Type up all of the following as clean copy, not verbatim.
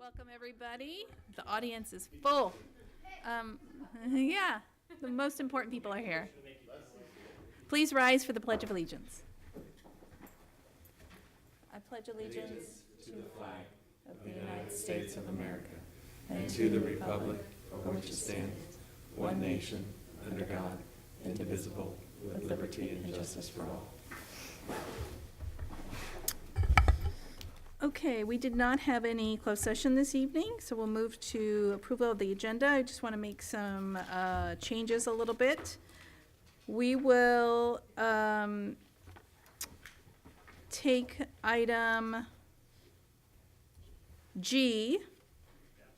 Welcome, everybody. The audience is full. Yeah, the most important people are here. Please rise for the Pledge of Allegiance. I pledge allegiance to the flag of the United States of America and to the republic for which it stands, one nation, under God, indivisible, with liberty and justice for all. Okay, we did not have any closed session this evening, so we'll move to approval of the agenda. I just want to make some changes a little bit. We will take item G,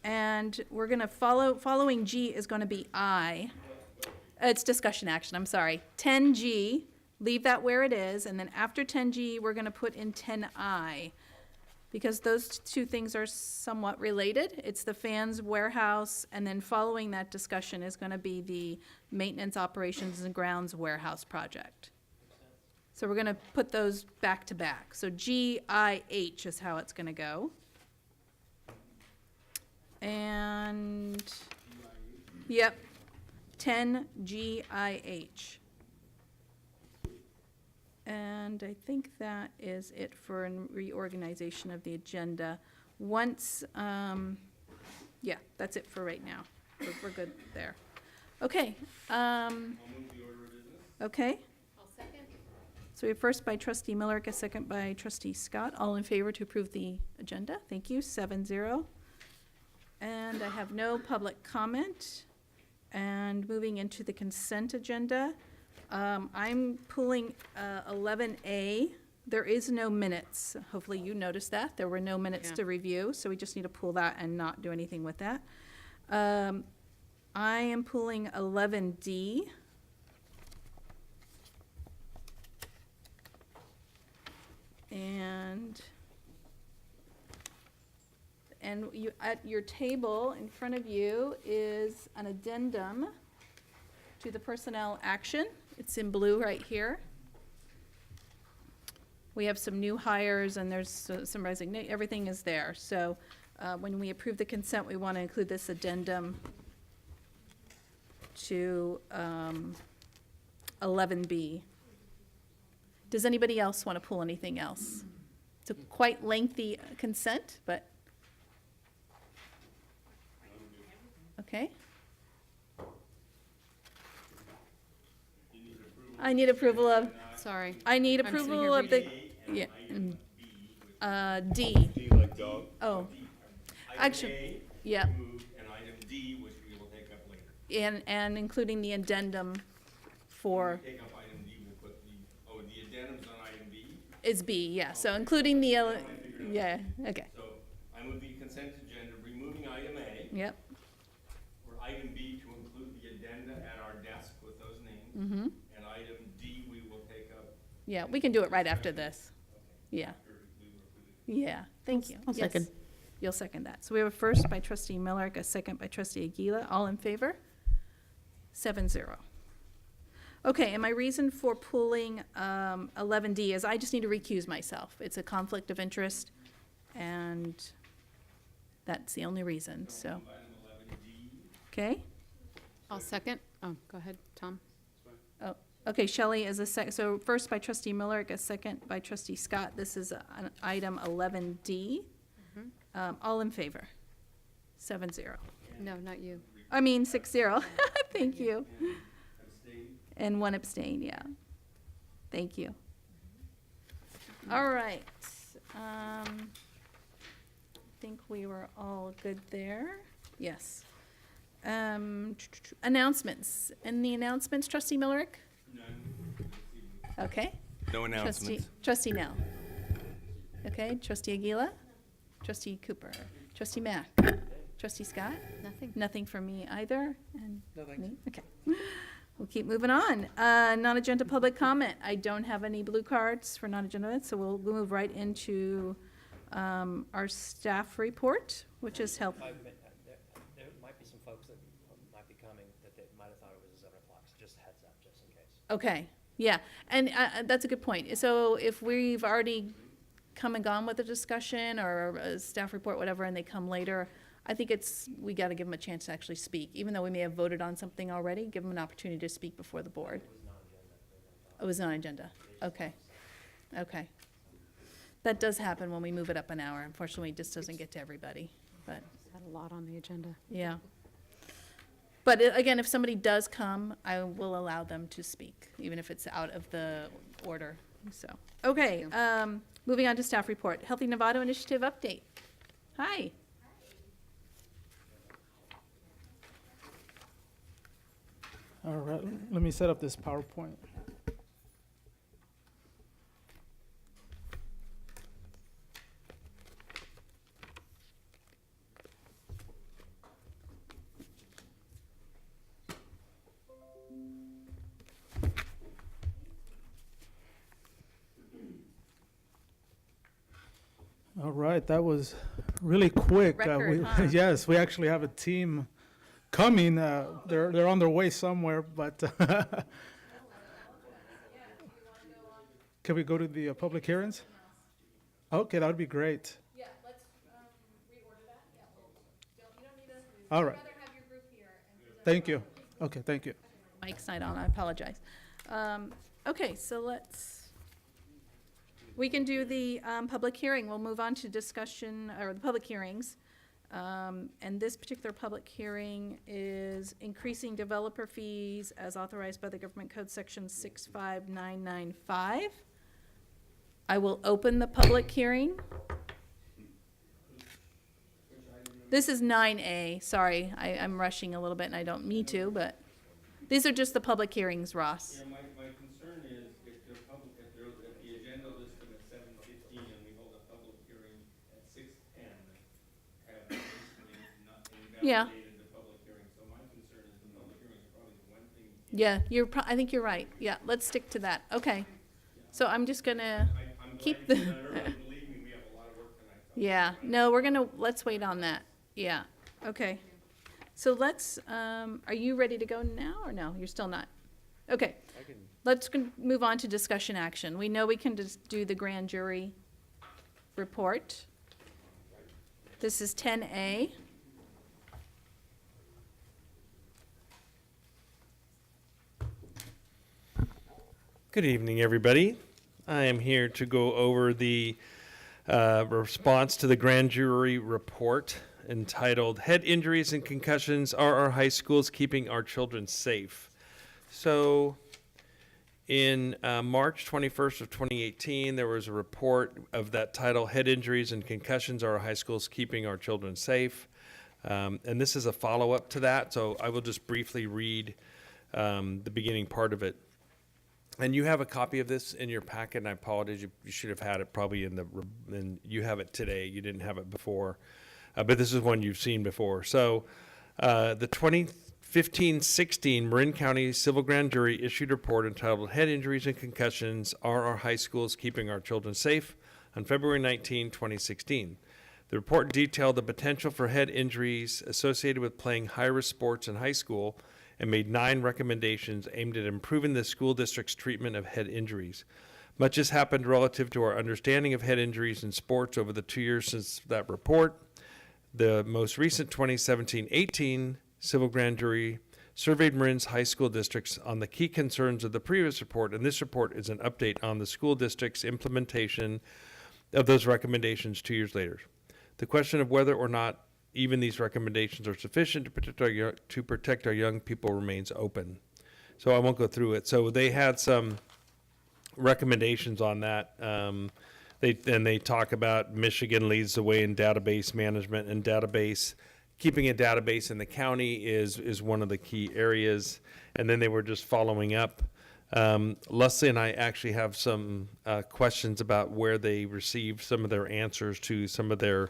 and we're going to following G is going to be I. It's discussion action, I'm sorry. 10G, leave that where it is, and then after 10G, we're going to put in 10I. Because those two things are somewhat related. It's the fans warehouse, and then following that discussion is going to be the maintenance operations and grounds warehouse project. So we're going to put those back to back. So GIH is how it's going to go. And, yep, 10GIH. And I think that is it for a reorganization of the agenda. Once, yeah, that's it for right now. We're good there. Okay. I'll move the order of business. Okay. I'll second. So we have first by trustee Miller, a second by trustee Scott. All in favor to approve the agenda? Thank you, 7-0. And I have no public comment. And moving into the consent agenda. I'm pulling 11A. There is no minutes. Hopefully you noticed that. There were no minutes to review, so we just need to pull that and not do anything with that. I am pulling 11D. And you, at your table in front of you is an addendum to the personnel action. It's in blue right here. We have some new hires and there's some resignation. Everything is there. So when we approve the consent, we want to include this addendum to 11B. Does anybody else want to pull anything else? It's a quite lengthy consent, but okay. I need approval of, Sorry. I need I'm sitting approval here of the, reading. yeah, D. D like dog. Oh, actually, Item yeah, A, removed, and item D, which we will take up later. and including the addendum for, Take up item D, we'll put the addendums on item B. is B, yeah, so including the, yeah, okay, So I move the consent agenda, removing item A, yep, or item B to include the addenda at our desk with those names. mm-hmm, And item D, we will take up. yeah, we can do it right after this, yeah, after we were approving. yeah, thank you. I'll Yes. second. You'll second that. So we have a first by trustee Miller, a second by trustee Aguila. All in favor? 7-0. Okay, and my reason for pulling 11D is I just need to recuse myself. It's a conflict of interest, and that's the only reason, so. Item 11D. Okay? I'll second. Oh, go ahead, Tom. Oh, okay, Shelley is a so first by trustee Miller, a second by trustee Scott. This is an item 11D. All in favor? 7-0. No, not you. I mean, 6-0. Thank you. Abstain. And one abstain, yeah. Thank you. All right. I think we were all good there. Yes. Announcements. And the announcements, trustee Millerick? None. Okay. No announcements. Trustee Nell. Okay, trustee Aguila? Trustee Cooper? Trustee Mack? Trustee Scott? Nothing. Nothing from me either? And No, thanks. me? Okay. We'll keep moving on. Non-agenda public comment. I don't have any blue cards for non-agenda, so we'll move right into our staff report, which is help. There might be some folks that might be coming that they might have thought it was at 7 o'clock, so just a heads up, just in case. Okay, yeah, and that's a good point. So if we've already come and gone with a discussion or a staff report, whatever, and they come later, I think we got to give them a chance to actually speak. Even though we may have voted on something already, give them an opportunity to speak before the board. It was not agenda. Okay. Okay. That does happen when we move it up an hour. Unfortunately, it just doesn't get to everybody, but, Had a lot on the agenda. yeah. But again, if somebody does come, I will allow them to speak, even if it's out of the order, so. Okay, moving on to staff report. Healthy Novato Initiative update. Hi. All right, let me set up this PowerPoint. All right, that was really quick. Record, huh? Yes, we actually have a team coming. They're on their way somewhere, but can we go to the public hearings? Okay, that would be great. Yeah, let's reorder that. Yeah, you don't need to. All right. Rather have your group here and present. Thank you. Okay, thank you. Mike's not on, I apologize. Okay, so we can do the public hearing. We'll move on to discussion, or the public hearings. And this particular public hearing is increasing developer fees as authorized by the Government Code Section 65995. I will open the public hearing. This is 9A, sorry, I'm rushing a little bit and I don't mean to, but these are just the public hearings, Ross. Yeah, my concern is if the agenda listed at 7:15 and we hold a public hearing at 6:10, have basically not Yeah. invalidated the public hearing. So my concern is the public hearing is probably the one thing. Yeah, I think you're right. Yeah, let's stick to that. Okay. So I'm just gonna I'm keep glad the, you said earlier, believe me, we have a lot of work tonight. yeah, no, let's wait on that. Yeah, okay. So let's, are you ready to go now or no? You're still not? Okay. Let's move on to discussion action. We know we can just do the grand jury report. This is 10A. Good evening, everybody. I am here to go over the response to the grand jury report entitled Head Injuries and Concussions Are Our High Schools Keeping Our Children Safe? So in March 21st of 2018, there was a report of that title, Head Injuries and Concussions Are Our High Schools Keeping Our Children Safe? And this is a follow-up to that, so I will just briefly read the beginning part of it. And you have a copy of this in your packet, and I apologize, you should have had it probably and you have it today, you didn't have it before. But this is one you've seen before. So the 2015-16 Marin County Civil Grand Jury issued a report entitled Head Injuries and Concussions Are Our High Schools Keeping Our Children Safe? On February 19, 2016. The report detailed the potential for head injuries associated with playing high-risk sports in high school and made 9 recommendations aimed at improving the school district's treatment of head injuries. Much has happened relative to our understanding of head injuries in sports over the 2 years since that report. The most recent 2017-18 Civil Grand Jury surveyed Marin's high school districts on the key concerns of the previous report, and this report is an update on the school district's implementation of those recommendations 2 years later. The question of whether or not even these recommendations are sufficient to protect our young people remains open. So I won't go through it. So they had some recommendations on that. They talk about Michigan leads the way in database management and database. Keeping a database in the county is one of the key areas. And then they were just following up. Leslie and I actually have some questions about where they received some of their answers to some of their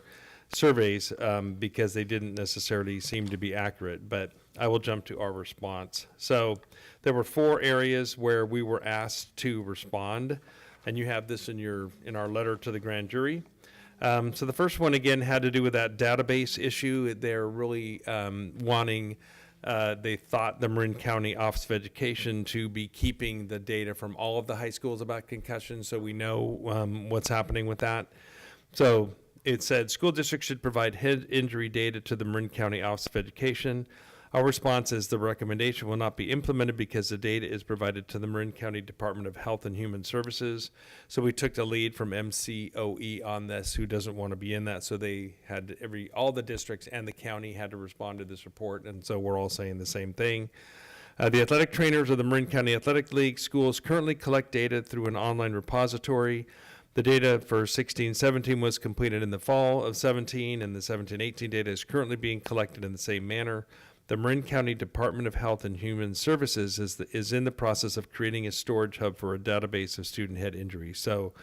surveys because they didn't necessarily seem to be accurate, but I will jump to our response. So there were 4 areas where we were asked to respond, and you have this in our letter to the grand jury. So the first one, again, had to do with that database issue. They're really wanting they thought the Marin County Office of Education to be keeping the data from all of the high schools about concussions, so we know what's happening with that. So it said school districts should provide head injury data to the Marin County Office of Education. Our response is the recommendation will not be implemented because the data is provided to the Marin County Department of Health and Human Services. So we took the lead from MCOE on this, who doesn't want to be in that. So they had all the districts and the county had to respond to this report. And so we're all saying the same thing. The athletic trainers of the Marin County Athletic League schools currently collect data through an online repository. The data for 16-17 was completed in the fall of 17, and the 17-18 data is currently being collected in the same manner. The Marin County Department of Health and Human Services is in the process of creating a storage hub for a database of student head injuries. So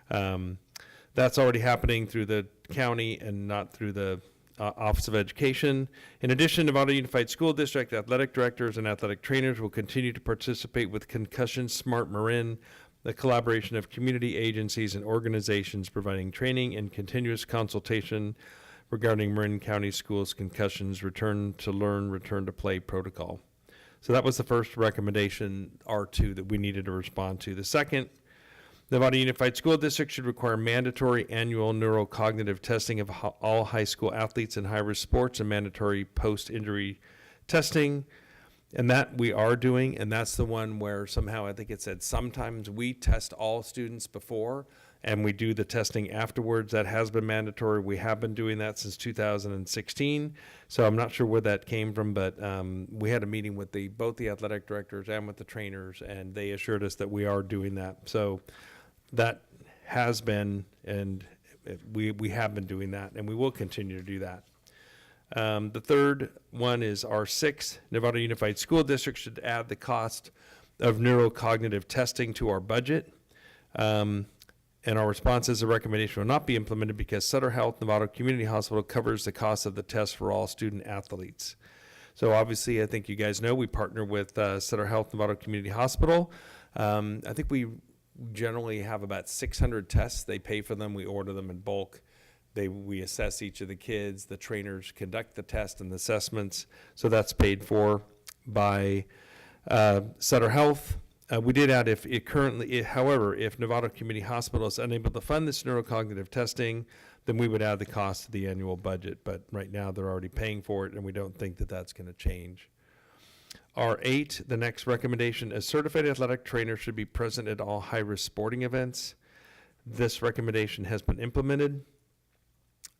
that's already happening through the county and not through the Office of Education. In addition, Nevada Unified School District athletic directors and athletic trainers will continue to participate with Concussion Smart Marin, the collaboration of community agencies and organizations providing training and continuous consultation regarding Marin County Schools concussions return to learn, return to play protocol. So that was the first recommendation, R2, that we needed to respond to. The second, Nevada Unified School District should require mandatory annual neurocognitive testing of all high school athletes in high-risk sports and mandatory post-injury testing. And that we are doing, and that's the one where somehow I think it said sometimes we test all students before and we do the testing afterwards. That has been mandatory. We have been doing that since 2016. So I'm not sure where that came from, but we had a meeting with both the athletic directors and with the trainers, and they assured us that we are doing that. So that has been, and we have been doing that, and we will continue to do that. The third one is R6. Nevada Unified School District should add the cost of neurocognitive testing to our budget. And our response is the recommendation will not be implemented because Sutter Health Nevada Community Hospital covers the cost of the test for all student athletes. So obviously, I think you guys know we partner with Sutter Health Nevada Community Hospital. I think we generally have about 600 tests. They pay for them. We order them in bulk. We assess each of the kids. The trainers conduct the test and the assessments. So that's paid for by Sutter Health. We did add however, if Nevada Community Hospital is unable to fund this neurocognitive testing, then we would add the cost to the annual budget. But right now they're already paying for it, and we don't think that that's going to change. R8, the next recommendation, a certified athletic trainer should be present at all high-risk sporting events. This recommendation has been implemented.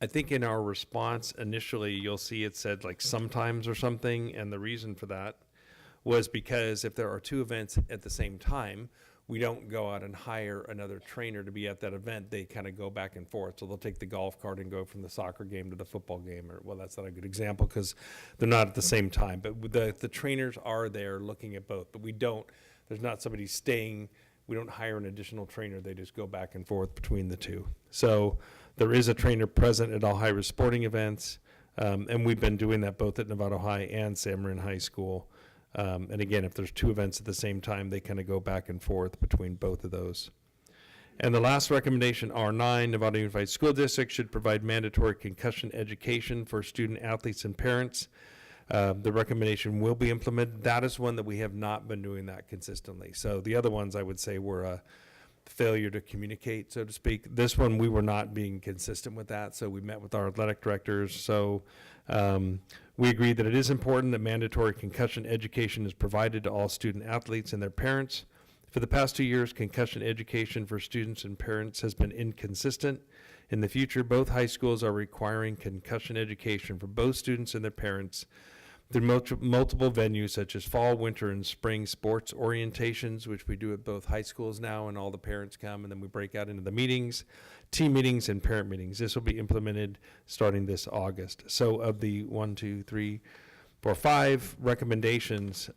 I think in our response initially, you'll see it said like sometimes or something, and the reason for that was because if there are two events at the same time, we don't go out and hire another trainer to be at that event. They kind of go back and forth. So they'll take the golf cart and go from the soccer game to the football game. Or, well, that's not a good example because they're not at the same time. But the trainers are there looking at both. But there's not somebody staying. We don't hire an additional trainer. They just go back and forth between the two. So there is a trainer present at all high-risk sporting events. And we've been doing that both at Nevada High and San Marin High School. And again, if there's two events at the same time, they kind of go back and forth between both of those. And the last recommendation, R9, Nevada Unified School District should provide mandatory concussion education for student athletes and parents. The recommendation will be implemented. That is one that we have not been doing that consistently. So the other ones I would say were a failure to communicate, so to speak. This one, we were not being consistent with that. So we met with our athletic directors. So we agreed that it is important that mandatory concussion education is provided to all student athletes and their parents. For the past 2 years, concussion education for students and parents has been inconsistent. In the future, both high schools are requiring concussion education for both students and their parents through multiple venues such as fall, winter, and spring sports orientations, which we do at both high schools now, and all the parents come, and then we break out into the meetings, team meetings, and parent meetings. This will be implemented starting this August. So of the 5 recommendations,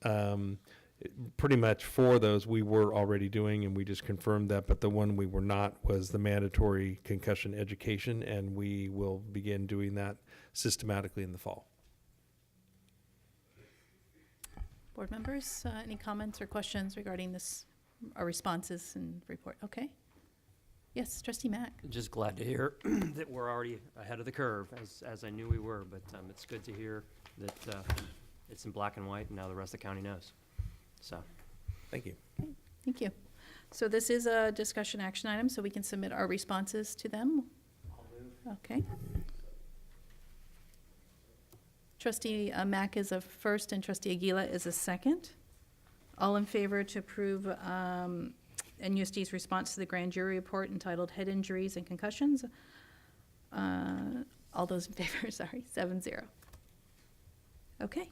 pretty much 4 of those we were already doing, and we just confirmed that, but the one we were not was the mandatory concussion education, and we will begin doing that systematically in the fall. Board members, any comments or questions regarding this, our responses and report? Okay. Yes, Trustee Mack. Just glad to hear that we're already ahead of the curve, as I knew we were, but it's good to hear that it's in black and white, and now the rest of the county knows. So, Thank you. Thank you. So this is a discussion action item, so we can submit our responses to them. I'll move. Okay. Trustee Mack is a first and trustee Aguila is a second. All in favor to approve NUSD's response to the grand jury report entitled Head Injuries and Concussions? All those in favor, sorry, 7-0. Okay.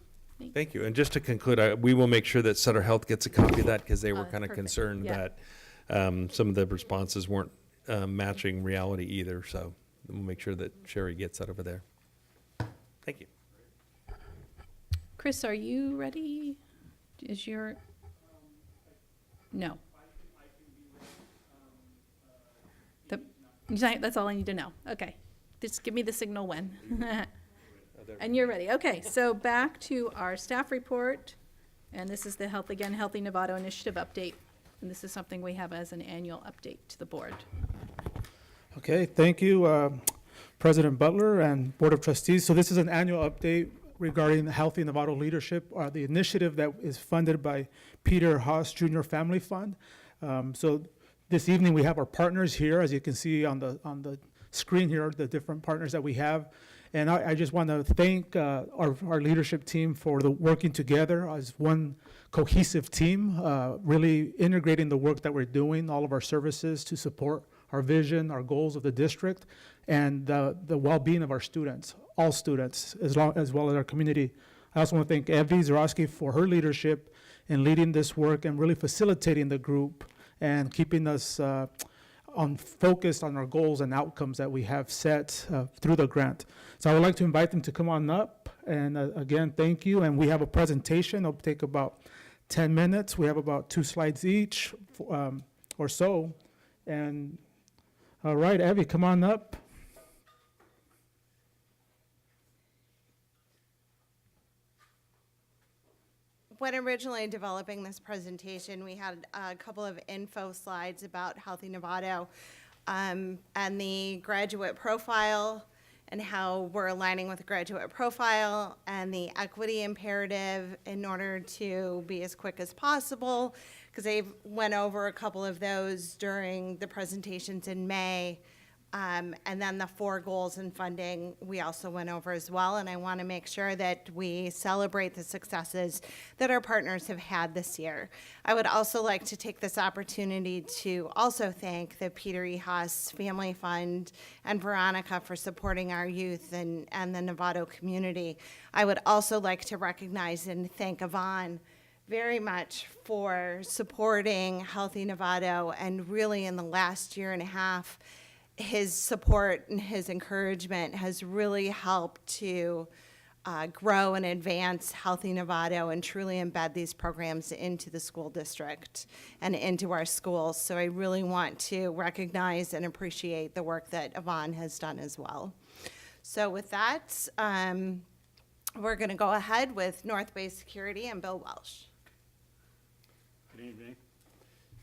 Thank you. And just to conclude, we will make sure that Sutter Health gets a copy of that because they were kind of Perfect. concerned Yeah. that some of the responses weren't matching reality either. So we'll make sure that Sherry gets that over there. Thank you. Chris, are you ready? Is your, no. That's all I need to know. Okay. Just give me the signal when. And you're ready. Okay, so back to our staff report. And this is the Healthy Novato Initiative update. And this is something we have as an annual update to the board. Okay, thank you, President Butler and Board of Trustees. So this is an annual update regarding the Healthy Novato Leadership, the initiative that is funded by Peter Haas Jr. Family Fund. So this evening we have our partners here, as you can see on the screen here, the different partners that we have. And I just want to thank our leadership team for the working together as one cohesive team, really integrating the work that we're doing, all of our services to support our vision, our goals of the district, and the well-being of our students, all students, as well as our community. I also want to thank Evie Zarowski for her leadership in leading this work and really facilitating the group and keeping us focused on our goals and outcomes that we have set through the grant. So I would like to invite them to come on up. And again, thank you. And we have a presentation. It'll take about 10 minutes. We have about 2 slides each or so. And all right, Evie, come on up. When originally developing this presentation, we had a couple of info slides about Healthy Novato and the graduate profile and how we're aligning with the graduate profile and the equity imperative in order to be as quick as possible, because they went over a couple of those during the presentations in May. And then the 4 goals and funding we also went over as well, and I want to make sure that we celebrate the successes that our partners have had this year. I would also like to take this opportunity to also thank the Peter E. Haas Family Fund and Veronica for supporting our youth and the Novato community. I would also like to recognize and thank Yvonne very much for supporting Healthy Novato, and really in the last year and a half, his support and his encouragement has really helped to grow and advance Healthy Novato and truly embed these programs into the school district and into our schools. So I really want to recognize and appreciate the work that Yvonne has done as well. So with that, we're going to go ahead with North Bay Security and Bill Welsh. Good evening.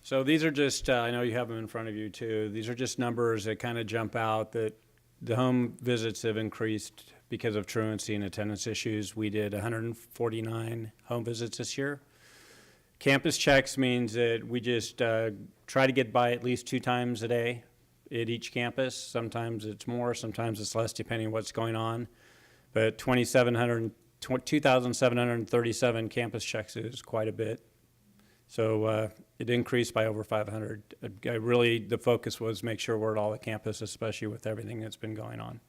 So these are just, I know you have them in front of you too. These are just numbers that kind of jump out that the home visits have increased because of truancy and attendance issues. We did 149 home visits this year. Campus checks means that we just try to get by at least 2 times a day at each campus. Sometimes it's more, sometimes it's less, depending on what's going on. But 2,737 campus checks is quite a bit. So it increased by over 500. Really, the focus was make sure we're at all the campus, especially with everything that's been going on.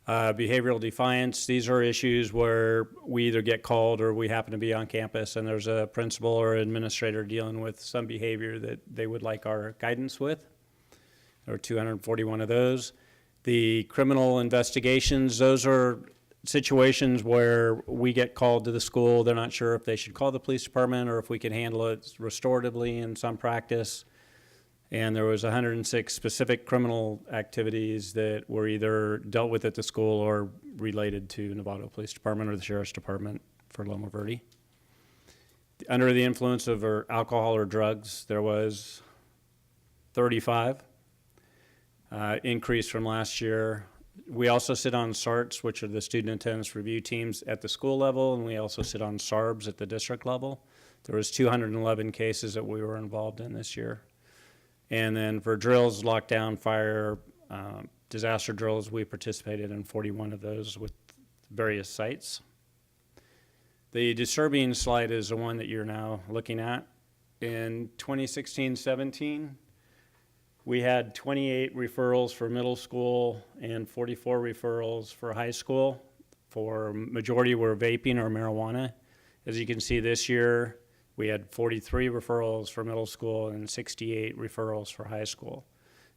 Behavioral defiance, these are issues where we either get called or we happen to be on campus and there's a principal or administrator dealing with some behavior that they would like our guidance with. There were 241 of those. The criminal investigations, those are situations where we get called to the school. They're not sure if they should call the police department or if we can handle it restoratively in some practice. And there was 106 specific criminal activities that were either dealt with at the school or related to Novato Police Department or the Sheriff's Department for Loma Verde. Under the influence of alcohol or drugs, there was 35, increase from last year. We also sit on SARTs, which are the student attendance review teams at the school level, and we also sit on SARBs at the district level. There was 211 cases that we were involved in this year. And then for drills, lockdown, fire, disaster drills, we participated in 41 of those with various sites. The disturbing slide is the one that you're now looking at. In 2016-17, we had 28 referrals for middle school and 44 referrals for high school. For majority were vaping or marijuana. As you can see this year, we had 43 referrals for middle school and 68 referrals for high school.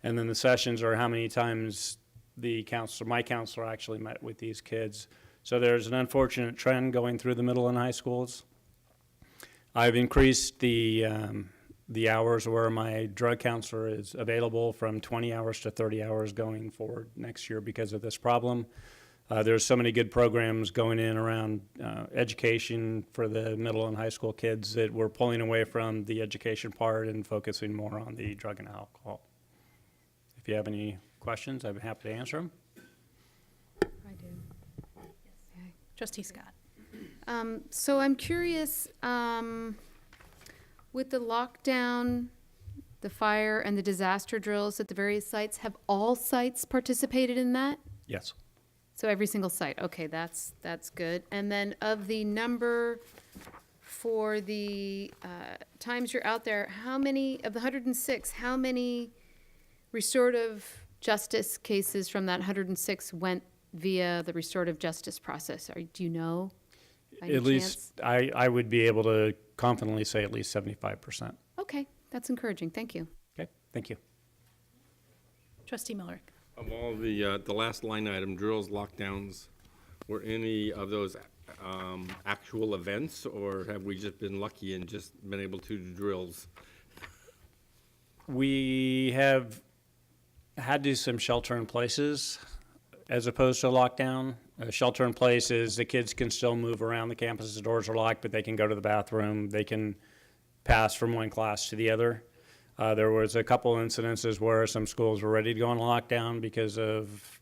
And then the sessions are how many times my counselor actually met with these kids. So there's an unfortunate trend going through the middle and high schools. I've increased the hours where my drug counselor is available from 20 hours to 30 hours going forward next year because of this problem. There's so many good programs going in around education for the middle and high school kids that we're pulling away from the education part and focusing more on the drug and alcohol. If you have any questions, I'd be happy to answer them. I do. Okay. Trustee Scott. So I'm curious, with the lockdown, the fire, and the disaster drills at the various sites, have all sites participated in that? Yes. So every single site, okay, that's good. And then of the number for the times you're out there, how many, of the 106, how many restorative justice cases from that 106 went via the restorative justice process? Do you know? By any At least, chance? I would be able to confidently say at least 75%. Okay, that's encouraging, thank you. Okay, thank you. Trustee Millerick. Of all the last line item, drills, lockdowns, were any of those actual events, or have we just been lucky and just been able to do drills? We have had to do some shelter in places as opposed to lockdown. Shelter in place is the kids can still move around the campus, the doors are locked, but they can go to the bathroom, they can pass from one class to the other. There was a couple incidences where some schools were ready to go on lockdown because of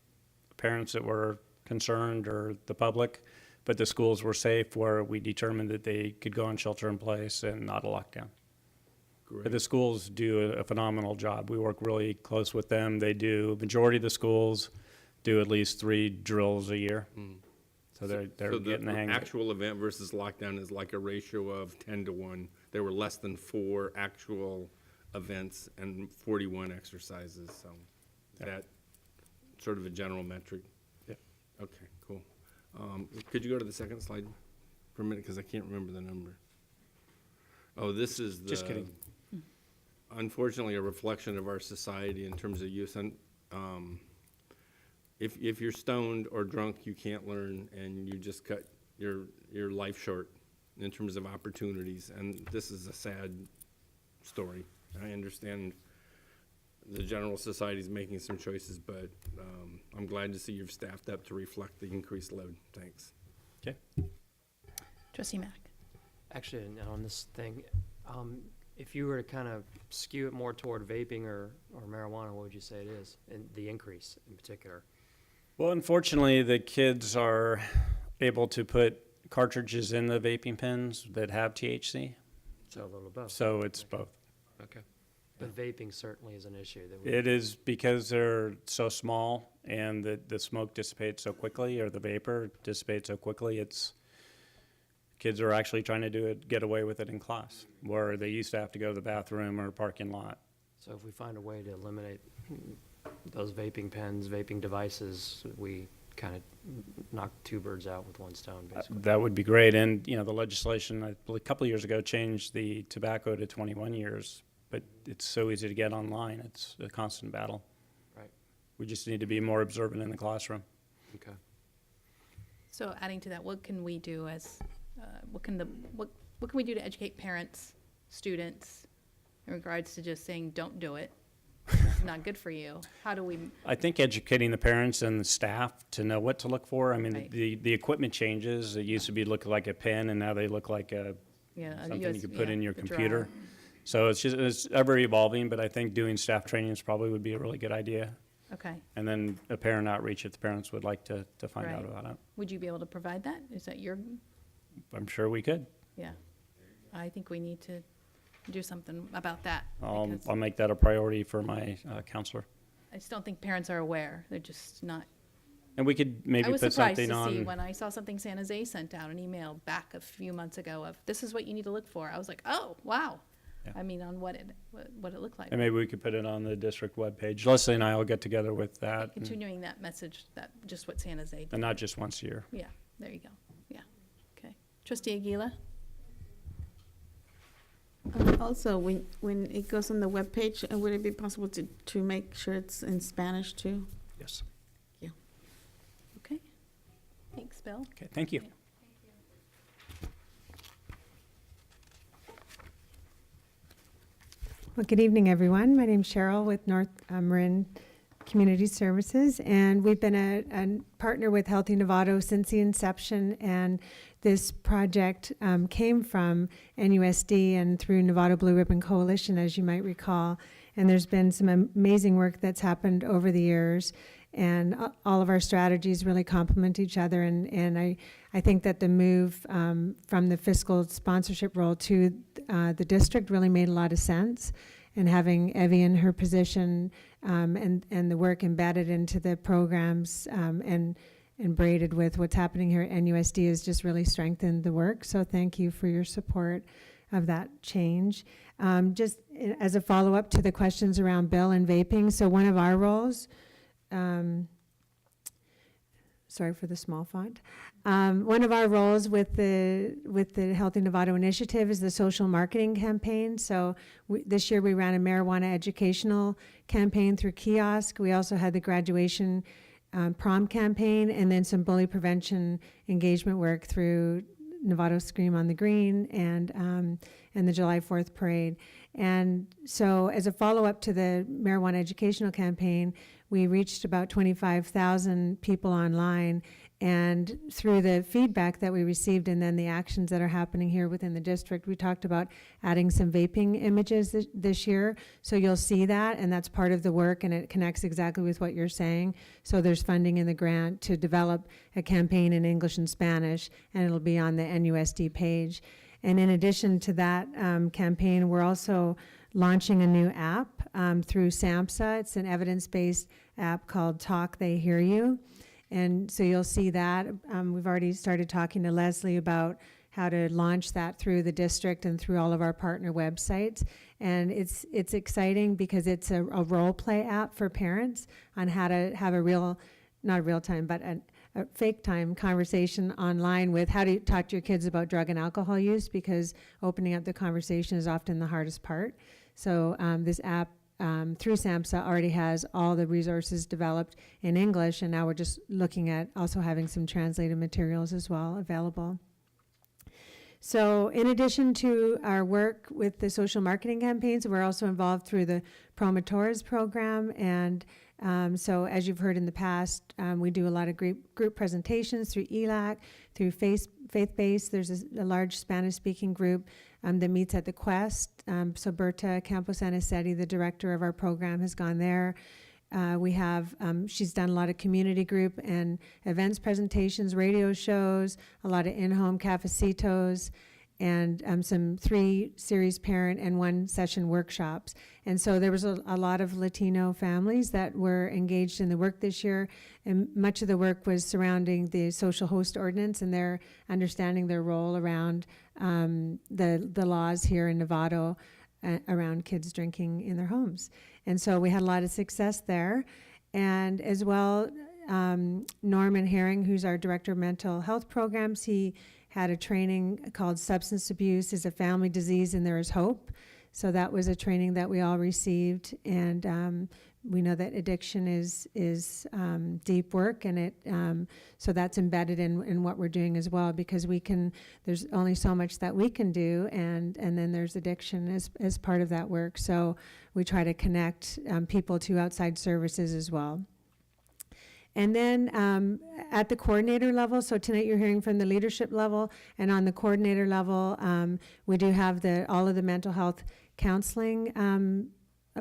parents that were concerned or the public, but the schools were safe where we determined that they could go on shelter in place and not a lockdown. Great. But the schools do a phenomenal job. We work really close with them. Majority of the schools do at least 3 drills a year. So they're So getting the hang of it. actual event versus lockdown is like a ratio of 10 to 1. There were less than 4 actual events and 41 exercises, so that sort of a general metric. Yep. Okay, cool. Could you go to the second slide for a minute, because I can't remember the number. Oh, this is the. Just kidding. Unfortunately, a reflection of our society in terms of use. And if you're stoned or drunk, you can't learn, and you just cut your life short in terms of opportunities. And this is a sad story. I understand the general society is making some choices, but I'm glad to see you've staffed up to reflect the increased load. Thanks. Okay. Trustee Mack. Actually, on this thing, if you were to kind of skew it more toward vaping or marijuana, what would you say it is, and the increase in particular? Well, unfortunately, the kids are able to put cartridges in the vaping pens that have THC, So a little of both. so it's both. Okay. But vaping certainly is an issue that we. It is because they're so small and the smoke dissipates so quickly, or the vapor dissipates so quickly. Kids are actually trying to get away with it in class, where they used to have to go to the bathroom or parking lot. So if we find a way to eliminate those vaping pens, vaping devices, we kind of knock 2 birds out with 1 stone, basically. That would be great. And, the legislation, I believe a couple of years ago, changed the tobacco to 21 years, but it's so easy to get online. It's a constant battle. Right. We just need to be more observant in the classroom. Okay. So adding to that, what can we do as, what can we do to educate parents, students, in regards to just saying, don't do it? It's not good for you. How do we? I think educating the parents and the staff to know what to look for. I mean, Right. the equipment changes. It used to be look like a pen, and now they look like something you could put in your the computer. drawer. So it's ever evolving, but I think doing staff trainings probably would be a really good idea. Okay. And then a parent outreach if the parents would like to find out Right. about it. Would you be able to provide that? Is that your, I'm sure we could. yeah. I think we need to do something about that. I'll because make that a priority for my counselor. I just don't think parents are aware. They're just not. And we could I maybe was put surprised something to see on, when I saw something San Jose sent out an email back a few months ago of, this is what you need to look for. I was like, oh, wow. Yeah. I mean, on what it looked like. and maybe we could put it on the district webpage. Leslie and I will get together with that, and Continuing that message, that just what San Jose did. and not just once a year. Yeah, there you go. Yeah, okay. Trustee Aguila? Also, when it goes on the webpage, would it be possible to make sure it's in Spanish too? Yes. Okay. Thanks, Bill. Okay, thank you. Well, good evening, everyone. My name's Cheryl with North Marin Community Services, and we've been a partner with Healthy Novato since the inception, and this project came from NUSD and through Novato Blue Ribbon Coalition, as you might recall, and there's been some amazing work that's happened over the years, and all of our strategies really complement each other, and I think that the move from the fiscal sponsorship role to the district really made a lot of sense, and having Evie in her position and the work embedded into the programs and braided with what's happening here at NUSD has just really strengthened the work. So thank you for your support of that change. Just as a follow-up to the questions around bill and vaping, so one of our roles, sorry for the small font. One of our roles with the Healthy Novato Initiative is the social marketing campaign. So this year we ran a marijuana educational campaign through kiosk. We also had the graduation prom campaign, and then some bully prevention engagement work through Novato Scream on the Green and the July 4th parade. And so as a follow-up to the marijuana educational campaign, we reached about 25,000 people online, and through the feedback that we received and then the actions that are happening here within the district, we talked about adding some vaping images this year. So you'll see that, and that's part of the work, and it connects exactly with what you're saying. So there's funding in the grant to develop a campaign in English and Spanish, and it'll be on the NUSD page. And in addition to that campaign, we're also launching a new app through SAMHSA. It's an evidence-based app called Talk, They Hear You. And so you'll see that. We've already started talking to Leslie about how to launch that through the district and through all of our partner websites. And it's exciting because it's a role play app for parents on how to have a real, not a real time, but a fake time conversation online with how to talk to your kids about drug and alcohol use, because opening up the conversation is often the hardest part. So this app through SAMHSA already has all the resources developed in English, and now we're just looking at also having some translated materials as well available. So in addition to our work with the social marketing campaigns, we're also involved through the Promotores program, and so as you've heard in the past, we do a lot of group presentations through ELAC, through faith-based. There's a large Spanish-speaking group that meets at the Quest. So Berta Campos-Anicetti, the director of our program, has gone there. We have, she's done a lot of community group and events presentations, radio shows, a lot of in-home cafecitos, and some 3 series parent and 1 session workshops. And so there was a lot of Latino families that were engaged in the work this year, and much of the work was surrounding the social host ordinance and their understanding their role around the laws here in Novato around kids drinking in their homes. And so we had a lot of success there. And as well, Norman Herring, who's our director of mental health programs, he had a training called Substance Abuse is a Family Disease and There is Hope. So that was a training that we all received, and we know that addiction is deep work, and so that's embedded in what we're doing as well, because there's only so much that we can do, and then there's addiction as part of that work. So we try to connect people to outside services as well. And then at the coordinator level, so tonight you're hearing from the leadership level, and on the coordinator level, we do have all of the mental health counseling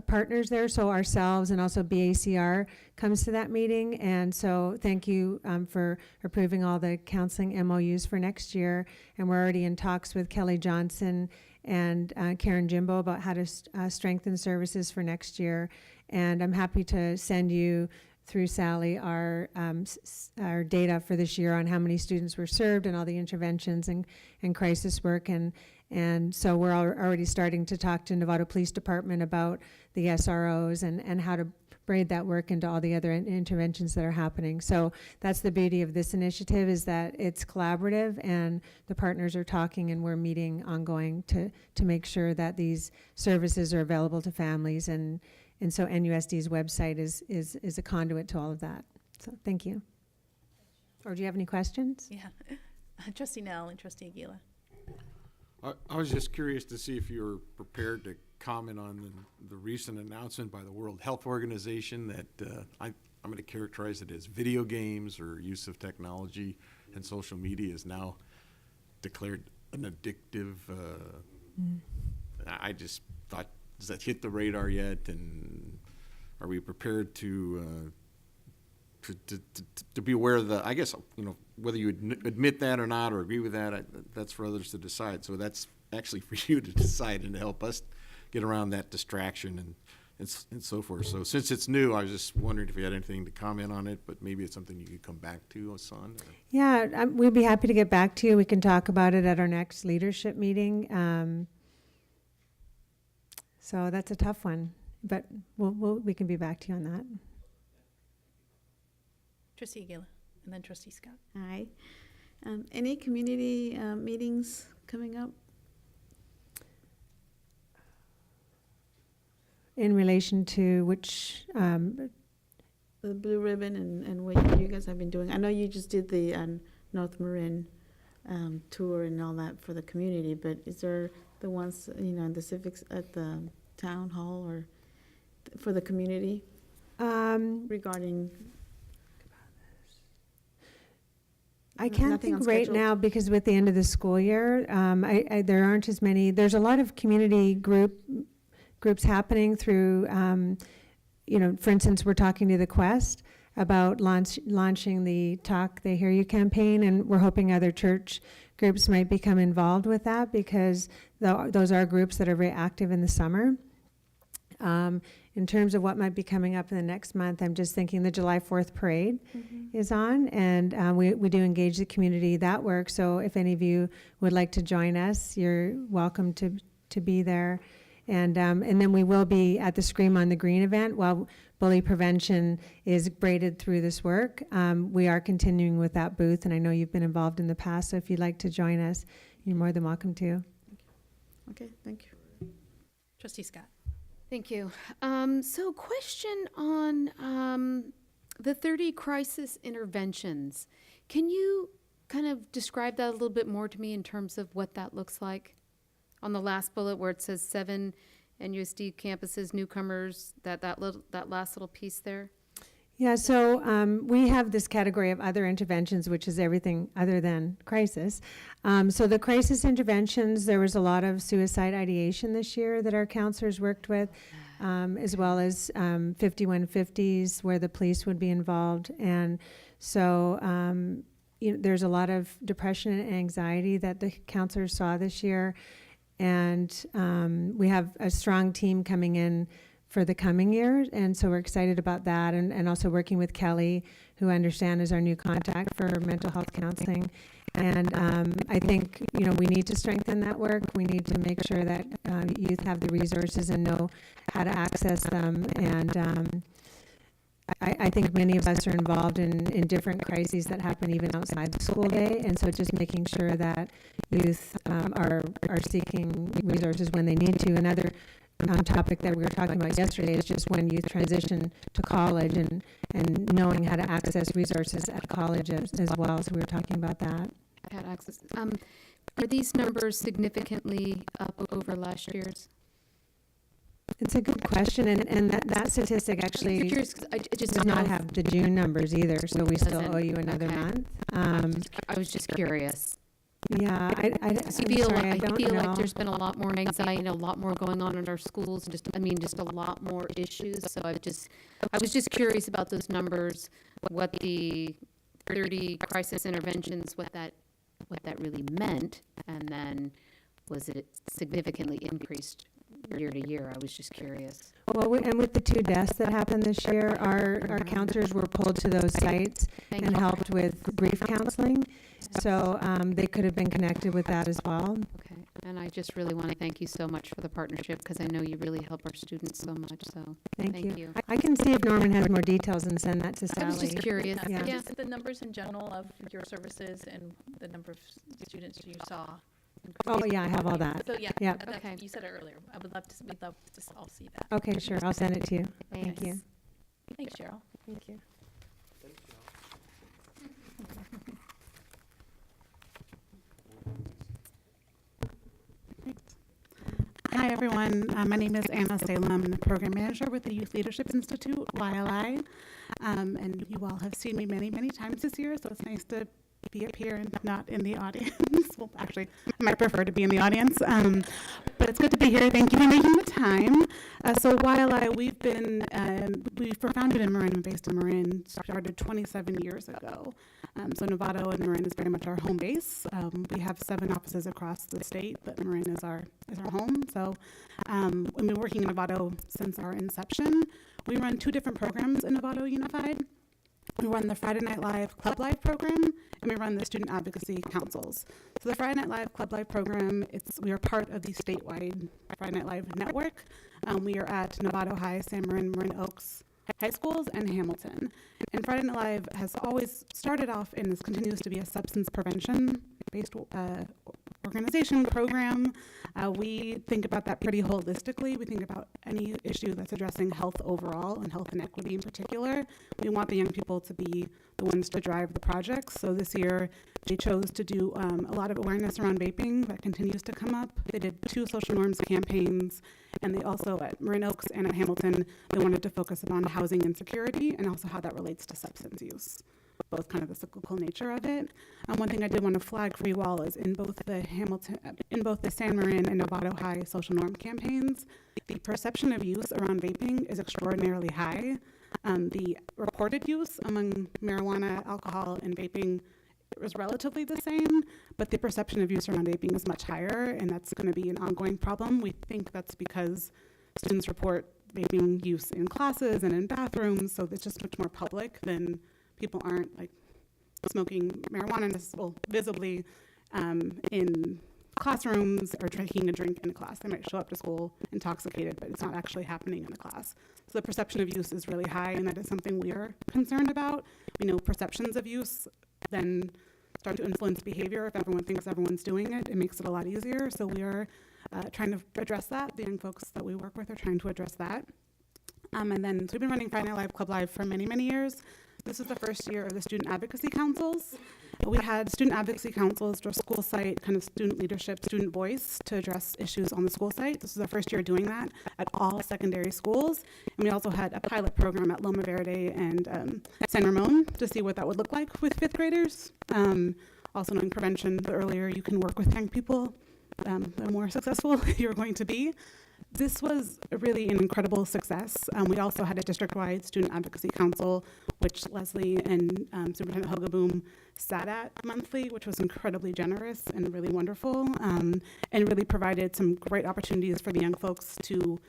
partners there, so ourselves and also BACR comes to that meeting. And so thank you for approving all the counseling MOUs for next year. And we're already in talks with Kelly Johnson and Karen Jimbo about how to strengthen services for next year. And I'm happy to send you through Sally our data for this year on how many students were served and all the interventions and crisis work. And so we're already starting to talk to Novato Police Department about the SROs and how to braid that work into all the other interventions that are happening. So that's the beauty of this initiative, is that it's collaborative and the partners are talking and we're meeting ongoing to make sure that these services are available to families. And so NUSD's website is a conduit to all of that. So thank you. Or do you have any questions? Yeah. Trustee Nell and Trustee Aguila. I was just curious to see if you were prepared to comment on the recent announcement by the World Health Organization that I'm going to characterize it as video games or use of technology and social media is now declared an addictive. I just thought, does that hit the radar yet? And are we prepared to be aware of the, I guess, whether you admit that or not or agree with that, that's for others to decide. So that's actually for you to decide and to help us get around that distraction and so forth. So since it's new, I was just wondering if you had anything to comment on it, but maybe it's something you could come back to us on. Yeah, we'd be happy to get back to you. We can talk about it at our next leadership meeting. So that's a tough one, but we can be back to you on that. Trustee Aguila, and then Trustee Scott. Hi. Any community meetings coming up? In relation to which, The Blue Ribbon and what you guys have been doing. I know you just did the North Marin tour and all that for the community, but is there the ones, the civics at the town hall or for the community regarding? I can't Nothing think on right schedule? now because with the end of the school year, there aren't as many. There's a lot of community groups happening through, for instance, we're talking to the Quest about launching the Talk They Hear You campaign, and we're hoping other church groups might become involved with that because those are groups that are very active in the summer. In terms of what might be coming up in the next month, I'm just thinking the July 4th parade is on, and we do engage the community that work. So if any of you would like to join us, you're welcome to be there. And then we will be at the Scream on the Green event while bully prevention is braided through this work. We are continuing with that booth, and I know you've been involved in the past, so if you'd like to join us, you're more than welcome to. Okay, thank you. Trustee Scott. Thank you. So question on the 30 crisis interventions. Can you kind of describe that a little bit more to me in terms of what that looks like? On the last bullet where it says 7 NUSD campuses, newcomers, that last little piece there? Yeah, so we have this category of other interventions, which is everything other than crisis. So the crisis interventions, there was a lot of suicide ideation this year that our counselors worked with, as well as 5150s where the police would be involved. And so there's a lot of depression and anxiety that the counselors saw this year. And we have a strong team coming in for the coming year, and so we're excited about that, and also working with Kelly, who I understand is our new contact for mental health counseling. And I think, we need to strengthen that work. We need to make sure that youth have the resources and know how to access them. And I think many of us are involved in different crises that happen even outside the school day, and so just making sure that youth are seeking resources when they need to. Another topic that we were talking about yesterday is just when youth transition to college and knowing how to access resources at college as well. So we were talking about that. Had access. Are these numbers significantly up over last year's? It's a good question, and that statistic actually Curious, 'cause I just does know not if- have the June numbers either, so we still Doesn't. owe you another Okay. month. I was just curious. Yeah, I'm feel sorry, I I don't feel know. like there's been a lot more anxiety and a lot more going on in our schools, just a lot more issues. So I was just curious about those numbers, what the 30 crisis interventions, what that really meant, and then was it significantly increased year to year? I was just curious. Well, and with the 2 deaths that happened this year, our counselors were pulled to those sites Thank and you. helped with grief counseling. So they could have been connected with that as well. Okay, and I just really want to thank you so much for the partnership, because I know you really help our students so much, so Thank thank you. you. I can see if Norman has more details and send that to I was Sally. just curious. Yeah. Just the numbers in general of your services and the number of students you saw. Oh, yeah, I have all that. So, yeah, Yeah. okay. You said it earlier. We'd love to all see that. Okay, sure, I'll send it to you. Thank Thanks. you. Thanks, Cheryl. Thank you. Hi, everyone. My name is Anna Salem. I'm the program manager with the Youth Leadership Institute, YLI. And you all have seen me many, many times this year, so it's nice to be up here and not in the audience. Well, actually, I might prefer to be in the audience, but it's good to be here. Thank you for making the time. So YLI, we were founded in Marin and based in Marin, started 27 years ago. So Novato and Marin is very much our home base. We have 7 offices across the state, but Marin is our home. So we've been working in Novato since our inception. We run 2 different programs in Novato Unified. We run the Friday Night Live Club Live program, and we run the Student Advocacy Councils. So the Friday Night Live Club Live program, we are part of the statewide Friday Night Live network. We are at Novato High, San Marin, Marin Oaks High Schools, and Hamilton. And Friday Night Live has always started off and continues to be a substance prevention-based organization program. We think about that pretty holistically. We think about any issue that's addressing health overall and health inequity in particular. We want the young people to be the ones to drive the projects. So this year, they chose to do a lot of awareness around vaping that continues to come up. They did 2 social norms campaigns, and they also, at Marin Oaks and at Hamilton, they wanted to focus on housing insecurity and also how that relates to substance use, both kind of the cyclical nature of it. One thing I did want to flag for you all is in both the San Marin and Novato High social norm campaigns, the perception of use around vaping is extraordinarily high. The reported use among marijuana, alcohol, and vaping is relatively the same, but the perception of use around vaping is much higher, and that's going to be an ongoing problem. We think that's because students report vaping use in classes and in bathrooms, so it's just much more public than people aren't like smoking marijuana visibly in classrooms or drinking a drink in a class. They might show up to school intoxicated, but it's not actually happening in the class. So the perception of use is really high, and that is something we are concerned about. We know perceptions of use then start to influence behavior. If everyone thinks everyone's doing it, it makes it a lot easier. So we are trying to address that. The young folks that we work with are trying to address that. So we've been running Friday Night Live Club Live for many, many years. This is the first year of the Student Advocacy Councils. We had Student Advocacy Councils, or school site, kind of student leadership, student voice to address issues on the school site. This is our first year doing that at all secondary schools. And we also had a pilot program at Loma Verde and San Ramon to see what that would look like with 5th graders. Also knowing prevention, the earlier you can work with young people, the more successful you're going to be. This was really an incredible success. We also had a district-wide Student Advocacy Council, which Leslie and Superintendent Hogaboom sat at monthly, which was incredibly generous and really wonderful, and really provided some great opportunities for the young folks to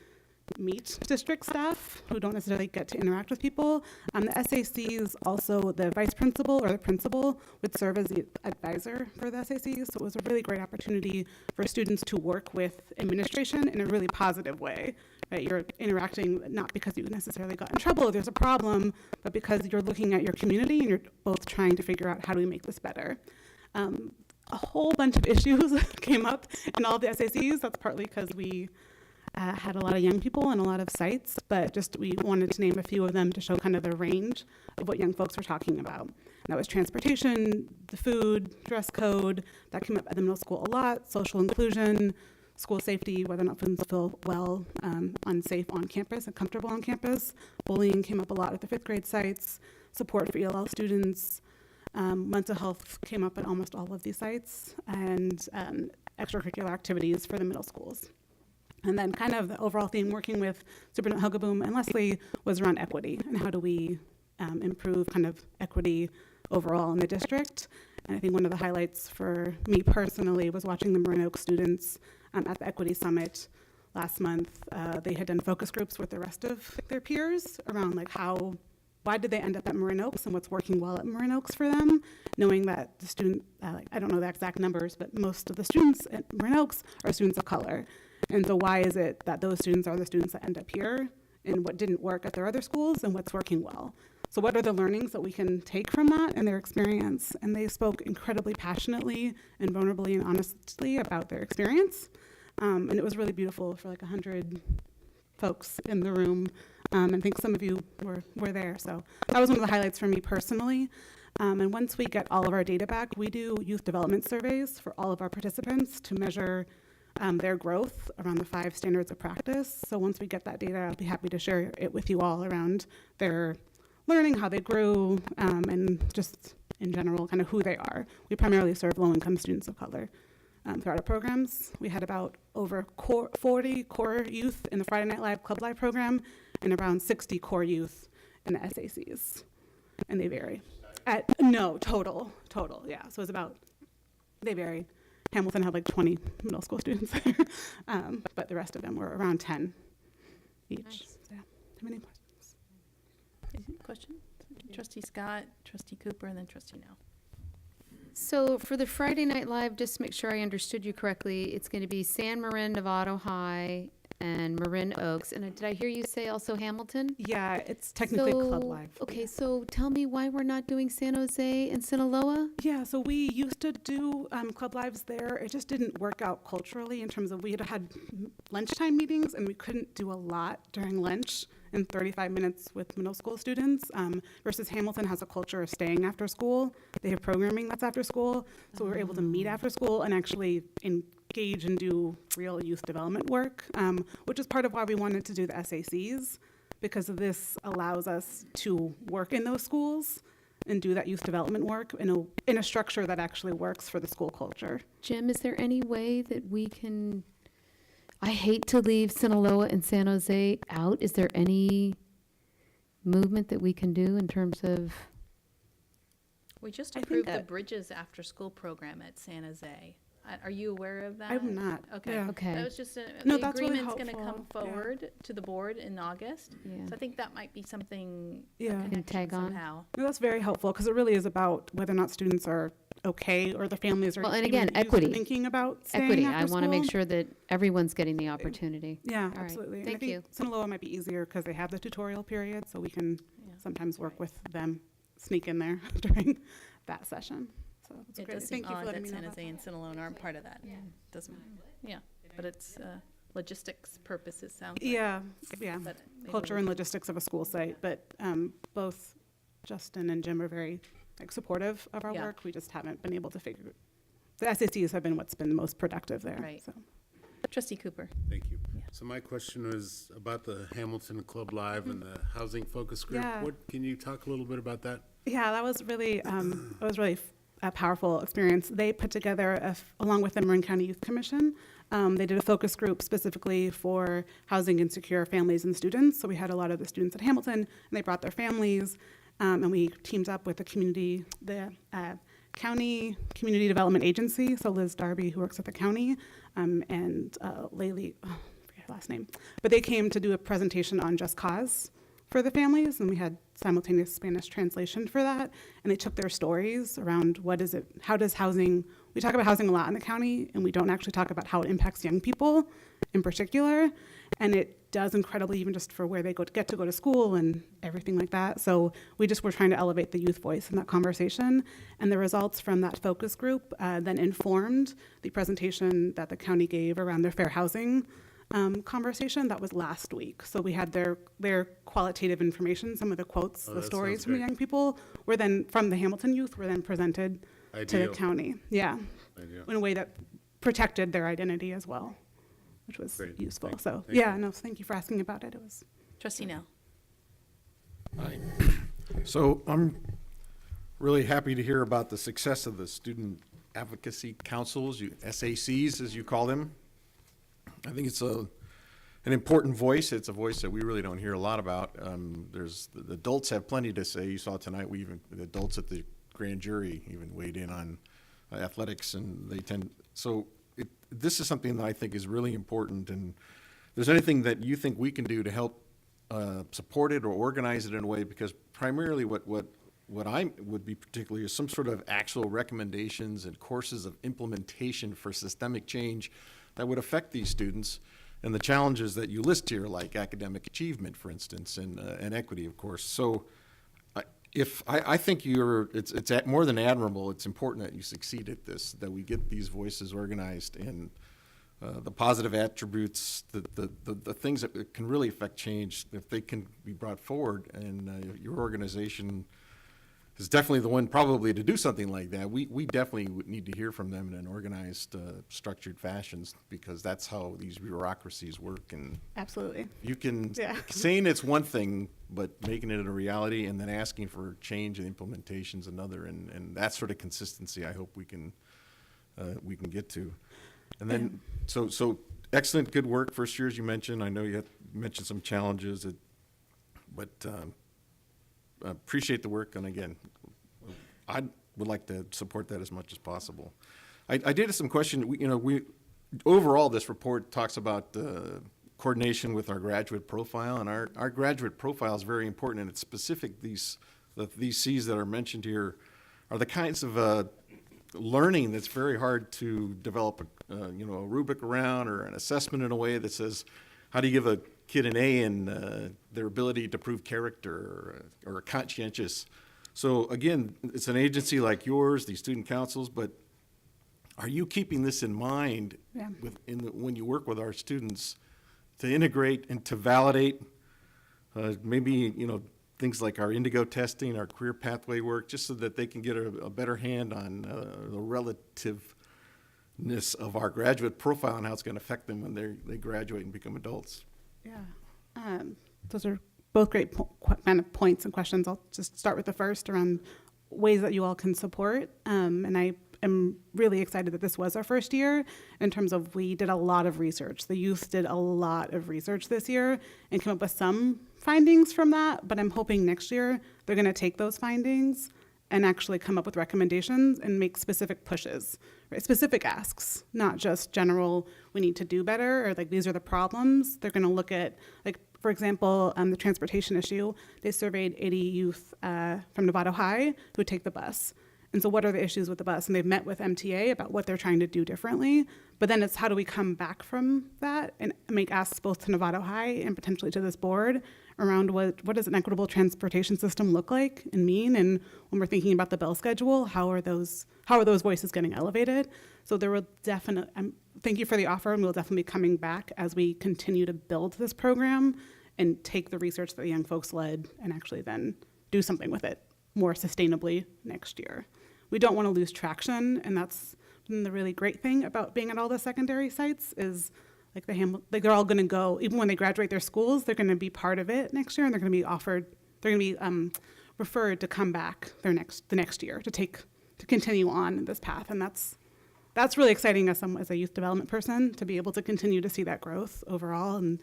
meet district staff who don't necessarily get to interact with people. The SACs, also the vice principal or the principal would serve as the advisor for the SACs. So it was a really great opportunity for students to work with administration in a really positive way. Right? You're interacting not because you necessarily got in trouble or there's a problem, but because you're looking at your community and you're both trying to figure out how do we make this better. A whole bunch of issues came up in all the SACs. That's partly because we had a lot of young people and a lot of sites, but just we wanted to name a few of them to show kind of the range of what young folks were talking about. And that was transportation, the food, dress code, that came up at the middle school a lot, social inclusion, school safety, whether or not students feel well, unsafe on campus and comfortable on campus. Bullying came up a lot at the 5th grade sites, support for ELL students, Mental health came up at almost all of these sites, and extracurricular activities for the middle schools. And then kind of the overall theme working with Superintendent Huggaboom and Leslie was around equity and how do we improve kind of equity overall in the district. And I think one of the highlights for me personally was watching the Marin Oaks students at the Equity Summit last month. They had done focus groups with the rest of their peers around like why did they end up at Marin Oaks and what's working well at Marin Oaks for them, knowing that the student, I don't know the exact numbers, but most of the students at Marin Oaks are students of color. And so why is it that those students are the students that end up here, and what didn't work at their other schools and what's working well? So what are the learnings that we can take from that and their experience? And they spoke incredibly passionately and vulnerably and honestly about their experience. And it was really beautiful for like 100 folks in the room. I think some of you were there. So that was one of the highlights for me personally. And once we get all of our data back, we do youth development surveys for all of our participants to measure their growth around the 5 standards of practice. So once we get that data, I'll be happy to share it with you all around their learning, how they grew, and just in general, kind of who they are. We primarily serve low-income students of color throughout our programs. We had about over 40 core youth in the Friday Night Live Club Live program and around 60 core youth in the SACs. And they vary. Total, yeah. So it's about, they vary. Hamilton had like 20 middle school students there, but the rest of them were around 10 each. Nice. So, yeah. How many questions? Question? Trustee Scott, Trustee Cooper, and then Trustee Now. So for the Friday Night Live, just to make sure I understood you correctly, it's going to be San Marin, Novato High, and Marin Oaks. And did I hear you say also Hamilton? Yeah, it's technically Club Live. Okay, so tell me why we're not doing San Jose and Sinaloa? Yeah, so we used to do Club Lives there. It just didn't work out culturally in terms of we had lunchtime meetings and we couldn't do a lot during lunch in 35 minutes with middle school students versus Hamilton has a culture of staying after school. They have programming that's after school. So we were able to meet after school and actually engage and do real youth development work, which is part of why we wanted to do the SACs, because this allows us to work in those schools and do that youth development work in a structure that actually works for the school culture. Jim, is there any way that we can, I hate to leave Sinaloa and San Jose out. Is there any movement that we can do in terms of? We just I think approved the that- Bridges After School program at San Jose. Are you aware of that? I'm not. Okay. Yeah. Okay. That was just, No, the that's really agreement's going to come helpful. Yeah. forward to the board in August. Yeah. So I think that might be something, a Yeah. connection tag on. somehow. No, that's very helpful because it really is about whether or not students are okay or the families are Well, and even again, equity. thinking about staying Equity, after I want to make school. sure that everyone's getting the opportunity. Yeah, right. absolutely. And I Thank think you. Sinaloa might be easier because they have the tutorial period, so we can Yeah. sometimes work with them, sneak in there during that session. So it's It great. does seem Thank you for odd letting that me know San about Jose and Sinaloa aren't part of that. Doesn't, yeah, but it's logistics purposes sounds that. like. Yeah. But maybe Culture we and can- logistics of a school site, but both Justin and Jim are very supportive of our Yeah. work. We just haven't been able to figure. The SATs have been what's been most productive there. Right. So. Trustee Cooper. Thank you. Yeah. So my question was about the Hamilton Club Live and the housing focus group. Yeah. What, can you talk a little bit about that? Yeah, that was really a powerful experience. They put together, along with the Marin County Youth Commission, they did a focus group specifically for housing insecure families and students. So we had a lot of the students at Hamilton, and they brought their families, and we teamed up with the County Community Development Agency. So Liz Darby, who works at the county, and Laylee, I forget her last name, but they came to do a presentation on Just Cause for the families, and we had simultaneous Spanish translation for that. And they took their stories around how does housing, we talk about housing a lot in the county, and we don't actually talk about how it impacts young people in particular. And it does incredibly, even just for where they get to go to school and everything like that. So we just were trying to elevate the youth voice in that conversation. And the results from that focus group then informed the presentation that the county gave around their fair housing conversation. That was last week. So we had their qualitative information, some of the quotes, Oh, the that stories sounds from the great. young people were then, from the Hamilton youth, were then presented to Ideal. the county. Yeah, Ideal. in a way that protected their identity as well, which was Great. useful. Thank- So thank yeah, you. no, thank you for asking about it. It was. Trustee Now. So I'm really happy to hear about the success of the student advocacy councils, SACs as you call them. I think it's an important voice. It's a voice that we really don't hear a lot about. The adults have plenty to say. You saw tonight, the adults at the grand jury even weighed in on athletics, and this is something that I think is really important. And if there's anything that you think we can do to help support it or organize it in a way, because primarily what I would be particularly is some sort of actual recommendations and courses of implementation for systemic change that would affect these students and the challenges that you list here, like academic achievement, for instance, and equity, of course. So I think it's more than admirable. It's important that you succeed at this, that we get these voices organized, and the positive attributes, the things that can really affect change, if they can be brought forward, and your organization is definitely the one probably to do something like that. We definitely would need to hear from them in an organized, structured fashions, because that's how these bureaucracies work. And Absolutely. you can, Yeah. saying it's one thing, but making it a reality and then asking for change and implementation's another. And that sort of consistency, I hope we can get to. And then, so excellent, good work, first years you mentioned. I know you mentioned some challenges, but appreciate the work, and again, I would like to support that as much as possible. I did have some question. We overall, this report talks about coordination with our graduate profile, and our graduate profile is very important, and it's specific. These C's that are mentioned here are the kinds of learning that's very hard to develop a rubric around, or an assessment in a way that says, how do you give a kid an A in their ability to prove character or conscientious? So again, it's an agency like yours, these student councils, but are you keeping this in mind when you work with our students to integrate and to validate maybe things like our Indigo testing, our career pathway work, just so that they can get a better hand on the relativeness of our graduate profile and how it's going to affect them when they graduate and become adults? Yeah, those are both great kind of points and questions. I'll just start with the first around ways that you all can support. And I am really excited that this was our first year in terms of we did a lot of research. The youth did a lot of research this year and came up with some findings from that, but I'm hoping next year they're going to take those findings and actually come up with recommendations and make specific pushes, right? Specific asks, not just general, we need to do better, or like these are the problems. They're going to look at, like, for example, the transportation issue. They surveyed 80 youth from Novato High who take the bus. And so what are the issues with the bus? And they've met with MTA about what they're trying to do differently. But then it's how do we come back from that and make asks both to Novato High and potentially to this board around what does an equitable transportation system look like and mean? And when we're thinking about the bell schedule, how are those voices getting elevated? So there will definitely, thank you for the offer, and we'll definitely be coming back as we continue to build this program and take the research that the young folks led and actually then do something with it more sustainably next year. We don't want to lose traction, and that's the really great thing about being at all the secondary sites is like they're all going to go, even when they graduate their schools, they're going to be part of it next year, and they're going to be referred to come back the next year to continue on this path, and that's really exciting as a youth development person to be able to continue to see that growth overall. And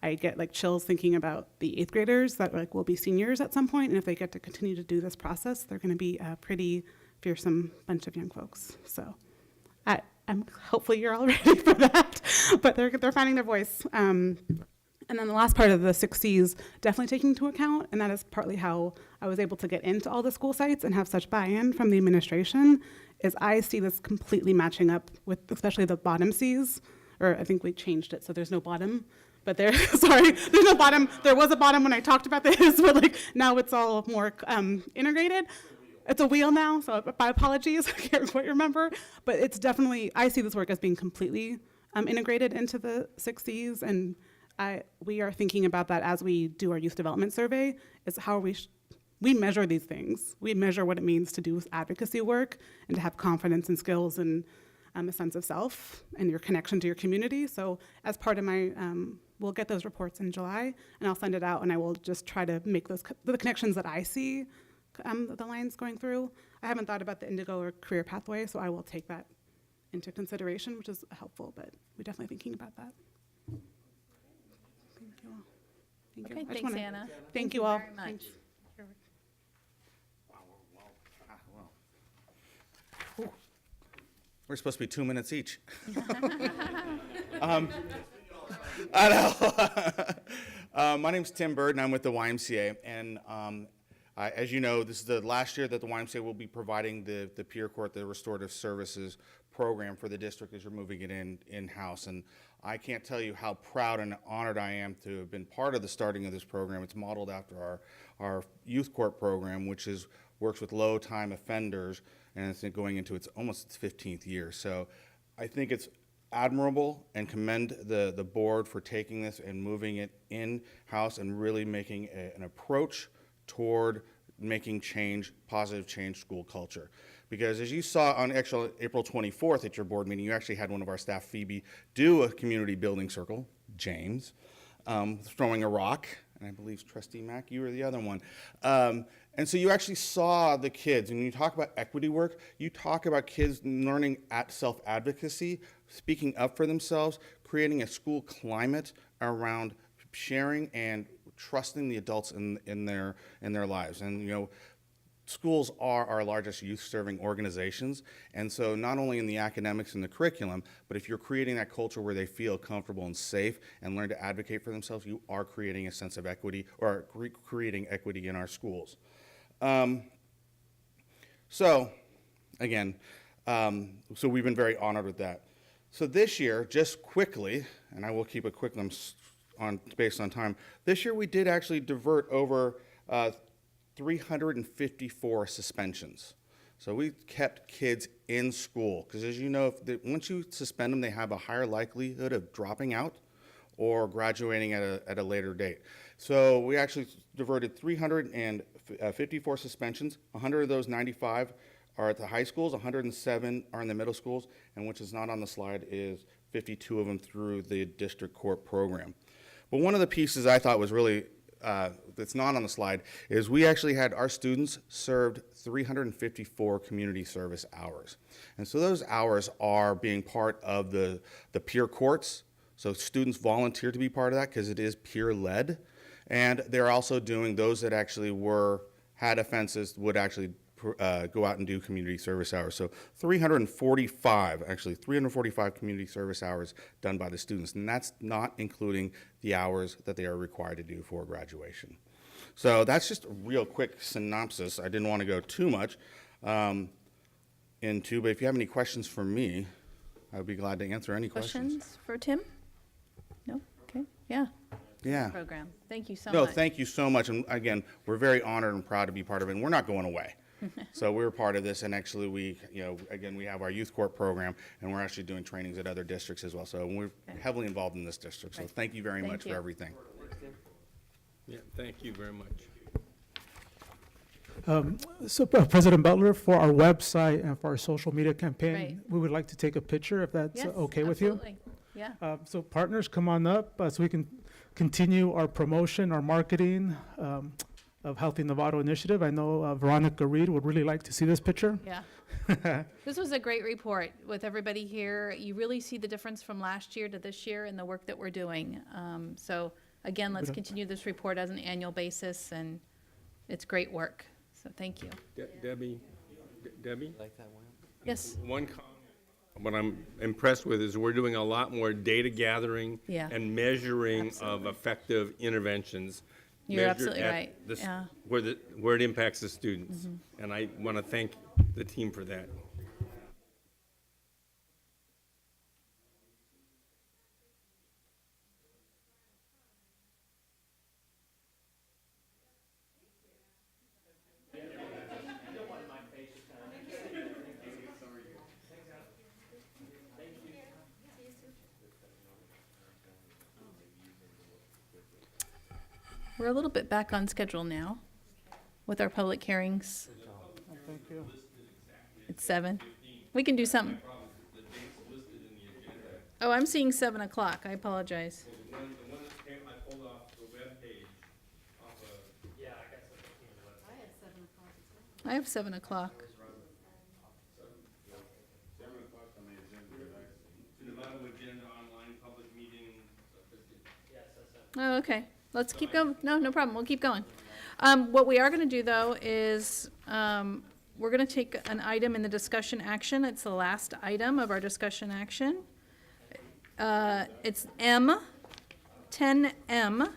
I get like chills thinking about the 8th graders that like will be seniors at some point, and if they get to continue to do this process, they're going to be a pretty fearsome bunch of young folks. So I'm hopefully you're all ready for that, but they're finding their voice. And then the last part of the 6 C's definitely taking into account, and that is partly how I was able to get into all the school sites and have such buy-in from the administration, is I see this completely matching up with especially the bottom C's, or I think we changed it so there's no bottom, but there's no bottom. There was a bottom when I talked about this, but like now it's all more integrated. It's a wheel now, so my apologies, I can't quite remember. But it's definitely, I see this work as being completely integrated into the 6 C's, and we are thinking about that as we do our youth development survey, is how we measure these things. We measure what it means to do advocacy work and to have confidence and skills and a sense of self and your connection to your community. So as part of my, we'll get those reports in July, and I'll send it out, and I will just try to make the connections that I see the lines going through. I haven't thought about the Indigo or career pathway, so I will take that into consideration, which is helpful, but we're definitely thinking about that. Thank you all. Thank you. Okay, I just thanks, wanna Anna. Thank you all. very much. Thanks. We're supposed to be 2 minutes each. I know. My name's Tim Bird, and I'm with the YMCA. And as you know, this is the last year that the YMCA will be providing the peer court, the restorative services program for the district as you're moving it in-house. And I can't tell you how proud and honored I am to have been part of the starting of this program. It's modeled after our youth court program, which works with low-time offenders, and it's going into almost its 15th year. So I think it's admirable and commend the board for taking this and moving it in-house and really making an approach toward making change, positive change school culture. Because as you saw on actual April 24th at your board meeting, you actually had one of our staff, Phoebe, do a community building circle, James, throwing a rock, and I believe Trustee Mack, you were the other one. And so you actually saw the kids, and when you talk about equity work, you talk about kids learning self-advocacy, speaking up for themselves, creating a school climate around sharing and trusting the adults in their lives. And you know, schools are our largest youth-serving organizations, and so not only in the academics and the curriculum, but if you're creating that culture where they feel comfortable and safe and learn to advocate for themselves, you are creating a sense of equity, or creating equity in our schools. So, again, so we've been very honored with that. So this year, just quickly, and I will keep it quick based on time, this year we did actually divert over 354 suspensions. So we kept kids in school, because as you know, once you suspend them, they have a higher likelihood of dropping out or graduating at a later date. So we actually diverted 354 suspensions. 100 of those 95 are at the high schools, 107 are in the middle schools, and which is not on the slide is 52 of them through the district court program. But one of the pieces I thought was really, that's not on the slide, is we actually had our students served 354 community service hours. And so those hours are being part of the peer courts. So students volunteer to be part of that because it is peer-led. And they're also doing, those that actually had offenses would actually go out and do community service hours. So 345 community service hours done by the students. And that's not including the hours that they are required to do for graduation. So that's just a real quick synopsis. I didn't want to go too much into, but if you have any questions for me, I would be glad to answer any questions. Questions for Tim? No? Okay, yeah. Yeah. Program. Thank you so No, much. thank you so much. And again, we're very honored and proud to be part of it. And we're not going away. So we're part of this. And actually, we have our youth court program, and we're actually doing trainings at other districts as well. So we're heavily involved in this district. So thank you very much for everything. Yeah, thank you very much. So President Butler, for our website and for our social media campaign, Right. we would like to take a picture if that's Yes, okay with you. absolutely. Yeah. So partners, come on up so we can continue our promotion, our marketing of Healthy Novato Initiative. I know Veronica Reed would really like to see this picture. Yeah. This was a great report with everybody here. You really see the difference from last year to this year in the work that we're doing. So again, let's continue this report as an annual basis, and it's great work. So thank you. Debbie? Like that one? Yes. One comment. What I'm impressed with is we're doing a lot more data gathering Yeah. and measuring Absolutely. of effective interventions. You're measured absolutely at right. this- Yeah. where it impacts the students. Mm-hmm. And I want to thank the team for that. We're a little bit back on schedule now with our public hearings. Thank you. It's 7. We can do something. Oh, I'm seeing 7 o'clock. I apologize. The one that I pulled off the webpage off of. Yeah, I got something on the website. I have 7 o'clock. Oh, okay. Let's keep going. No problem. We'll keep going. What we are going to do, though, is we're going to take an item in the discussion action. It's the last item of our discussion action. It's M, 10M,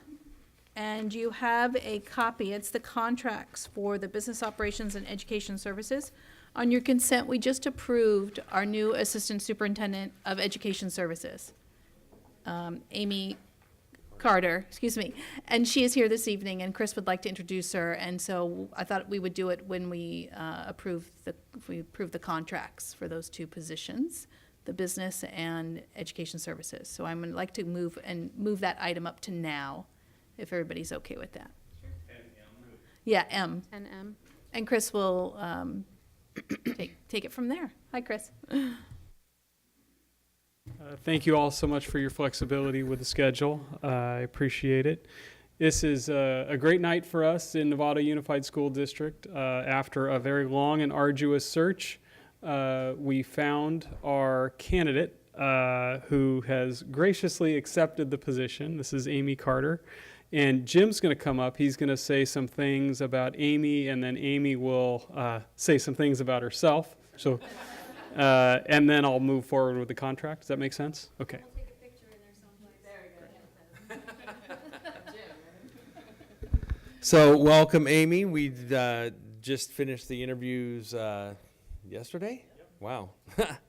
and you have a copy. It's the contracts for the business operations and education services. On your consent, we just approved our new Assistant Superintendent of Education Services, Amy Carter, excuse me, and she is here this evening, and Chris would like to introduce her, and so I thought we would do it when we approve the contracts for those two positions, the business and education services. So I'm going to like to move that item up to now, if everybody's okay with that. Yeah, M. And M. And Chris will take it from there. Hi, Chris. Thank you all so much for your flexibility with the schedule. I appreciate it. This is a great night for us in Nevada Unified School District. After a very long and arduous search, we found our candidate who has graciously accepted the position. This is Amy Carter. And Jim's going to come up. He's going to say some things about Amy, and then Amy will say some things about herself. So. And then I'll move forward with the contract. Does that make sense? Okay. We'll take a picture in there someplace. So welcome, Amy. We just finished the interviews yesterday. Yep. Wow,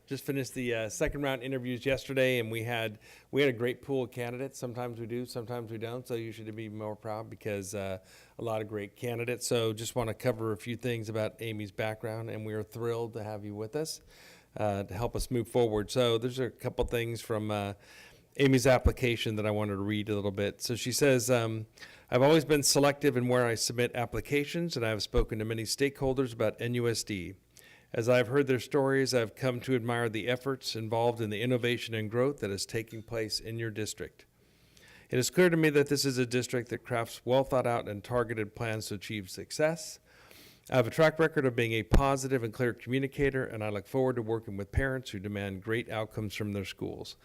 just finished the second round interviews yesterday, and we had a great pool of candidates. Sometimes we do, sometimes we don't. So you should be more proud because a lot of great candidates. So just want to cover a few things about Amy's background, and we are thrilled to have you with us to help us move forward. So there's a couple things from Amy's application that I wanted to read a little bit. So she says, I've always been selective in where I submit applications, and I've spoken to many stakeholders about NUSD. As I've heard their stories, I've come to admire the efforts involved in the innovation and growth that is taking place in your district. It is clear to me that this is a district that crafts well thought out and targeted plans to achieve success. I have a track record of being a positive and clear communicator, and I look forward to working with parents who demand great outcomes from their schools.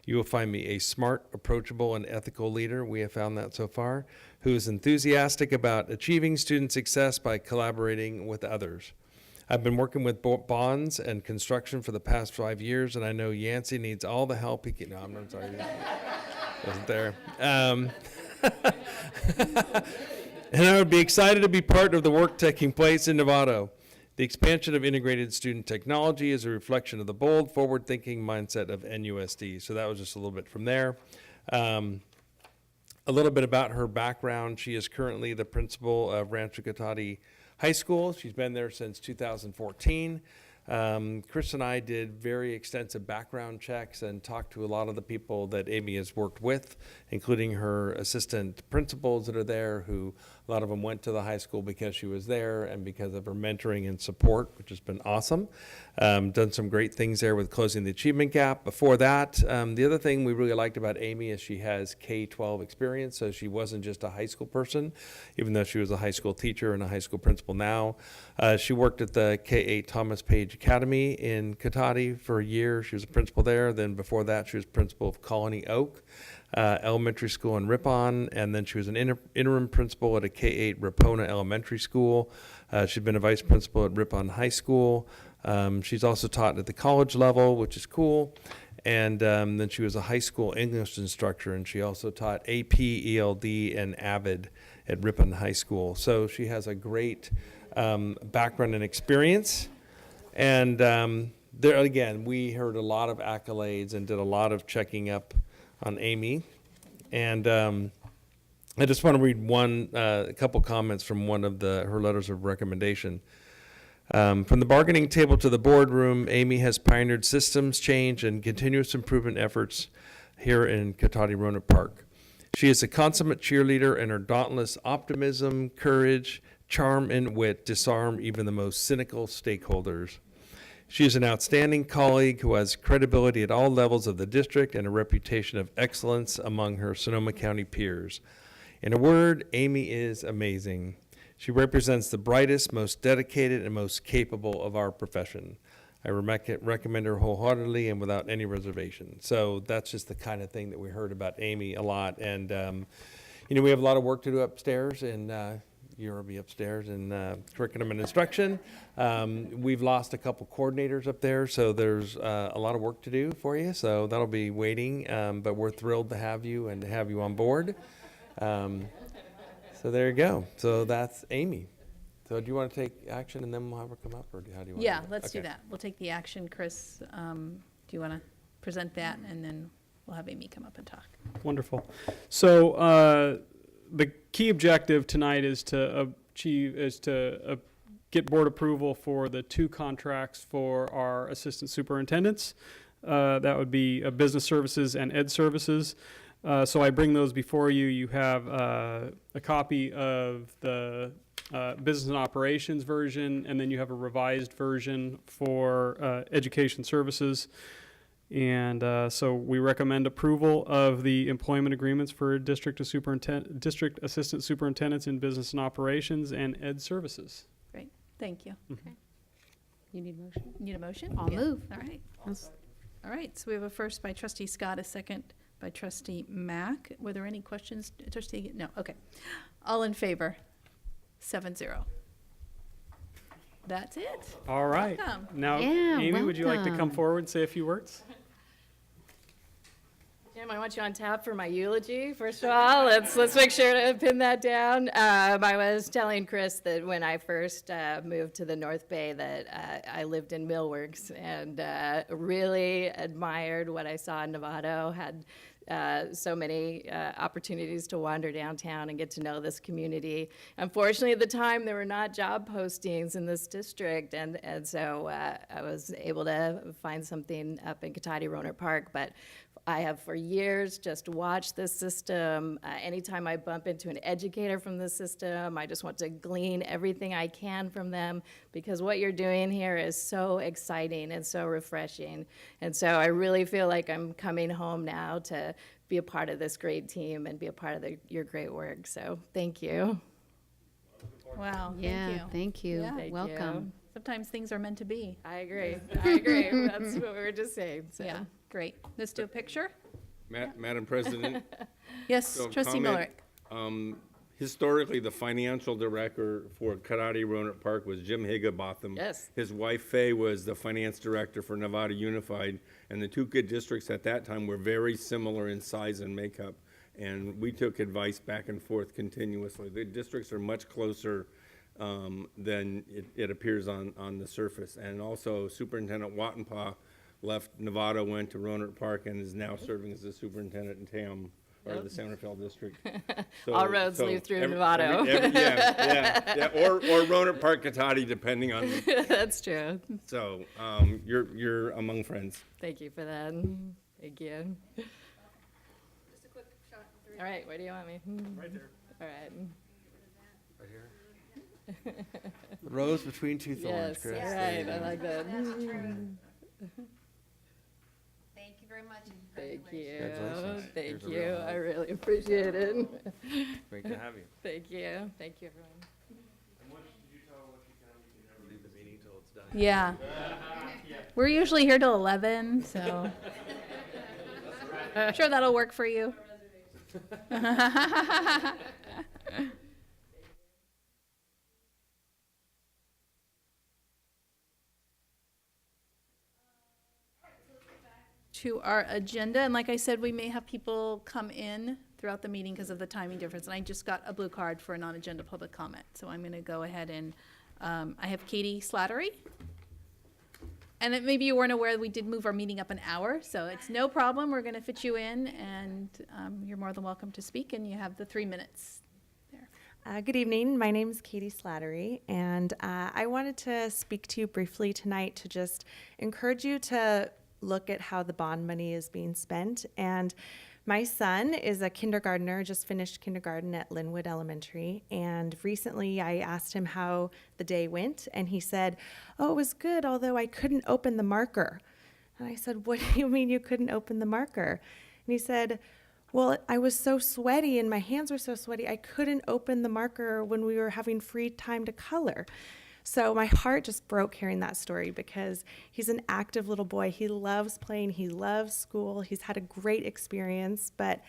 You will find me a smart, approachable, and ethical leader, we have found that so far, who is enthusiastic about achieving student success by collaborating with others. I've been working with bonds and construction for the past 5 years, and I know Yancey needs all the help he can. No, I'm sorry. Wasn't there. And I would be excited to be part of the work taking place in Novato. The expansion of integrated student technology is a reflection of the bold, forward-thinking mindset of NUSD. So that was just a little bit from there. A little bit about her background. She is currently the principal of Rancho Cotati High School. She's been there since 2014. Chris and I did very extensive background checks and talked to a lot of the people that Amy has worked with, including her assistant principals that are there, who a lot of them went to the high school because she was there and because of her mentoring and support, which has been awesome. Done some great things there with closing the achievement gap. Before that, the other thing we really liked about Amy is she has K-12 experience, so she wasn't just a high school person, even though she was a high school teacher and a high school principal now. She worked at the K-8 Thomas Page Academy in Cotati for a year. She was a principal there. Then before that, she was principal of Colony Oak Elementary School in Ripon, and then she was an interim principal at a K-8 Rapona Elementary School. She's been a vice principal at Ripon High School. She's also taught at the college level, which is cool. And then she was a high school English instructor, and she also taught AP, ELD, and AVID at Ripon High School. So she has a great background and experience. And there again, we heard a lot of accolades and did a lot of checking up on Amy. And I just want to read a couple comments from one of her letters of recommendation. From the bargaining table to the boardroom, Amy has pioneered systems change and continuous improvement efforts here in Cotati Roanoke Park. She is a consummate cheerleader, and her dauntless optimism, courage, charm, and wit disarm even the most cynical stakeholders. She is an outstanding colleague who has credibility at all levels of the district and a reputation of excellence among her Sonoma County peers. In a word, Amy is amazing. She represents the brightest, most dedicated, and most capable of our profession. I recommend her wholeheartedly and without any reservation. So that's just the kind of thing that we heard about Amy a lot. And, you know, we have a lot of work to do upstairs, and you'll be upstairs in curriculum and instruction. We've lost a couple coordinators up there, so there's a lot of work to do for you. So that'll be waiting, but we're thrilled to have you and to have you on board. So there you go. So that's Amy. So do you want to take action and then we'll have her come up, or how do you want to Yeah, do that? let's do Okay. that. We'll take the action. Chris, do you want to present that, and then we'll have Amy come up and talk. Wonderful. So the key objective tonight is to get board approval for the 2 contracts for our assistant superintendents. That would be business services and ed services. So I bring those before you. You have a copy of the business and operations version, and then you have a revised version for education services. And so we recommend approval of the employment agreements for district assistant superintendents in business and operations and ed services. Great, thank you. You need motion? Need a motion? I'll Yeah. move. All right. All right, so we have a first by trustee Scott, a second by trustee Mack. Were there any questions, trustee? No, okay. All in favor? 7-0. That's it. All right. Welcome. Now, Yeah, Amy, would you like to come welcome. forward and say a few words? Jim, I want you on tap for my eulogy. First of all, let's make sure to pin that down. I was telling Chris that when I first moved to the North Bay, that I lived in Millworks and really admired what I saw in Novato. Had so many opportunities to wander downtown and get to know this community. Unfortunately, at the time, there were not job postings in this district, and so I was able to find something up in Cotati Rohnert Park, but I have for years just watched this system. Anytime I bump into an educator from the system, I just want to glean everything I can from them, because what you're doing here is so exciting and so refreshing. And so I really feel like I'm coming home now to be a part of this great team and be a part of your great work. So thank you. Wow, thank Yeah, you. thank you. Yeah. Thank Welcome. you. Sometimes things are meant to be. I agree. I agree. That's what we were just saying. So. Yeah, great. Let's do a picture. Madam President? Yes, so trustee comment, Millerick. Historically, the financial director for Cotati Rohnert Park was Jim Higginbotham. Yes. His wife Faye was the finance director for Nevada Unified, and the 2 good districts at that time were very similar in size and makeup, and we took advice back and forth continuously. The districts are much closer than it appears on the surface. And also Superintendent Wattenpaugh left Nevada, went to Rohnert Park, and is now serving as the superintendent in Tam, or the San Rafael district. All roads lead through Novato. Yeah, or Rohnert Park, Cotati, depending on. That's true. So you're among friends. Thank you for that. Thank you. Just a quick shot. All right, where do you want me? Right there. All right. Right here. The rose between 2 thorns, Yes, Chris. all There you right, I go. like that. Thank you very much. Thank you. Congratulations. Thank Here's a you. real I really appreciate it. Great to have you. Thank you. Thank you, everyone. And what did you tell what you can? You can never leave the meeting till it's done. Yeah. We're usually here till 11, so. Sure that'll work for you. To our agenda, and like I said, we may have people come in throughout the meeting because of the timing difference, and I just got a blue card for a non-agenda public comment, so I'm gonna go ahead and, I have Katie Slattery. And then maybe you weren't aware, we did move our meeting up an hour, so it's no problem, we're gonna fit you in, and, you're more than welcome to speak, and you have the 3 minutes there. Good evening. My name is Katie Slattery, and I wanted to speak to you briefly tonight to just encourage you to look at how the bond money is being spent. And my son is a kindergartner, just finished kindergarten at Linwood Elementary, and recently I asked him how the day went, and he said, "Oh, it was good, although I couldn't open the marker." And I said, "What do you mean you couldn't open the marker?" And he said, Well, I was so sweaty and my hands were so sweaty, I couldn't open the marker when we were having free time to color. So my heart just broke hearing that story because he's an active little boy. He loves playing, he loves school, he's had a great experience, but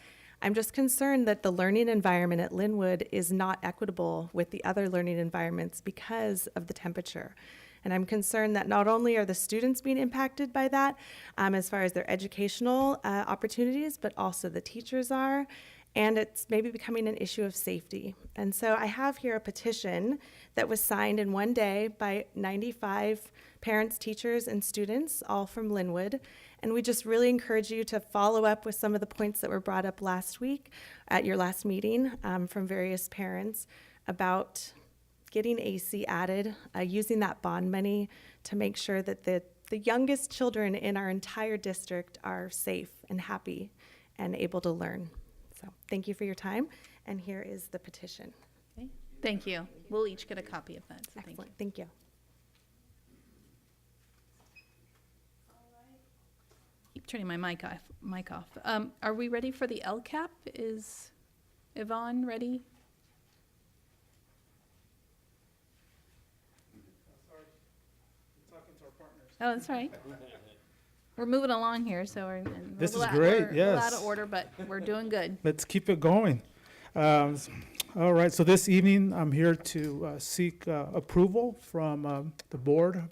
I'm just concerned that the learning environment at Linwood is not equitable with the other learning environments because of the temperature. And I'm concerned that not only are the students being impacted by that, as far as their educational opportunities, but also the teachers are, and it's maybe becoming an issue of safety. And so I have here a petition that was signed in one day by 95 parents, teachers, and students, all from Linwood. And we just really encourage you to follow up with some of the points that were brought up last week at your last meeting from various parents about getting AC added, using that bond money to make sure that the youngest children in our entire district are safe and happy and able to learn. So thank you for your time, and here is the petition. Okay. Thank you. We'll each get a copy of that. So thank you. Excellent, thank you. Keep turning my mic off. Are we ready for the LCAP? Is Yvonne ready? Oh, that's right. We're moving along here, so we're This is we're great, a little out yes. of order, but we're doing good. Let's keep it going. All right, so this evening, I'm here to seek approval from the board.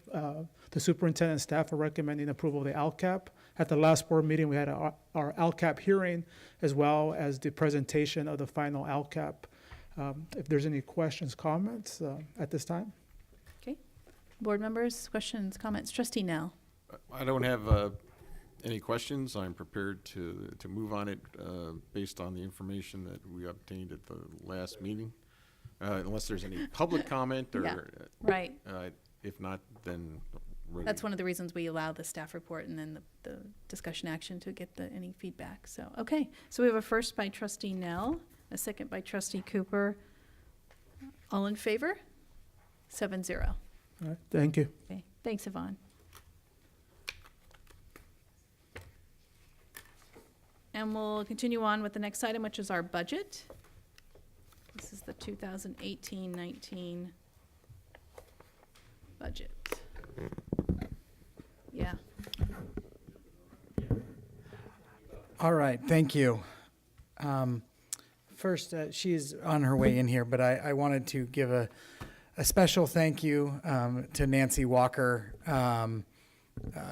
The superintendent and staff are recommending approval of the LCAP. At the last board meeting, we had our LCAP hearing, as well as the presentation of the final LCAP. If there's any questions, comments at this time? Okay. Board members, questions, comments? Trustee Nell. I don't have any questions. I'm prepared to move on it based on the information that we obtained at the last meeting. Unless there's any public comment or, Yeah, right. If not, then. That's one of the reasons we allow the staff report and then the discussion action to get any feedback. So, okay. So we have a first by Trustee Nell, a second by Trustee Cooper. All in favor? 7-0. All right, thank you. Okay. Thanks, Yvonne. And we'll continue on with the next item, which is our budget. This is the 2018-19 budget. Yeah. All right, thank you. First, she's on her way in here, but I wanted to give a special thank you to Nancy Walker.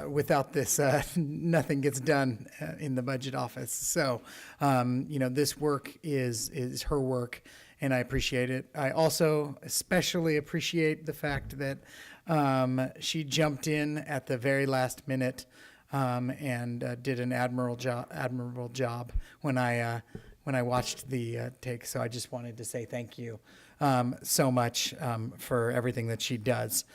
Without this, nothing gets done in the budget office. So, this work is her work, and I appreciate it. I also especially appreciate the fact that she jumped in at the very last minute and did an admirable job when I watched the take. So I just wanted to say thank you so much for everything that she does.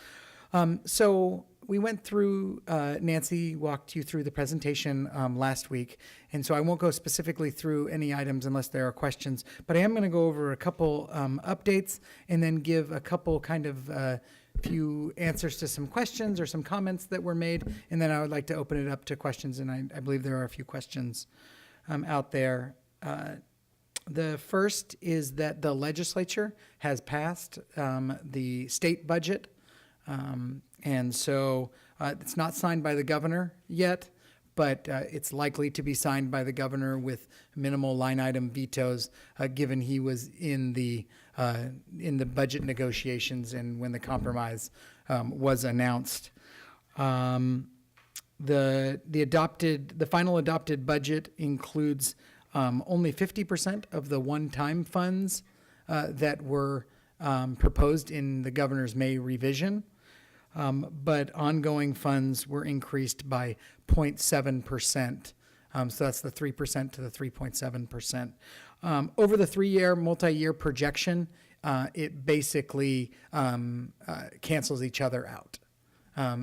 So we went through, Nancy walked you through the presentation last week, and so I won't go specifically through any items unless there are questions, but I am going to go over a couple updates and then give a couple kind of few answers to some questions or some comments that were made, and then I would like to open it up to questions, and I believe there are a few questions out there. The first is that the legislature has passed the state budget. And so it's not signed by the governor yet, but it's likely to be signed by the governor with minimal line item vetoes, given he was in the budget negotiations and when the compromise was announced. The final adopted budget includes only 50% of the one-time funds that were proposed in the governor's May revision. But ongoing funds were increased by 0.7%. So that's the 3% to the 3.7%. Over the multi-year projection, it basically cancels each other out.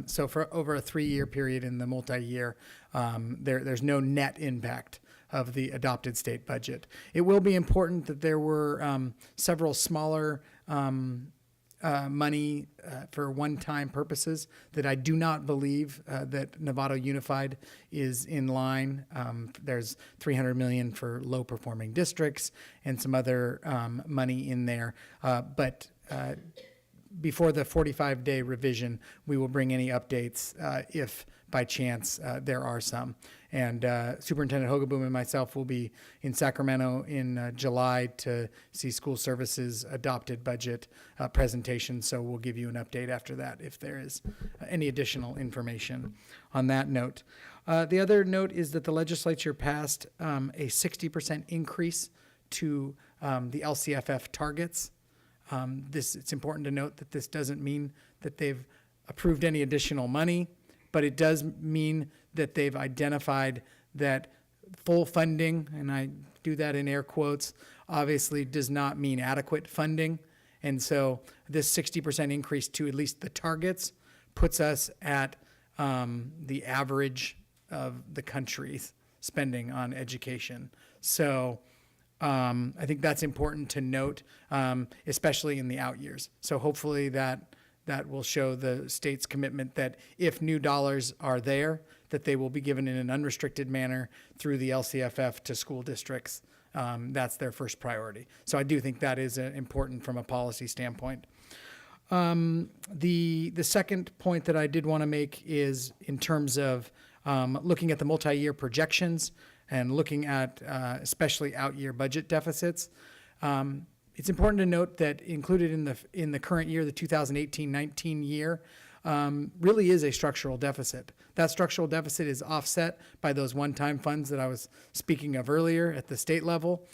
So for over a 3-year period in the multi-year, there's no net impact of the adopted state budget. It will be important that there were several smaller money for one-time purposes that I do not believe that Novato Unified is in line. There's $300 million for low-performing districts and some other money in there. But before the 45-day revision, we will bring any updates if by chance there are some. And Superintendent Hogaboom and myself will be in Sacramento in July to see school services adopted budget presentation. So we'll give you an update after that if there is any additional information on that note. The other note is that the legislature passed a 60% increase to the LCFF targets. It's important to note that this doesn't mean that they've approved any additional money, but it does mean that they've identified that full funding, and I do that in air quotes, obviously does not mean adequate funding. And so this 60% increase to at least the targets puts us at the average of the country's spending on education. So I think that's important to note, especially in the out years. So hopefully that will show the state's commitment that if new dollars are there, that they will be given in an unrestricted manner through the LCFF to school districts. That's their first priority. So I do think that is important from a policy standpoint. The second point that I did want to make is in terms of looking at the multi-year projections and looking at especially out-year budget deficits. It's important to note that included in the current year, the 2018-19 year, really is a structural deficit. That structural deficit is offset by those one-time funds that I was speaking of earlier at the state level.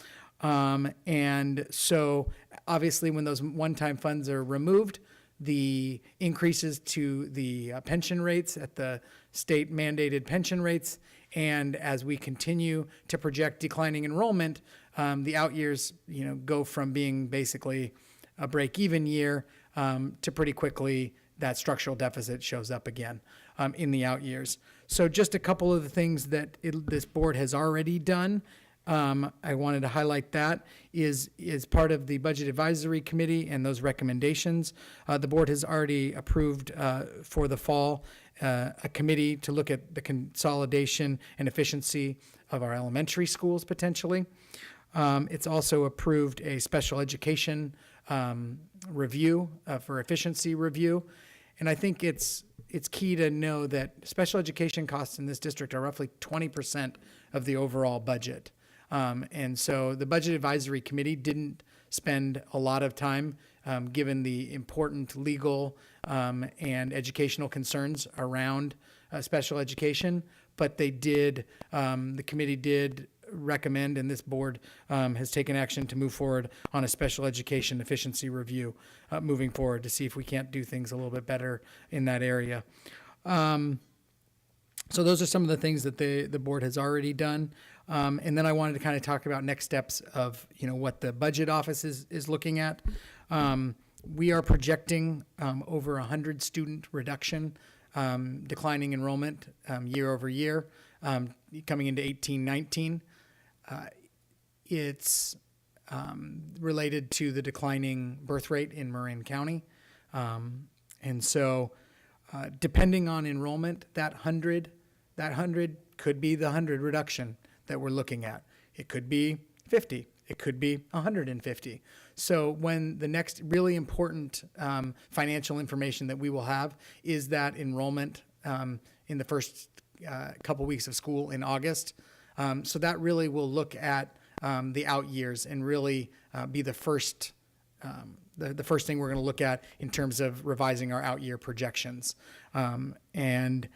And so obviously when those one-time funds are removed, the increases to the pension rates at the state mandated pension rates, and as we continue to project declining enrollment, the out years, go from being basically a break-even year to pretty quickly that structural deficit shows up again in the out years. So just a couple of the things that this board has already done. I wanted to highlight that is part of the Budget Advisory Committee and those recommendations. The board has already approved for the fall a committee to look at the consolidation and efficiency of our elementary schools potentially. It's also approved a special education review for efficiency review. And I think it's key to know that special education costs in this district are roughly 20% of the overall budget. And so the Budget Advisory Committee didn't spend a lot of time given the important legal and educational concerns around special education, but they did, the committee did recommend, and this board has taken action to move forward on a special education efficiency review moving forward to see if we can't do things a little bit better in that area. So those are some of the things that the board has already done. And then I wanted to kind of talk about next steps of, what the budget office is looking at. We are projecting over 100 student reduction, declining enrollment year over year, coming into 18-19. It's related to the declining birth rate in Marin County. And so depending on enrollment, that 100 could be the 100 reduction that we're looking at. It could be 50. It could be 150. So when the next really important financial information that we will have is that enrollment in the first couple weeks of school in August. So that really will look at the out years and really be the first the first thing we're going to look at in terms of revising our out year projections. And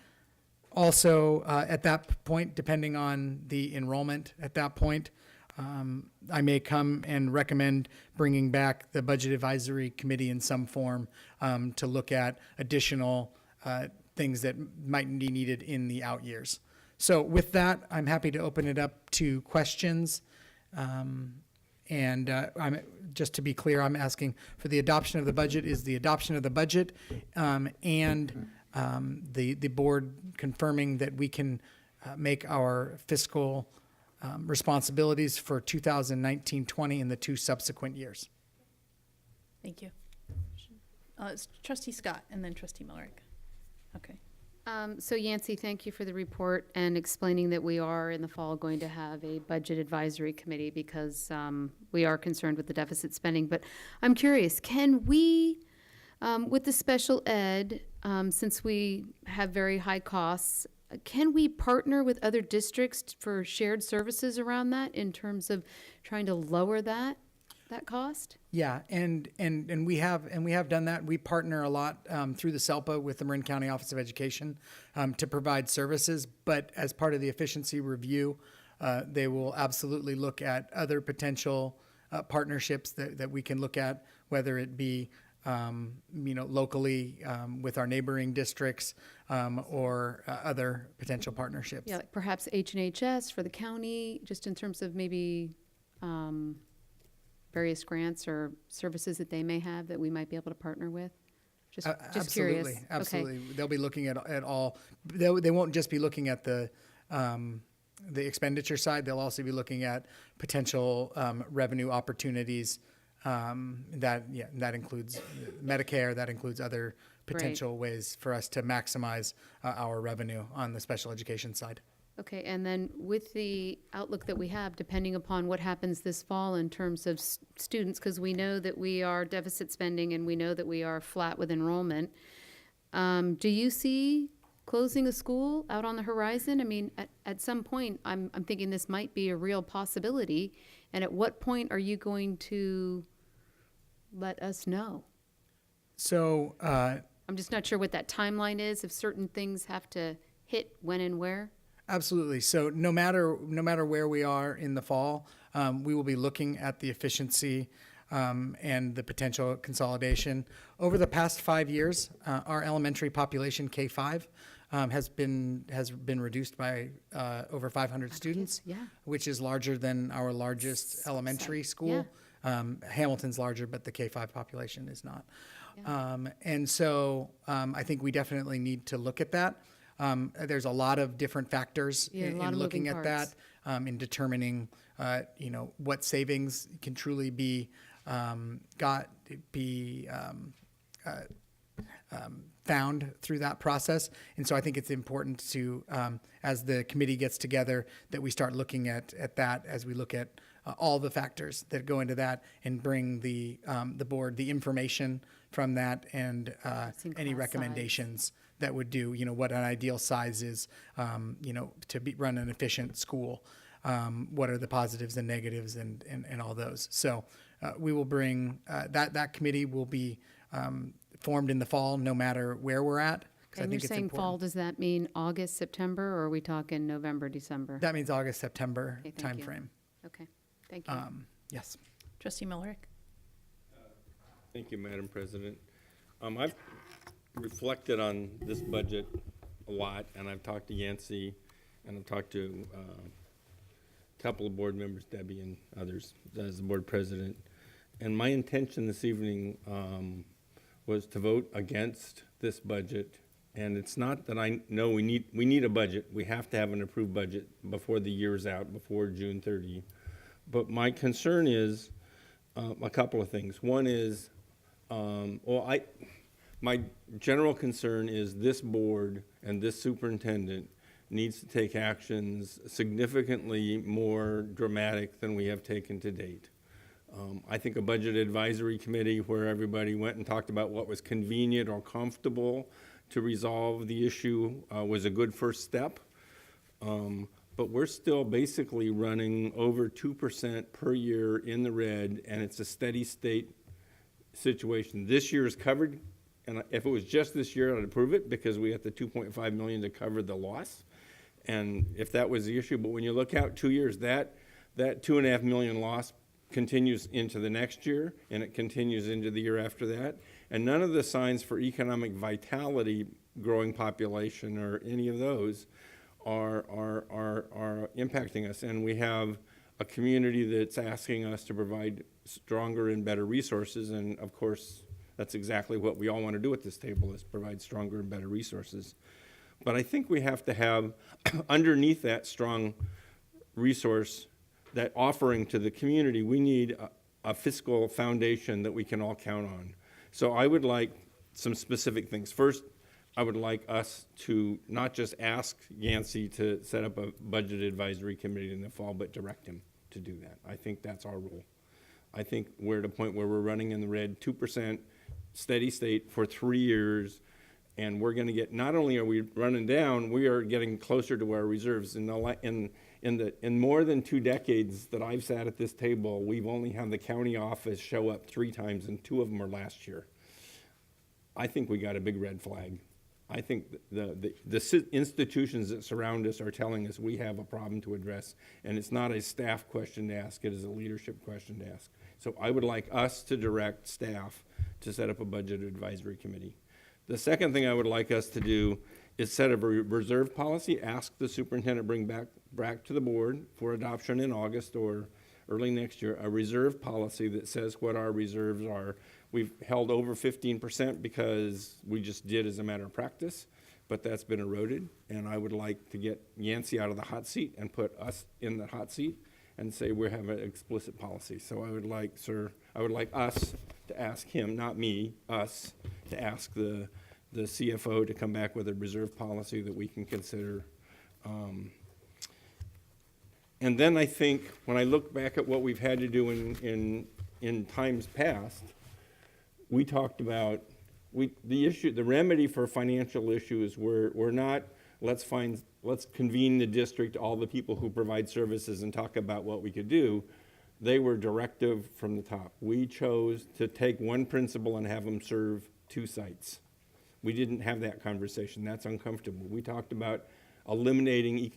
also at that point, depending on the enrollment at that point, I may come and recommend bringing back the Budget Advisory Committee in some form to look at additional things that might be needed in the out years. So with that, I'm happy to open it up to questions. And just to be clear, I'm asking for the adoption of the budget is the adoption of the budget and the board confirming that we can make our fiscal responsibilities for 2019-20 and the two subsequent years. Thank you. It's Trustee Scott and then Trustee Millerick. Okay. So Yancey, thank you for the report and explaining that we are in the fall going to have a budget advisory committee because we are concerned with the deficit spending. But I'm curious, can we, with the special ed, since we have very high costs, can we partner with other districts for shared services around that in terms of trying to lower that cost? Yeah, and we have done that. We partner a lot through the SELPA with the Marin County Office of Education to provide services. But as part of the efficiency review, they will absolutely look at other potential partnerships that we can look at, whether it be locally with our neighboring districts or other potential partnerships. Yeah, like perhaps H&HS for the county, just in terms of maybe various grants or services that they may have that we might be able to partner with? Just curious. Absolutely. Okay. They'll be looking at all. They won't just be looking at the expenditure side. They'll also be looking at potential revenue opportunities. That includes Medicare. That includes other potential ways for us to maximize our revenue on the special education side. Okay, and then with the outlook that we have, depending upon what happens this fall in terms of students, because we know that we are deficit spending and we know that we are flat with enrollment, do you see closing a school out on the horizon? I mean, at some point, I'm thinking this might be a real possibility, and at what point are you going to let us know? So I'm just not sure what that timeline is, if certain things have to hit when and where. Absolutely. So no matter where we are in the fall, we will be looking at the efficiency and the potential consolidation. Over the past 5 years, our elementary population, K-5, has been reduced by over 500 students, which is larger than our largest elementary school. Yeah. Hamilton's larger, but the K-5 population is not. And so I think we definitely need to look at that. There's a lot of different factors in looking at that, in determining, what savings can truly be found through that process. And so I think it's important to, as the committee gets together, that we start looking at that as we look at all the factors that go into that and bring the board the information from that and any recommendations that would do, what an ideal size is, to run an efficient school. What are the positives and negatives and all those. So we will bring, that committee will be formed in the fall, no matter where we're at. And you're saying fall, does that mean August, September, or are we talking November, December? That means August, September thank you. timeframe. Okay, thank you. Yes. Trustee Millerick. Thank you, Madam President. I've reflected on this budget a lot, and I've talked to Yancey, and I've talked to a couple of board members, Debbie and others, as the board president. And my intention this evening was to vote against this budget. And it's not that I know we need a budget. We have to have an approved budget before the year's out, before June 30. But my concern is a couple of things. One is, my general concern is this board and this superintendent needs to take actions significantly more dramatic than we have taken to date. I think a budget advisory committee where everybody went and talked about what was convenient or comfortable to resolve the issue was a good first step. But we're still basically running over 2% per year in the red, and it's a steady state situation. This year is covered, and if it was just this year, I'd approve it because we got the $2.5 million to cover the loss. And if that was the issue, but when you look out 2 years, that $2.5 million loss continues into the next year, and it continues into the year after that. And none of the signs for economic vitality, growing population, or any of those are impacting us. And we have a community that's asking us to provide stronger and better resources. And of course, that's exactly what we all want to do at this table, is provide stronger and better resources. But I think we have to have, underneath that strong resource, that offering to the community, we need a fiscal foundation that we can all count on. So I would like some specific things. First, I would like us to not just ask Yancey to set up a budget advisory committee in the fall, but direct him to do that. I think that's our role. I think we're at a point where we're running in the red, 2% steady state for 3 years, and we're going to get, not only are we running down, we are getting closer to our reserves. In more than 2 decades that I've sat at this table, we've only had the county office show up 3 times, and 2 of them are last year. I think we got a big red flag. I think the institutions that surround us are telling us we have a problem to address, and it's not a staff question to ask, it is a leadership question to ask. So I would like us to direct staff to set up a budget advisory committee. The second thing I would like us to do is set up a reserve policy, ask the superintendent bring back to the board for adoption in August or early next year, a reserve policy that says what our reserves are. We've held over 15% because we just did as a matter of practice, but that's been eroded. And I would like to get Yancey out of the hot seat and put us in the hot seat and say we have an explicit policy. So I would like, sir, I would like us to ask him, not me, us, to ask the CFO to come back with a reserve policy that we can consider. And then I think when I look back at what we've had to do in times past, we talked about the remedy for financial issues. We're not let's convene the district, all the people who provide services, and talk about what we could do. They were directive from the top. We chose to take one principal and have them serve 2 sites. We didn't have that conversation. That's uncomfortable. We talked about eliminating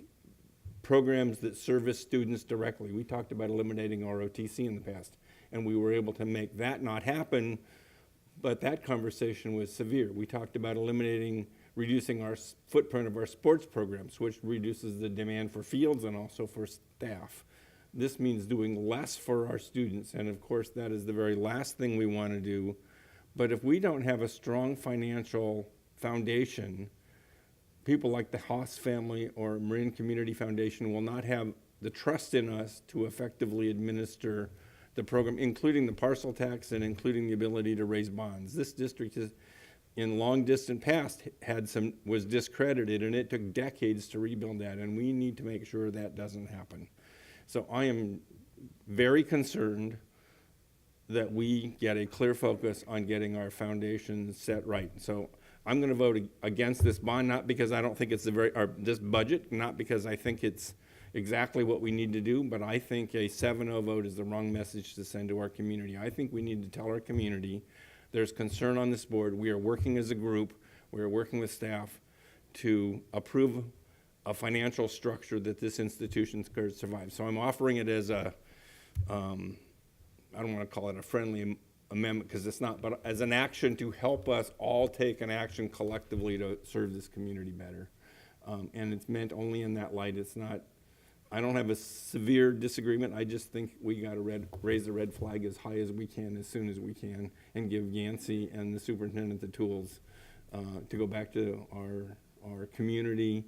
programs that service students directly. We talked about eliminating ROTC in the past, and we were able to make that not happen, but that conversation was severe. We talked about reducing our footprint of our sports programs, which reduces the demand for fields and also for staff. This means doing less for our students, and of course that is the very last thing we want to do. But if we don't have a strong financial foundation, people like the Haas family or Marin Community Foundation will not have the trust in us to effectively administer the program, including the parcel tax and including the ability to raise bonds. This district is, in long distant past, was discredited, and it took decades to rebuild that, and we need to make sure that doesn't happen. So I am very concerned that we get a clear focus on getting our foundation set right. So I'm going to vote against this bond, not because I don't think it's this budget, not because I think it's exactly what we need to do, but I think a 7-0 vote is the wrong message to send to our community. I think we need to tell our community there's concern on this board. We are working as a group. We are working with staff to approve a financial structure that this institution could survive. So I'm offering it as a, I don't want to call it a friendly amendment because it's not, but as an action to help us all take an action collectively to serve this community better. And it's meant only in that light. It's not, I don't have a severe disagreement. I just think we got to raise the red flag as high as we can, as soon as we can, and give Yancey and the superintendent the tools to go back to our community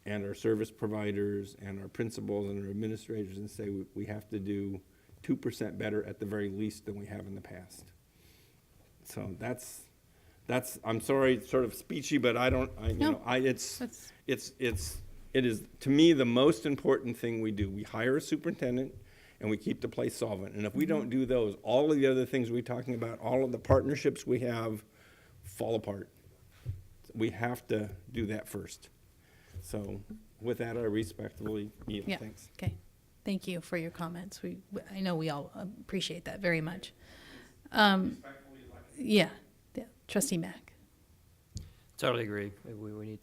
and our service providers and our principals and our administrators and say we have to do 2% better at the very least than we have in the past. So that's I'm sorry, it's sort of speechy, but it is to me the most important thing we do. We hire a superintendent and we keep the place solvent. And if we don't do those, all of the other things we're talking about, all of the partnerships we have fall apart. We have to do that first. So with that, I respectfully yield. Yeah. Thanks. Okay. Thank you for your comments. I know we all appreciate that very much. Yeah. Trustee Mack. Totally agree. We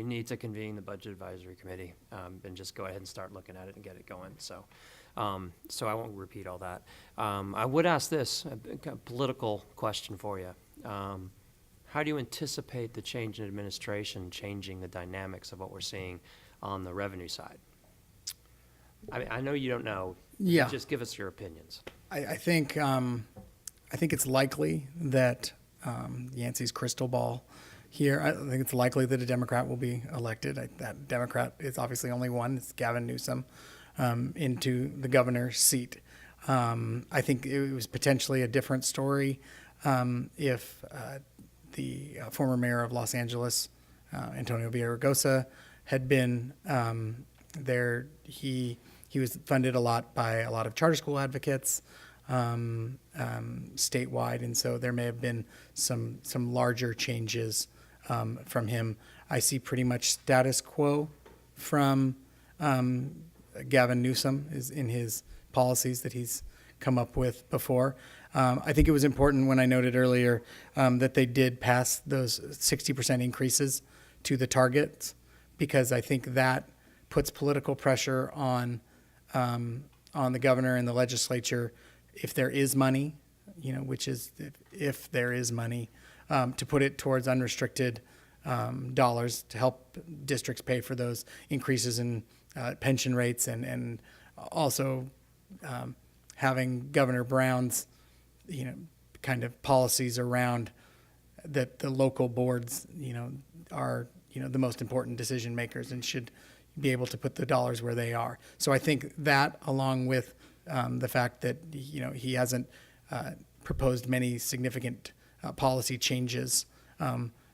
need to convene the budget advisory committee and just go ahead and start looking at it and get it going. So I won't repeat all that. I would ask this a political question for you. How do you anticipate the change in administration changing the dynamics of what we're seeing on the revenue side? I mean, I know you don't know. Yeah. Just give us your opinions. I think it's likely that Yancey's crystal ball here. I think it's likely that a Democrat will be elected. That Democrat is obviously only one. It's Gavin Newsom into the governor's seat. I think it was potentially a different story if the former mayor of Los Angeles, Antonio Villaraigosa, had been there. He was funded a lot by a lot of charter school advocates statewide, and so there may have been some larger changes from him. I see pretty much status quo from Gavin Newsom is in his policies that he's come up with before. I think it was important when I noted earlier that they did pass those 60% increases to the targets, because I think that puts political pressure on the governor and the legislature, if there is money, which is if there is money, to put it towards unrestricted dollars to help districts pay for those increases in pension rates, and also having Governor Brown's, kind of policies around that the local boards, are, the most important decision makers and should be able to put the dollars where they are. So I think that, along with the fact that, he hasn't proposed many significant policy changes,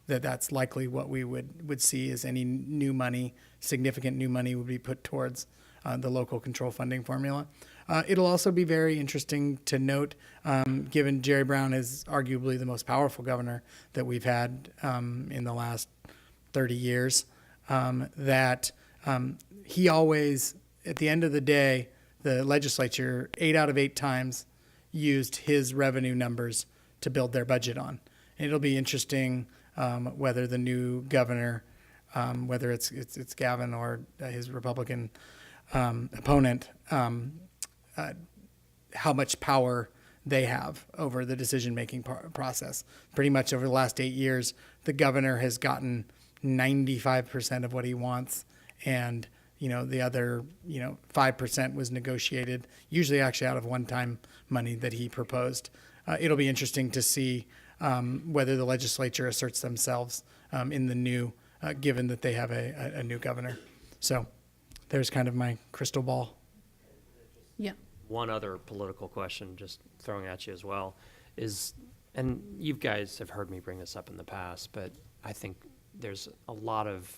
that's likely what we would see is any new money, significant new money would be put towards the local control funding formula. It'll also be very interesting to note, given Jerry Brown is arguably the most powerful governor that we've had in the last 30 years, that he always, at the end of the day, the legislature 8 out of 8 times used his revenue numbers to build their budget on. And it'll be interesting whether the new governor, whether it's Gavin or his Republican opponent, how much power they have over the decision-making process. Pretty much over the last 8 years, the governor has gotten 95% of what he wants, and the other 5% was negotiated, usually actually out of one-time money that he proposed. It'll be interesting to see whether the legislature asserts themselves in the new, given that they have a new governor. So there's kind of my crystal ball. Yeah. One other political question, just throwing at you as well, is, and you guys have heard me bring this up in the past, but I think there's a lot of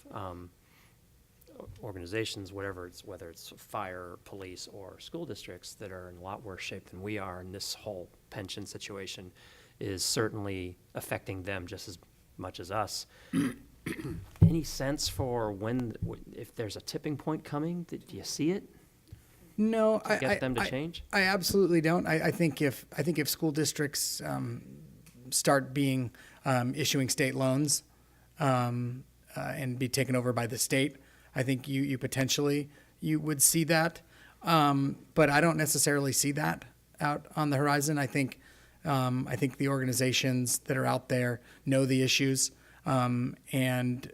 organizations, whether it's fire, police, or school districts, that are in a lot worse shape than we are, and this whole pension situation is certainly affecting them just as much as us. Any sense for if there's a tipping point coming? Do you see it? No, to get them to change? I absolutely don't. I think if school districts start being issuing state loans and be taken over by the state, I think you potentially would see that. But I don't necessarily see that out on the horizon. I think the organizations that are out there know the issues, and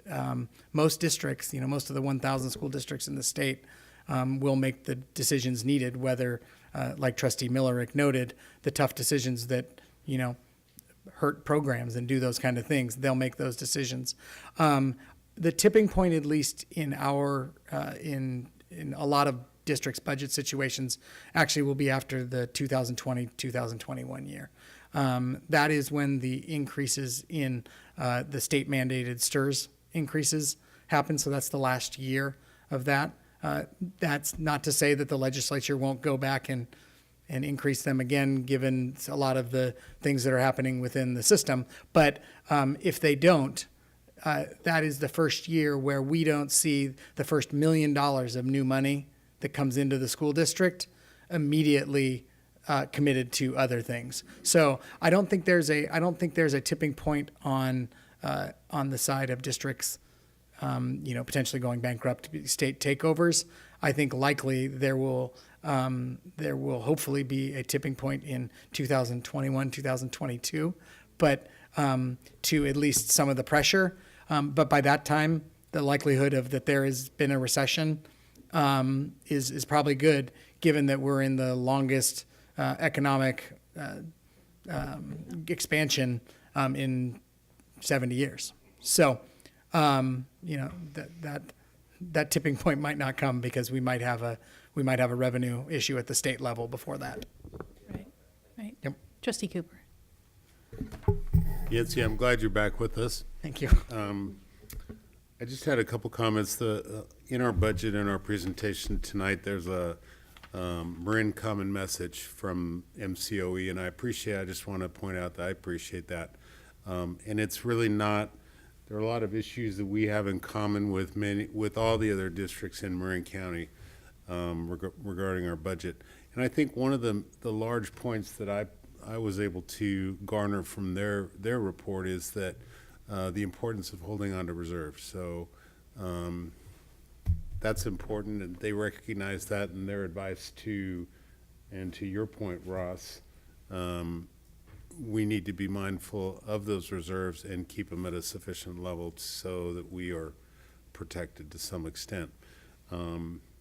most districts, most of the 1,000 school districts in the state, will make the decisions needed, whether, like Trustee Millerick noted, the tough decisions that, hurt programs and do those kind of things, they'll make those decisions. The tipping point, at least in our, in a lot of districts' budget situations, actually will be after the 2020-2021 year. That is when the increases in the state mandated STRS increases happen. So that's the last year of that. That's not to say that the legislature won't go back and increase them again, given a lot of the things that are happening within the system. But if they don't, that is the first year where we don't see the first $1 million of new money that comes into the school district immediately committed to other things. So I don't think there's a tipping point on the side of districts, potentially going bankrupt, state takeovers. I think likely there will hopefully be a tipping point in 2021, 2022, but to at least some of the pressure. But by that time, the likelihood of that there has been a recession is probably good, given that we're in the longest economic expansion in 70 years. So, that tipping point might not come, because we might have a revenue issue at the state level before that. Right. Yep. Trustee Cooper. Yancy, I'm glad you're back with us. Thank you. I just had a couple comments. In our budget, in our presentation tonight, there's a Marin Common message from MCOE, and I just want to point out that I appreciate that. And it's really not, there are a lot of issues that we have in common with all the other districts in Marin County regarding our budget. And I think one of the large points that I was able to garner from their report is that the importance of holding on to reserves. So that's important, and they recognize that in their advice and to your point, Ross, we need to be mindful of those reserves and keep them at a sufficient level so that we are protected to some extent.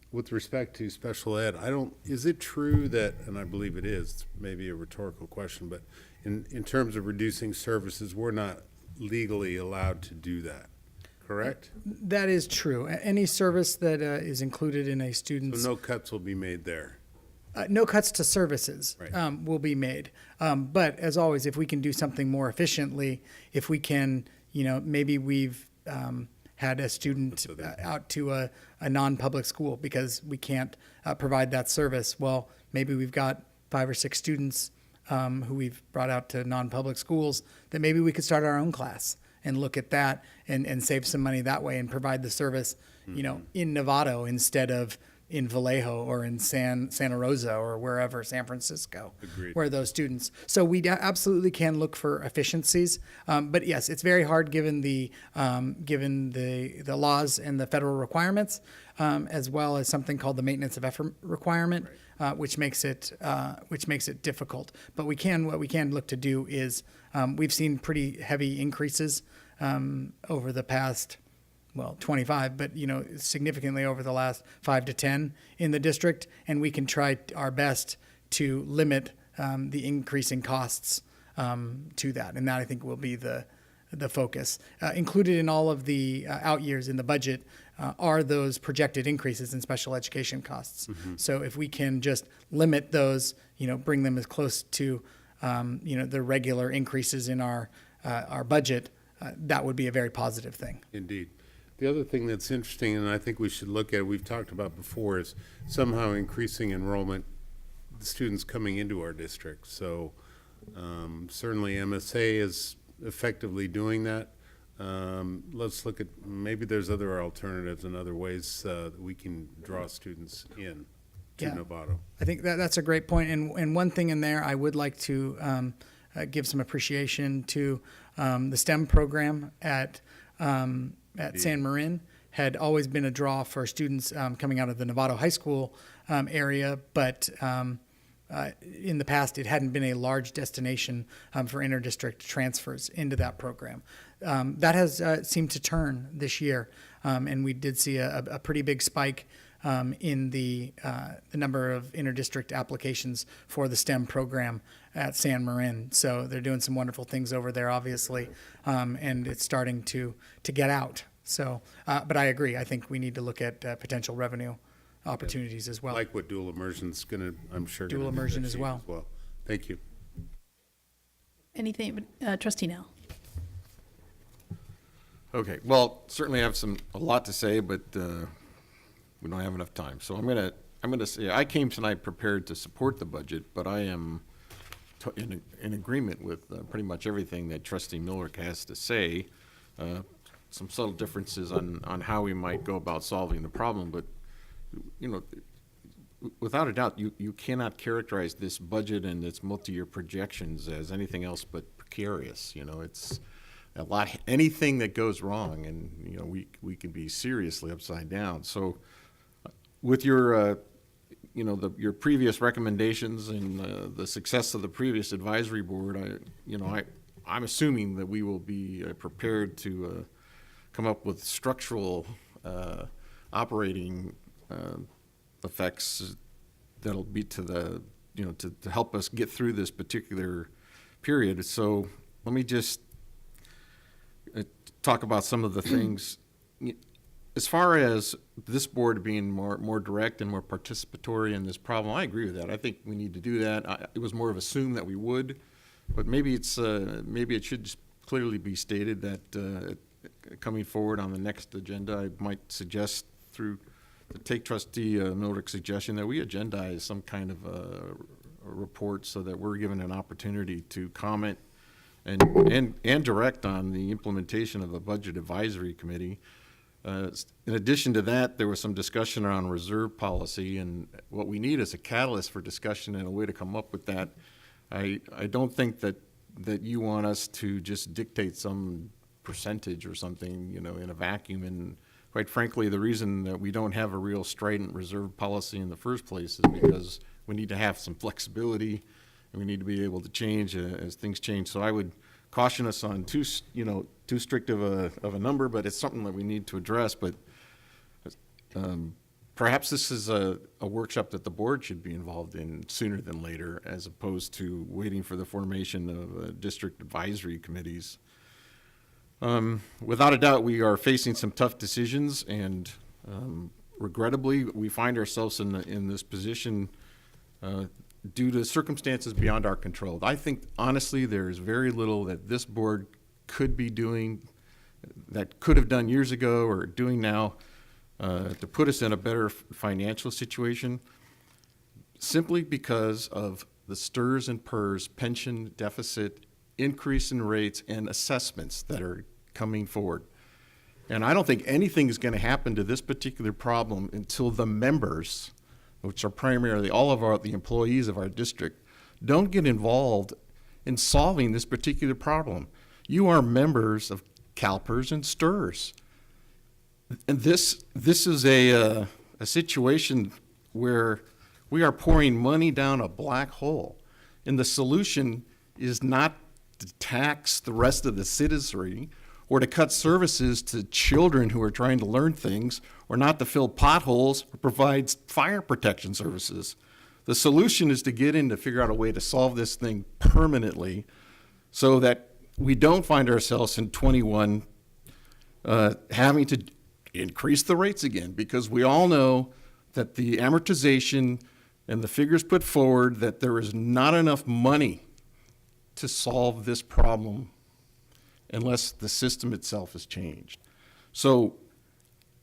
With respect to special ed, is it true that, and I believe it is, maybe a rhetorical question, but in terms of reducing services, we're not legally allowed to do that, correct? That is true. Any service that is included in a student's... So no cuts will be made there? No cuts to services Right. will be made. But as always, if we can do something more efficiently, if we can, maybe we've had a student out to a non-public school because we can't provide that service. Well, maybe we've got 5 or 6 students who we've brought out to non-public schools that maybe we could start our own class and look at that and save some money that way and provide the service, in Novato instead of in Vallejo or in Santa Rosa or wherever, San Francisco, Agreed. where those students. So we absolutely can look for efficiencies. But yes, it's very hard given the laws and the federal requirements, as well as something called the maintenance of effort requirement, which makes it difficult. But what we can look to do is we've seen pretty heavy increases over the past 25, but significantly over the last 5 to 10 in the district, and we can try our best to limit the increasing costs to that, and that I think will be the focus. Included in all of the out years in the budget are those projected increases in special education costs. So if we can just limit those, bring them as close to the regular increases in our budget, that would be a very positive thing. Indeed. The other thing that's interesting, and I think we should look at, we've talked about before, is somehow increasing enrollment, the students coming into our district. So certainly MSA is effectively doing that. Let's look at, maybe there's other alternatives and other ways that we can draw students in to Novato. I think that's a great point. And one thing in there, I would like to give some appreciation to the STEM program at San Marin. Had always been a draw for students coming out of the Novato High School area, but in the past it hadn't been a large destination for interdistrict transfers into that program. That has seemed to turn this year, and we did see a pretty big spike in the number of interdistrict applications for the STEM program at San Marin. So they're doing some wonderful things over there, obviously, and it's starting to get out. So, but I agree. I think we need to look at potential revenue opportunities as well. Like what dual immersion's gonna, I'm sure. Dual immersion as well. Thank you. Anything, Trustee Nell? Okay, well, certainly I have a lot to say, but we don't have enough time. So I'm gonna say, I came tonight prepared to support the budget, but I am in agreement with pretty much everything that Trustee Miller has to say. Some subtle differences on how we might go about solving the problem, but without a doubt, you cannot characterize this budget and its multi-year projections as anything else but precarious. It's a lot. Anything that goes wrong, and we could be seriously upside down. So, with your your previous recommendations and the success of the previous advisory board, I'm assuming that we will be prepared to come up with structural operating effects that'll be to help us get through this particular period. So let me just talk about some of the things. As far as this board being more direct and more participatory in this problem, I agree with that. I think we need to do that. It was more of assume that we would, but maybe it should clearly be stated that coming forward on the next agenda, I might suggest through the take trustee Mildred's suggestion that we agendize some kind of a report so that we're given an opportunity to comment and direct on the implementation of a budget advisory committee. In addition to that, there was some discussion around reserve policy, and what we need is a catalyst for discussion and a way to come up with that. I don't think that you want us to just dictate some percentage or something, you know, in a vacuum. And quite frankly, the reason that we don't have a real strident reserve policy in the first place is because we need to have some flexibility, and we need to be able to change as things change. So I would caution us on too strict of a number, but it's something that we need to address. But perhaps this is a workshop that the board should be involved in sooner than later, as opposed to waiting for the formation of district advisory committees. Without a doubt, we are facing some tough decisions, and regrettably, we find ourselves in this position due to circumstances beyond our control. I think, honestly, there's very little that this board could be doing, that could have done years ago or doing now, to put us in a better financial situation, simply because of the STRS and PERS pension deficit, increase in rates, and assessments that are coming forward. And I don't think anything is going to happen to this particular problem until the members, which are primarily all of the employees of our district, don't get involved in solving this particular problem. You are members of CalPERS and STRS. And this is a situation where we are pouring money down a black hole. And the solution is not to tax the rest of the citizenry or to cut services to children who are trying to learn things, or not to fill potholes or provide fire protection services. The solution is to get in to figure out a way to solve this thing permanently so that we don't find ourselves in 21 having to increase the rates again, because we all know that the amortization and the figures put forward that there is not enough money to solve this problem unless the system itself is changed. So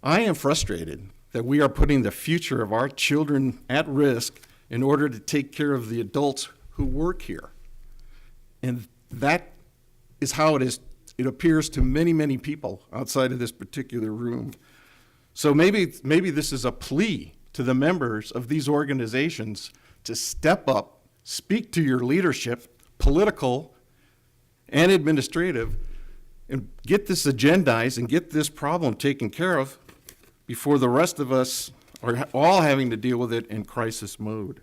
I am frustrated that we are putting the future of our children at risk in order to take care of the adults who work here. And that is how it appears to many, many people outside of this particular room. So maybe this is a plea to the members of these organizations to step up, speak to your leadership, political and administrative, and get this agendized and get this problem taken care of before the rest of us are all having to deal with it in crisis mode.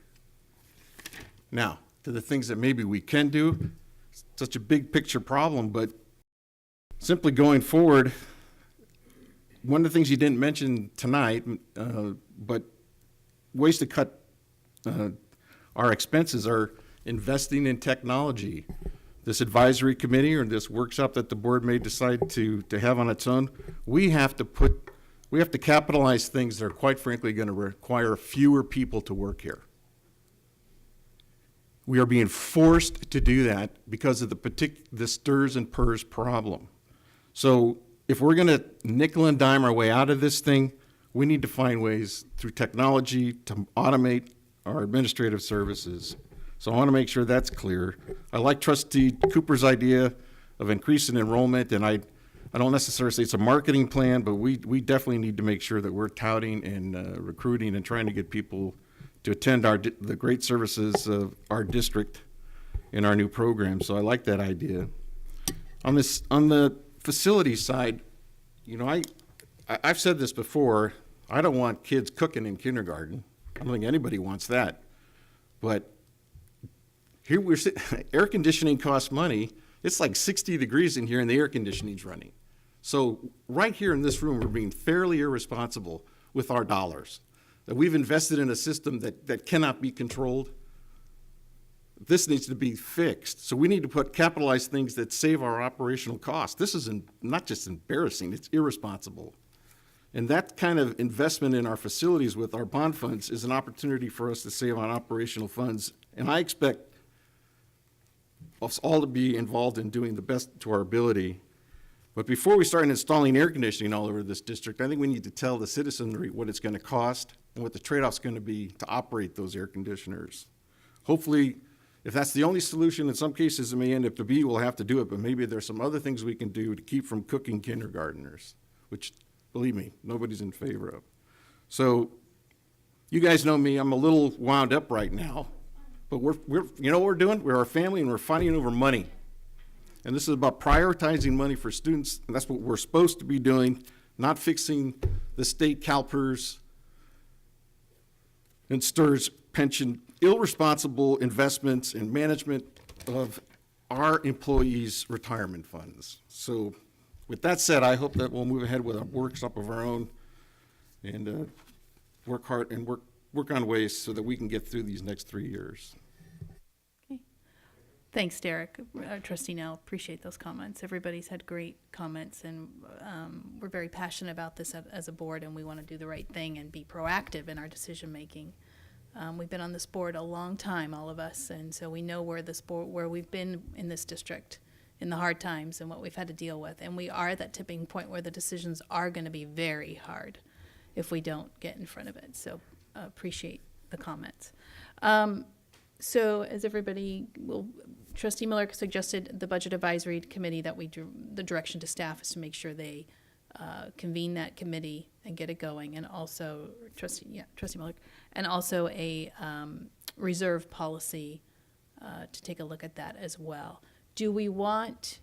Now, to the things that maybe we can do, such a big picture problem, but simply going forward, one of the things you didn't mention tonight, but ways to cut our expenses are investing in technology. This advisory committee or this workshop that the board may decide to have on its own, we have to capitalize things that are quite frankly going to require fewer people to work here. We are being forced to do that because of the STRS and PERS problem. So if we're going to nickel and dime our way out of this thing, we need to find ways through technology to automate our administrative services. So I want to make sure that's clear. I like Trustee Cooper's idea of increasing enrollment, and I don't necessarily say it's a marketing plan, but we definitely need to make sure that we're touting and recruiting and trying to get people to attend the great services of our district in our new program. So I like that idea. On the facility side, you know, I've said this before, I don't want kids cooking in kindergarten. I don't think anybody wants that. But here air conditioning costs money. It's like 60 degrees in here and the air conditioning's running. So right here in this room, we're being fairly irresponsible with our dollars. That we've invested in a system that cannot be controlled. This needs to be fixed. So we need to capitalize things that save our operational costs. This is not just embarrassing, it's irresponsible. And that kind of investment in our facilities with our bond funds is an opportunity for us to save on operational funds. And I expect us all to be involved in doing the best to our ability. But before we start installing air conditioning all over this district, I think we need to tell the citizenry what it's going to cost and what the trade-off's going to be to operate those air conditioners. Hopefully, if that's the only solution, in some cases it may end up to be, we'll have to do it, but maybe there's some other things we can do to keep from cooking kindergartners, which, believe me, nobody's in favor of. So, you guys know me, I'm a little wound up right now, but we're you know what we're doing? We're a family and we're fighting over money. And this is about prioritizing money for students, and that's what we're supposed to be doing, not fixing the state CalPERS and STIRS pension, irresponsible investments and management of our employees' retirement funds. So with that said, I hope that we'll move ahead with a workshop of our own and work hard and work on ways so that we can get through these next 3 years. Thanks, Derek. Trustee Nell, appreciate those comments. Everybody's had great comments, and we're very passionate about this as a board, and we want to do the right thing and be proactive in our decision-making. We've been on this board a long time, all of us, and so we know where we've been in this district in the hard times and what we've had to deal with. And we are at that tipping point where the decisions are going to be very hard if we don't get in front of it. So appreciate the comments. So as everybody will, Trustee Miller suggested the Budget Advisory Committee that the direction to staff is to make sure they convene that committee and get it going, and also Trustee Miller, and also a reserve policy to take a look at that as well. Do we want,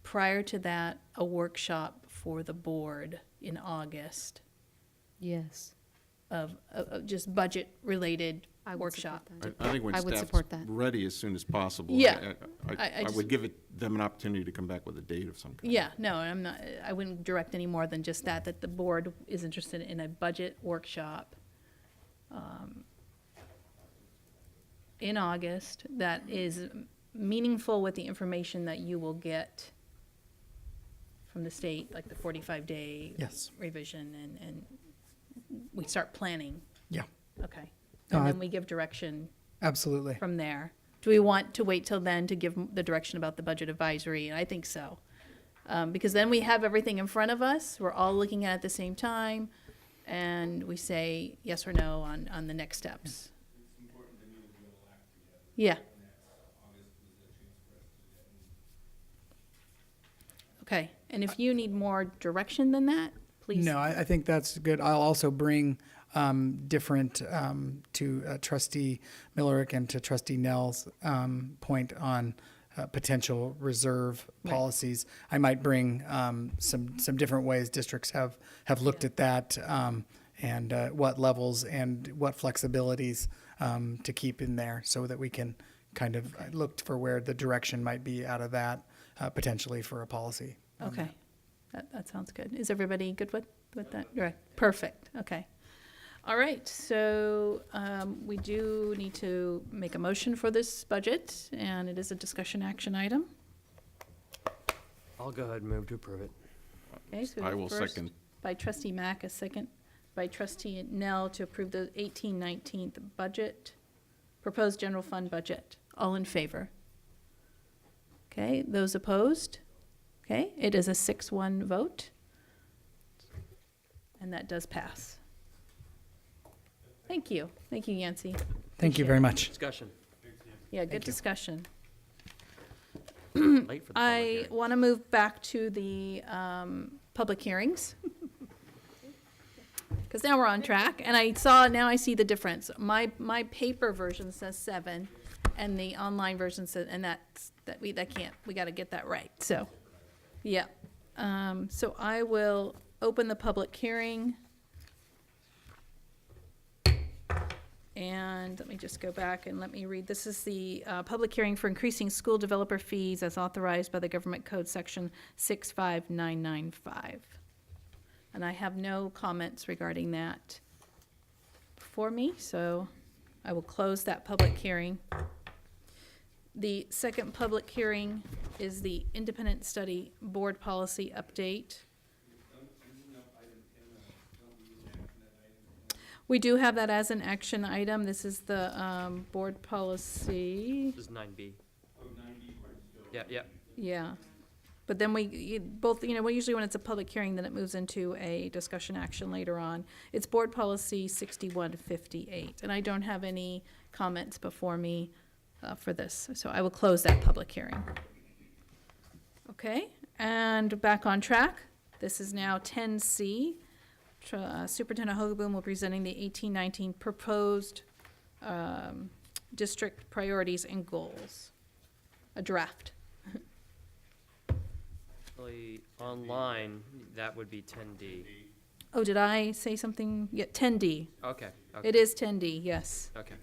prior to that, a workshop for the board in August? Yes. Of just budget-related workshop? I think when I would staff's support that. ready as soon as possible. Yeah. I would give them an opportunity to come back with a date of some kind. Yeah, no, I wouldn't direct any more than just that the board is interested in a budget workshop in August that is meaningful with the information that you will get from the state, like the 45-day Yes. revision, and we start planning. Yeah. Okay. No, And then we give direction Absolutely. from there. Do we want to wait till then to give the direction about the budget advisory? I think so. Because then we have everything in front of us, we're all looking at it at the same time, and we say yes or no on the next steps. Yeah. Okay, and if you need more direction than that, please. No, I think that's good. I'll also bring different to Trustee Millerick and to Trustee Nell's point on potential reserve policies. I might bring some different ways districts have looked at that and what levels and what flexibilities to keep in there so that we can kind of look for where the direction might be out of that potentially for a policy. Okay, that sounds good. Is everybody good with that? Right. Perfect, okay. All right, so we do need to make a motion for this budget, and it is a discussion action item. I'll go ahead and move to approve it. Okay, so I will first second. by Trustee Mack, a second by Trustee Nell to approve the 18-19 budget, proposed general fund budget. All in favor? Okay, those opposed? Okay, it is a 6-1 vote, and that does pass. Thank you, Yancey. Thank you very much. Discussion. Yeah, good discussion. Late for the public I hearing. want to move back to the public hearings. Because now we're on track, and now I see the difference. My paper version says 7, and the online version says, and we got to get that right, so, yeah. So I will open the public hearing. And let me just go back and let me read. This is the public hearing for increasing school developer fees as authorized by the Government Code Section 65995. And I have no comments regarding that for me, so I will close that public hearing. The second public hearing is the Independent Study Board Policy Update. We do have that as an action item. This is the board policy. This is 9B. Yeah. Yeah. But then both, well, usually when it's a public hearing, then it moves into a discussion action later on. It's Board Policy 6158, and I don't have any comments before me for this, so I will close that public hearing. Okay, and back on track. This is now 10C. Superintendent Hogaboom will be presenting the 1819 proposed district priorities and goals, a draft. Actually, online, that would be 10D. Oh, did I say something? Yeah, 10D. Okay. It is 10D, yes. Okay.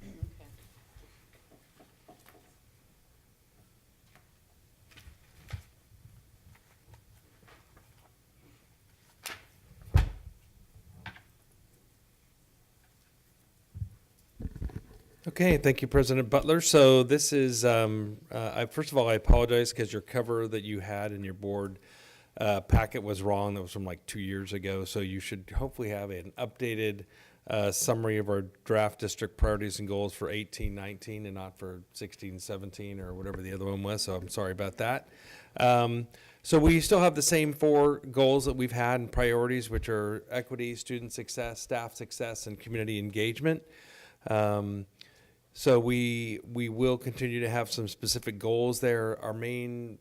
Okay, thank you, President Butler. So this is, first of all, I apologize because your cover that you had in your board packet was wrong. That was from like 2 years ago. So you should hopefully have an updated summary of our draft district priorities and goals for 18-19 and not for 16-17 or whatever the other one was. So I'm sorry about that. So we still have the same 4 goals that we've had and priorities, which are equity, student success, staff success, and community engagement. So we will continue to have some specific goals there. Our main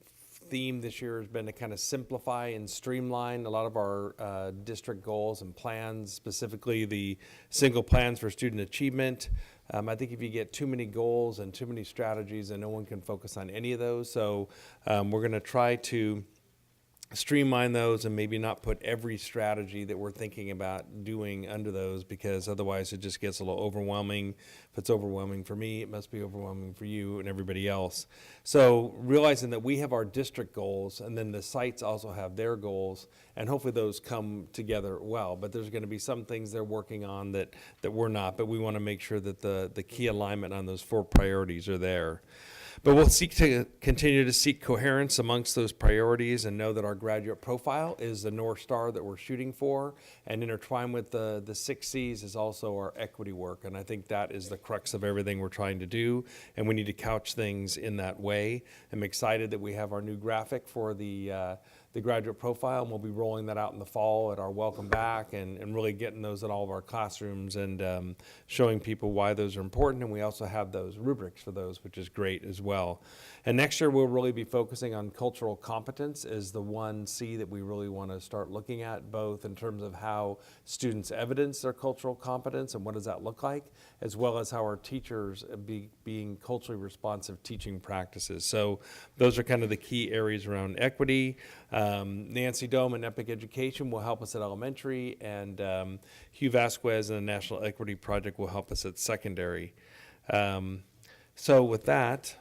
theme this year has been to kind of simplify and streamline a lot of our district goals and plans, specifically the single plans for student achievement. I think if you get too many goals and too many strategies, then no one can focus on any of those. So we're going to try to streamline those and maybe not put every strategy that we're thinking about doing under those, because otherwise it just gets a little overwhelming. If it's overwhelming for me, it must be overwhelming for you and everybody else. So realizing that we have our district goals and then the sites also have their goals, and hopefully those come together well. But there's going to be some things they're working on that we're not, but we want to make sure that the key alignment on those 4 priorities are there. But we'll seek to continue to seek coherence amongst those priorities and know that our graduate profile is the North Star that we're shooting for, and intertwined with the 6 C's is also our equity work. And I think that is the crux of everything we're trying to do, and we need to couch things in that way. I'm excited that we have our new graphic for the graduate profile, and we'll be rolling that out in the fall at our welcome back and really getting those in all of our classrooms and showing people why those are important. And we also have those rubrics for those, which is great as well. And next year we'll really be focusing on cultural competence as the 1C that we really want to start looking at, both in terms of how students evidence their cultural competence and what does that look like, as well as how our teachers being culturally responsive teaching practices. So those are kind of the key areas around equity. Nancy Dome and Epic Education will help us at elementary, and Hugh Vasquez and the National Equity Project will help us at secondary. So with that,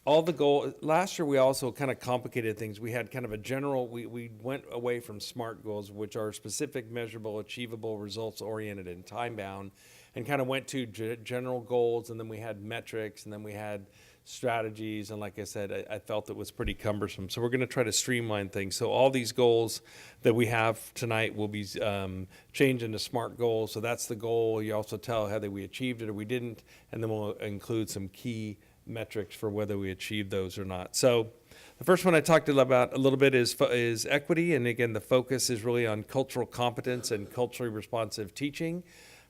all the goals, last year we also kind of complicated things. We had kind of a general, we went away from SMART goals, which are specific, measurable, achievable, results-oriented, and time-bound, and kind of went to general goals, and then we had metrics, and then we had strategies, and like I said, I felt it was pretty cumbersome. So we're going to try to streamline things. So all these goals that we have tonight will be changed into SMART goals. So that's the goal. You also tell whether we achieved it or we didn't, and then we'll include some key metrics for whether we achieve those or not. So the first one I talked about a little bit is equity, and again, the focus is really on cultural competence and culturally responsive teaching.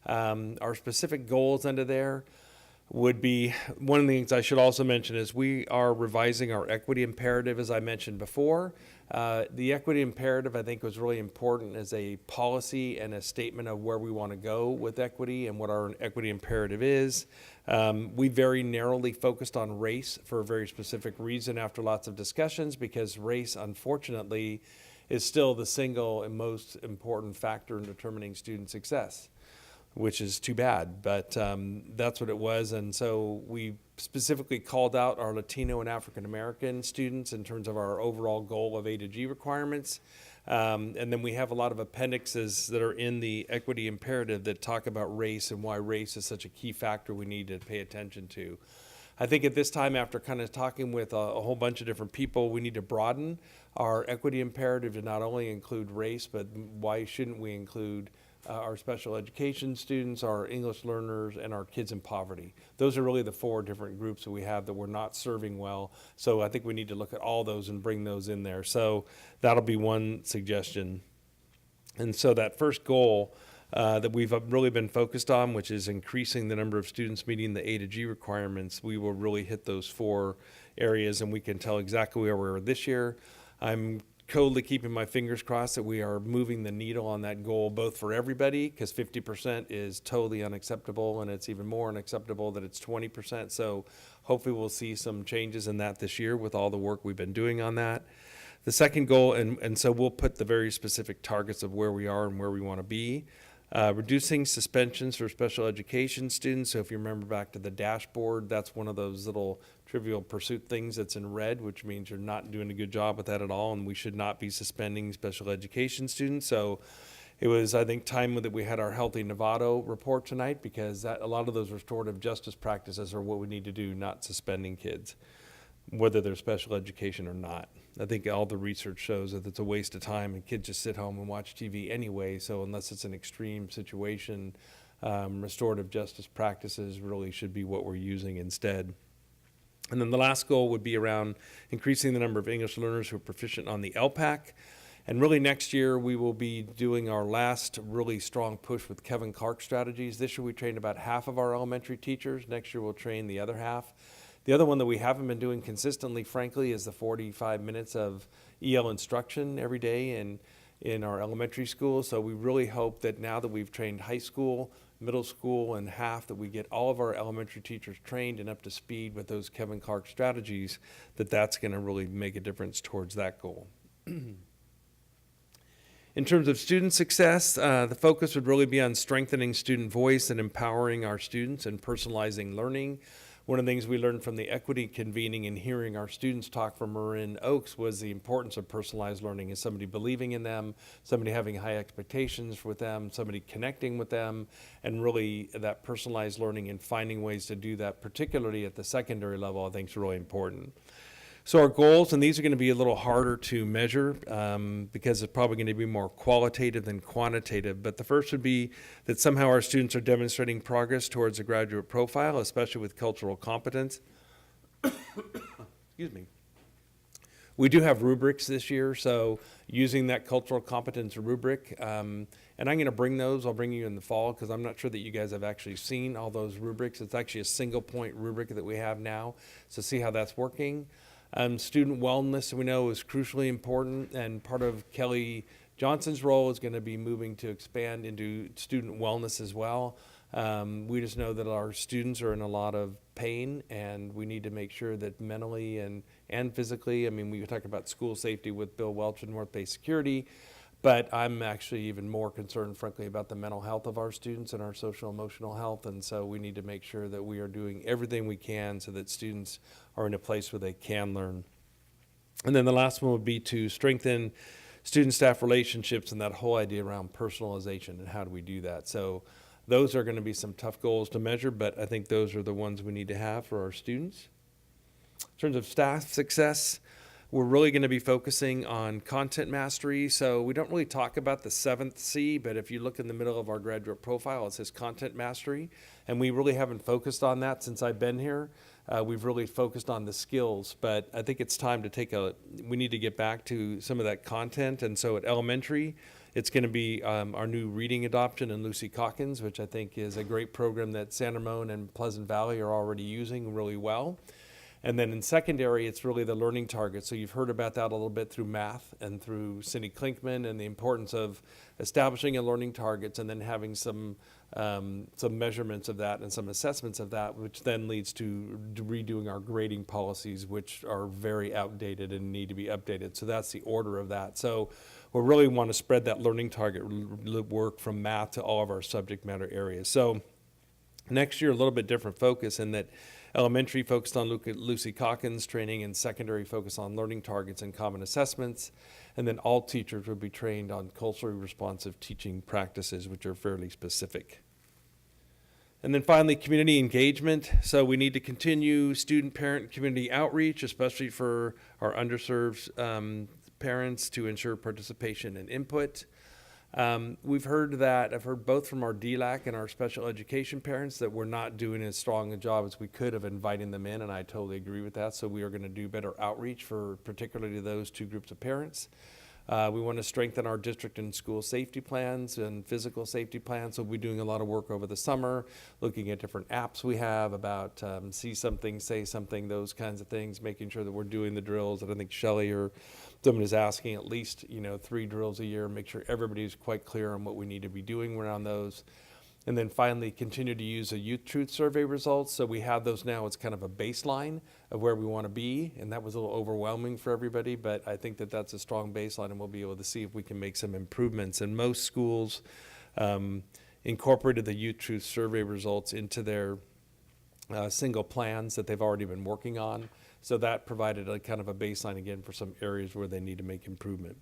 Our specific goals under there would be, one of the things I should also mention is we are revising our equity imperative, as I mentioned before. The equity imperative, I think, was really important as a policy and a statement of where we want to go with equity and what our equity imperative is. We very narrowly focused on race for a very specific reason after lots of discussions, because race, unfortunately, is still the single and most important factor in determining student success, which is too bad, but that's what it was. And so we specifically called out our Latino and African American students in terms of our overall goal of A to G requirements. And then we have a lot of appendixes that are in the equity imperative that talk about race and why race is such a key factor we need to pay attention to. I think at this time, after kind of talking with a whole bunch of different people, we need to broaden our equity imperative to not only include race, but why shouldn't we include our special education students, our English learners, and our kids in poverty. Those are really the 4 different groups that we have that we're not serving well. So I think we need to look at all those and bring those in there. So that'll be one suggestion. And so that first goal that we've really been focused on, which is increasing the number of students meeting the A to G requirements, we will really hit those 4 areas, and we can tell exactly where we are this year. I'm totally keeping my fingers crossed that we are moving the needle on that goal, both for everybody, because 50% is totally unacceptable, and it's even more unacceptable that it's 20%. So hopefully we'll see some changes in that this year with all the work we've been doing on that. The second goal, and so we'll put the very specific targets of where we are and where we want to be. Reducing suspensions for special education students. So if you remember back to the dashboard, that's one of those little trivial pursuit things that's in red, which means you're not doing a good job with that at all, and we should not be suspending special education students. So it was, I think, time that we had our Healthy Novato report tonight, because a lot of those restorative justice practices are what we need to do, not suspending kids, whether they're special education or not. I think all the research shows that it's a waste of time, and kids just sit home and watch TV anyway. So unless it's an extreme situation, restorative justice practices really should be what we're using instead. And then the last goal would be around increasing the number of English learners who are proficient on the LPAC. And really next year we will be doing our last really strong push with Kevin Clark strategies. This year we trained about half of our elementary teachers. Next year we'll train the other half. The other one that we haven't been doing consistently, frankly, is the 45 minutes of EL instruction every day in our elementary school. So we really hope that now that we've trained high school, middle school, and half, that we get all of our elementary teachers trained and up to speed with those Kevin Clark strategies, that's going to really make a difference towards that goal. In terms of student success, the focus would really be on strengthening student voice and empowering our students and personalizing learning. One of the things we learned from the equity convening and hearing our students talk from Marin Oaks was the importance of personalized learning, is somebody believing in them, somebody having high expectations with them, somebody connecting with them, and really that personalized learning and finding ways to do that, particularly at the secondary level, I think is really important. So our goals, and these are going to be a little harder to measure because it's probably going to be more qualitative than quantitative, but the first would be that somehow our students are demonstrating progress towards a graduate profile, especially with cultural competence. Excuse me. We do have rubrics this year, so using that cultural competence rubric, and I'm going to bring those, I'll bring you in the fall, because I'm not sure that you guys have actually seen all those rubrics. It's actually a single point rubric that we have now, so see how that's working. Student wellness, we know, is crucially important, and part of Kelly Johnson's role is going to be moving to expand into student wellness as well. We just know that our students are in a lot of pain, and we need to make sure that mentally and physically, I mean, we talk about school safety with Bill Welch and North Bay Security, but I'm actually even more concerned, frankly, about the mental health of our students and our social emotional health, and so we need to make sure that we are doing everything we can so that students are in a place where they can learn. And then the last one would be to strengthen student-staff relationships and that whole idea around personalization and how do we do that. So those are going to be some tough goals to measure, but I think those are the ones we need to have for our students. In terms of staff success, we're really going to be focusing on content mastery. So we don't really talk about the 7th C, but if you look in the middle of our graduate profile, it says content mastery. And we really haven't focused on that since I've been here. We've really focused on the skills, but I think it's time to we need to get back to some of that content. And so at elementary, it's going to be our new reading adoption in Lucy Calkins, which I think is a great program that San Ramon and Pleasant Valley are already using really well. And then in secondary, it's really the learning targets. So you've heard about that a little bit through math and through Cindy Klinkman and the importance of establishing a learning targets and then having some measurements of that and some assessments of that, which then leads to redoing our grading policies, which are very outdated and need to be updated. So that's the order of that. So we really want to spread that learning target work from math to all of our subject matter areas. So next year, a little bit different focus in that elementary focused on Lucy Calkins training, and secondary focused on learning targets and common assessments. And then all teachers will be trained on culturally responsive teaching practices, which are fairly specific. And then finally, community engagement. So we need to continue student, parent, community outreach, especially for our underserved parents, to ensure participation and input. We've heard that, I've heard both from our DLAC and our special education parents that we're not doing as strong a job as we could of inviting them in, and I totally agree with that. So we are going to do better outreach for particularly those two groups of parents. We want to strengthen our district and school safety plans and physical safety plans. So we'll be doing a lot of work over the summer, looking at different apps we have about see something, say something, those kinds of things, making sure that we're doing the drills. And I think Shelley or someone is asking at least, 3 drills a year, make sure everybody's quite clear on what we need to be doing around those. And then finally, continue to use a Youth Truth Survey results. So we have those now. It's kind of a baseline of where we want to be. And that was a little overwhelming for everybody, but I think that that's a strong baseline, and we'll be able to see if we can make some improvements. And most schools incorporated the Youth Truth Survey results into their single plans that they've already been working on. So that provided a kind of a baseline again for some areas where they need to make improvement.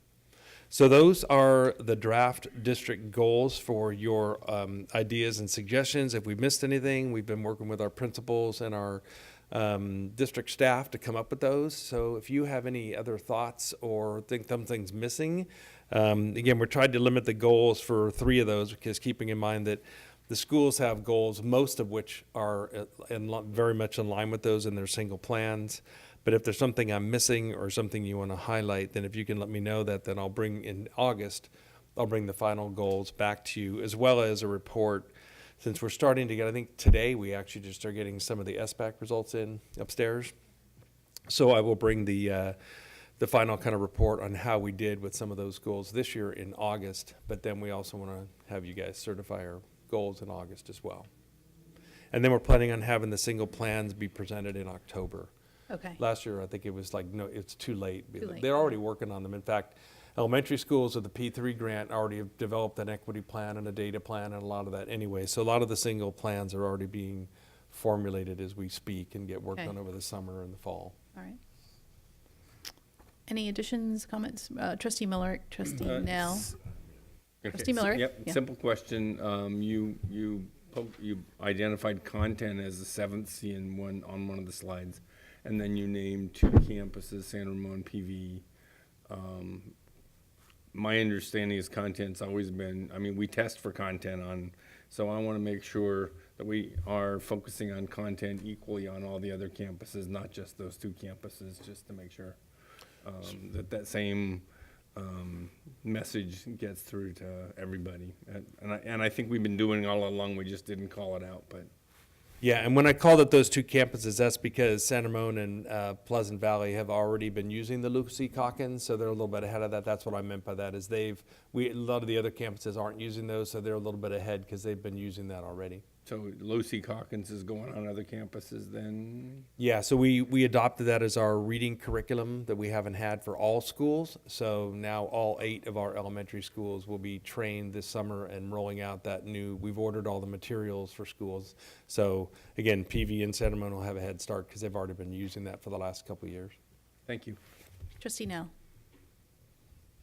So those are the draft district goals for your ideas and suggestions. If we missed anything, we've been working with our principals and our district staff to come up with those. So if you have any other thoughts or think something's missing, again, we're trying to limit the goals for 3 of those, because keeping in mind that the schools have goals, most of which are very much in line with those in their single plans. But if there's something I'm missing or something you want to highlight, then if you can let me know that, then I'll bring in August, I'll bring the final goals back to you, as well as a report. Since we're starting to get, I think today we actually just are getting some of the SBAC results in upstairs. So I will bring the final kind of report on how we did with some of those goals this year in August. But then we also want to have you guys certify our goals in August as well. And then we're planning on having the single plans be presented in October. Okay. Last year, I think it was like, no, it's too late. Too late. They're already working on them. In fact, elementary schools with the P3 grant already have developed an equity plan and a data plan and a lot of that anyway. So a lot of the single plans are already being formulated as we speak and get worked Okay. on over the summer and the fall. All right. Any additions, comments? Trustee Miller, Trustee Nell? Trustee Miller? Yep, Yeah. simple question. You identified content as the 7th C on one of the slides, and then you named 2 campuses, San Ramon, PV. My understanding is content's always been, we test for content so I want to make sure that we are focusing on content equally on all the other campuses, not just those 2 campuses, just to make sure that same message gets through to everybody. And I think we've been doing it all along, we just didn't call it out, but. Yeah, and when I called it those 2 campuses, that's because San Ramon and Pleasant Valley have already been using the Lucy Calkins, so they're a little bit ahead of that. That's what I meant by that, is a lot of the other campuses aren't using those, so they're a little bit ahead because they've been using that already. So Lucy Calkins is going on other campuses then? Yeah, so we adopted that as our reading curriculum that we haven't had for all schools. So now all 8 of our elementary schools will be trained this summer and rolling out that we've ordered all the materials for schools. So again, PV and San Ramon will have a head start because they've already been using that for the last couple of years. Thank you. Trustee Nell?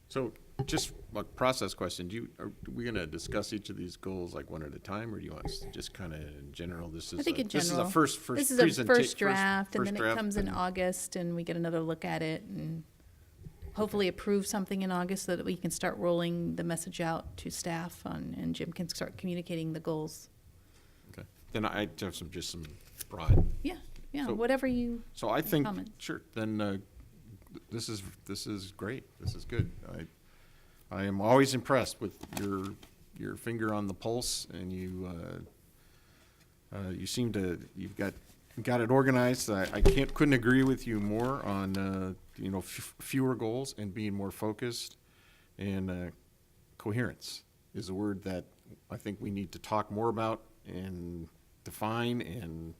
So just a process question, are we going to discuss each of these goals like one at a time, or do you want us to just kind of in general? This is I think in general. This is a first This is a first draft, and then it comes in August, and we get another look at it, and hopefully approve something in August so that we can start rolling the message out to staff and Jim can start communicating the goals. Okay, then I have just some broad. Yeah, So- whatever you. So I think, comment. sure, then this is great. This is good. I am always impressed with your finger on the pulse, and you seem to you've got it organized. I couldn't agree with you more on fewer goals and being more focused, and coherence is a word that I think we need to talk more about and define and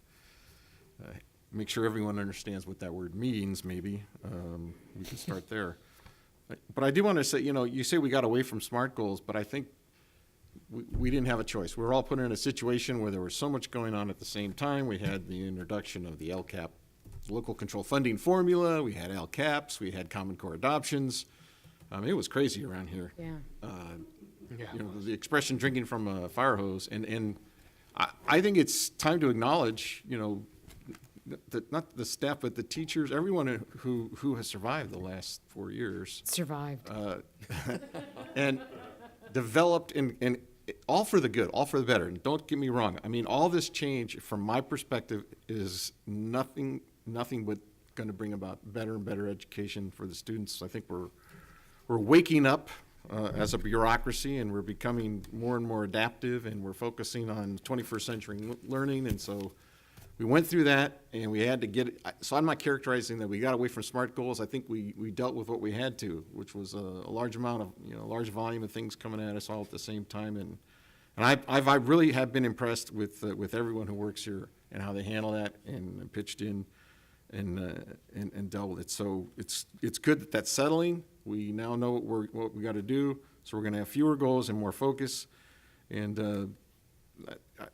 make sure everyone understands what that word means. Maybe we can start there. But I do want to say, you say we got away from SMART goals, but I think we didn't have a choice. We were all put in a situation where there was so much going on at the same time. We had the introduction of the LCAP, local control funding formula. We had LCAPs. We had Common Core adoptions. It was crazy around here. Yeah. The expression "drinking from a fire hose," and I think it's time to acknowledge, not the staff, but the teachers, everyone who has survived the last 4 years. Survived. developed and all for the good, all for the better. And don't get me wrong. I mean, all this change, from my perspective, is nothing but going to bring about better and better education for the students. I think we're waking up as a bureaucracy, and we're becoming more and more adaptive, and we're focusing on 21st century learning. And so we went through that, and we had to get it. So I'm not characterizing that we got away from SMART goals. I think we dealt with what we had to, which was a large amount of, a large volume of things coming at us all at the same time. And I really have been impressed with everyone who works here and how they handle that and pitched in and dealt with it. So it's good that that's settling. We now know what we got to do. So we're going to have fewer goals and more focus. And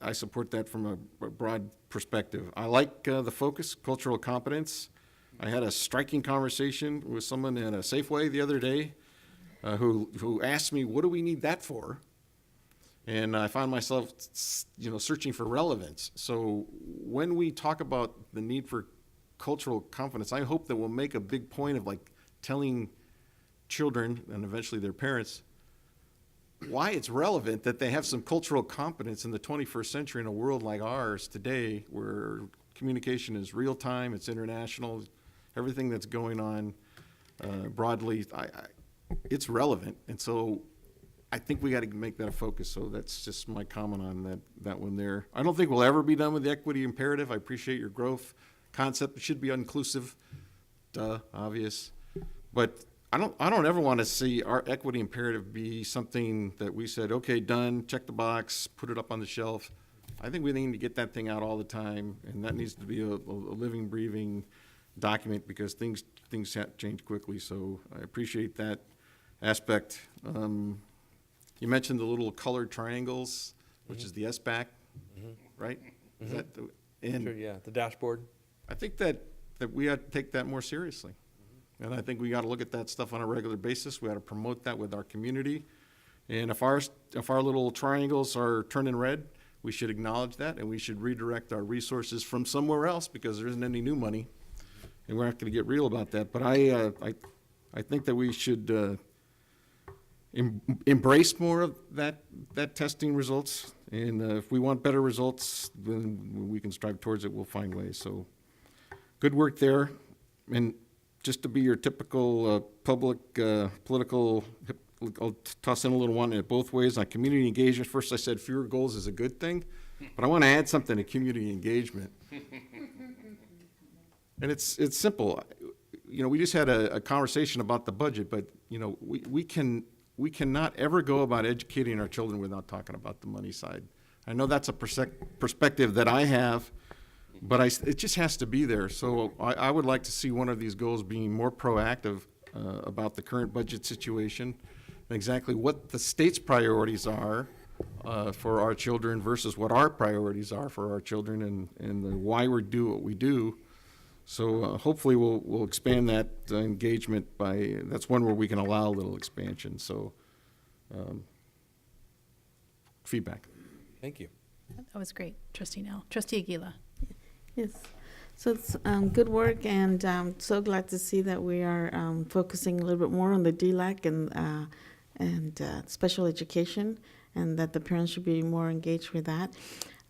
I support that from a broad perspective. I like the focus, cultural competence. I had a striking conversation with someone at a Safeway the other day who asked me, what do we need that for? And I found myself, searching for relevance. So when we talk about the need for cultural competence, I hope that we'll make a big point of telling children and eventually their parents why it's relevant that they have some cultural competence in the 21st century in a world like ours today, where communication is real time, it's international, everything that's going on broadly, it's relevant. And so I think we got to make that a focus. So that's just my comment on that one there. I don't think we'll ever be done with the equity imperative. I appreciate your growth concept. It should be inclusive, obvious. But I don't ever want to see our equity imperative be something that we said, okay, done, check the box, put it up on the shelf. I think we need to get that thing out all the time, and that needs to be a living, breathing document, because things change quickly. So I appreciate that aspect. You mentioned the little colored triangles, which is the SBAC, right? Is that Sure, yeah, the dashboard. I think that we ought to take that more seriously. And I think we got to look at that stuff on a regular basis. We ought to promote that with our community. And if our little triangles are turning red, we should acknowledge that, and we should redirect our resources from somewhere else, because there isn't any new money, and we're not going to get real about that. But I think that we should embrace more of that testing results. And if we want better results, then we can strive towards it. We'll find ways. So good work there. And just to be your typical political, I'll toss in a little one in both ways. On community engagement, first I said fewer goals is a good thing, but I want to add something to community engagement. And it's simple. We just had a conversation about the budget, but we cannot ever go about educating our children without talking about the money side. I know that's a perspective that I have, but it just has to be there. So I would like to see one of these goals being more proactive about the current budget situation, and exactly what the state's priorities are for our children versus what our priorities are for our children, and why we do what we do. So hopefully we'll expand that engagement that's one where we can allow a little expansion. So feedback. Thank you. That was great, Trustee Nell. Trustee Aguila. Yes, so it's good work, and so glad to see that we are focusing a little bit more on the DLAC and special education, and that the parents should be more engaged with that.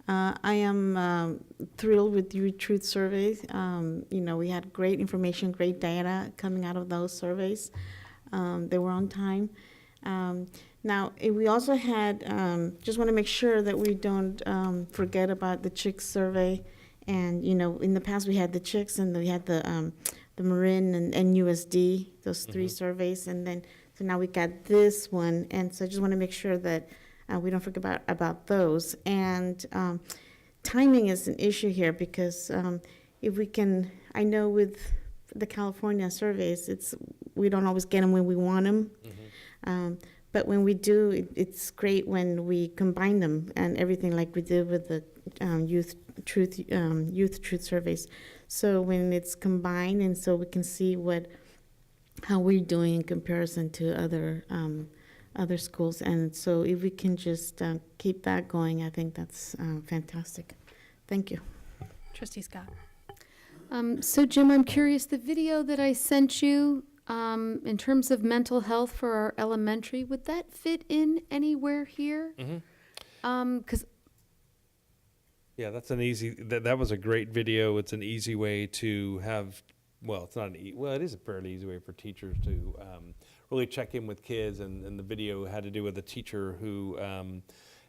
I am thrilled with your truth surveys. We had great information, great data coming out of those surveys. They were on time. Now, we also had, just want to make sure that we don't forget about the CHICS survey. And, in the past we had the CHICS, and we had the Marin and NUSD, those three surveys. And then, so now we got this one. And so I just want to make sure that we don't forget about those. And timing is an issue here, because if we can, I know with the California surveys, we don't always get them when we want them. But when we do, it's great when we combine them and everything, like we did with the youth truth surveys. So when it's combined, and so we can see how we're doing in comparison to other schools. And so if we can just keep that going, I think that's fantastic. Thank you. Trustee Scott. So Jim, I'm curious, the video that I sent you, in terms of mental health for our elementary, would that fit in anywhere here? Because Yeah, that's an easy, that was a great video. It's an easy way to have, well, it's not well, it is a fairly easy way for teachers to really check in with kids. And the video had to do with a teacher who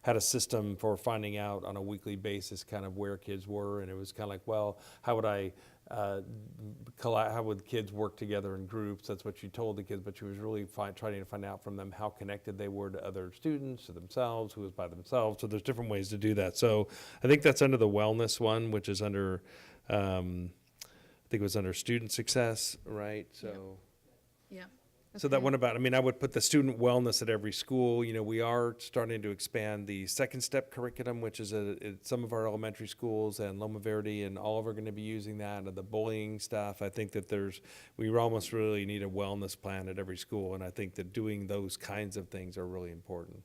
had a system for finding out on a weekly basis kind of where kids were. And it was kind of like, well, how would kids work together in groups? That's what she told the kids, but she was really trying to find out from them how connected they were to other students, to themselves, who was by themselves. So there's different ways to do that. So I think that's under the wellness one, which is under, I think it was under student success, right? So. Yeah. So that one about, I mean, I would put the student wellness at every school. You know, we are starting to expand the second step curriculum, which is at some of our elementary schools, and Loma Verde and Olive are going to be using that, and the bullying stuff. I think that we almost really need a wellness plan at every school, and I think that doing those kinds of things are really important.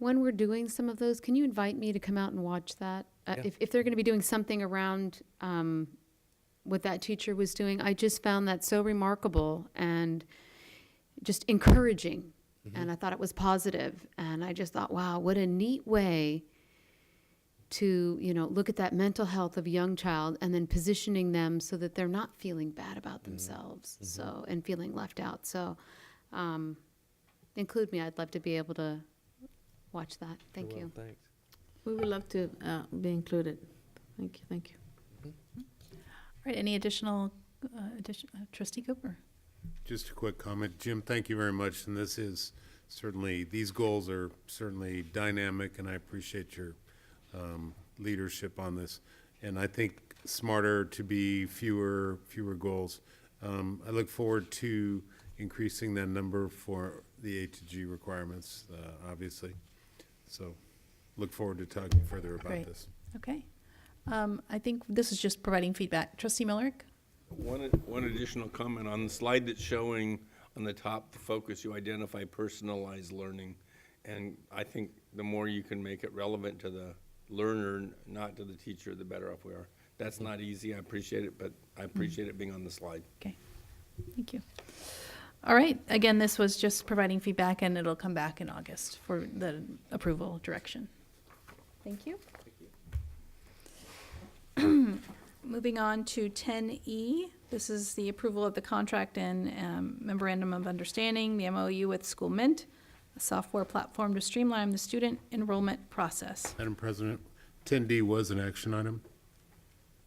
when we're doing some of those, can you invite me to come out and watch that? Yeah. If they're going to be doing something around what that teacher was doing, I just found that so remarkable and just encouraging. And I thought it was positive. And I just thought, wow, what a neat way to, look at that mental health of a young child and then positioning them so that they're not feeling bad about themselves. So, and feeling left out. So, include me. I'd love to be able to watch that. Thank you. Thanks. We would love to be included. Thank you, thank you. All right, any additional, Trustee Cooper? Just a quick comment. Jim, thank you very much. And this is certainly, these goals are certainly dynamic, and I appreciate your leadership on this. And I think smarter to be fewer goals. I look forward to increasing that number for the A to G requirements, obviously. So look forward to talking further about Great. this. Okay. I think this is just providing feedback. Trustee Millerick? One additional comment on the slide that's showing on the top, the focus, you identify personalized learning. And I think the more you can make it relevant to the learner, not to the teacher, the better off we are. That's not easy, I appreciate it, but I appreciate it being on the slide. Okay, thank you. All right, again, this was just providing feedback, and it'll come back in August for the approval direction. Thank you. Moving on to 10E, this is the approval of the contract and memorandum of understanding, the MOU with School Mint, a software platform to streamline the student enrollment process. Madam President, 10D was an action item?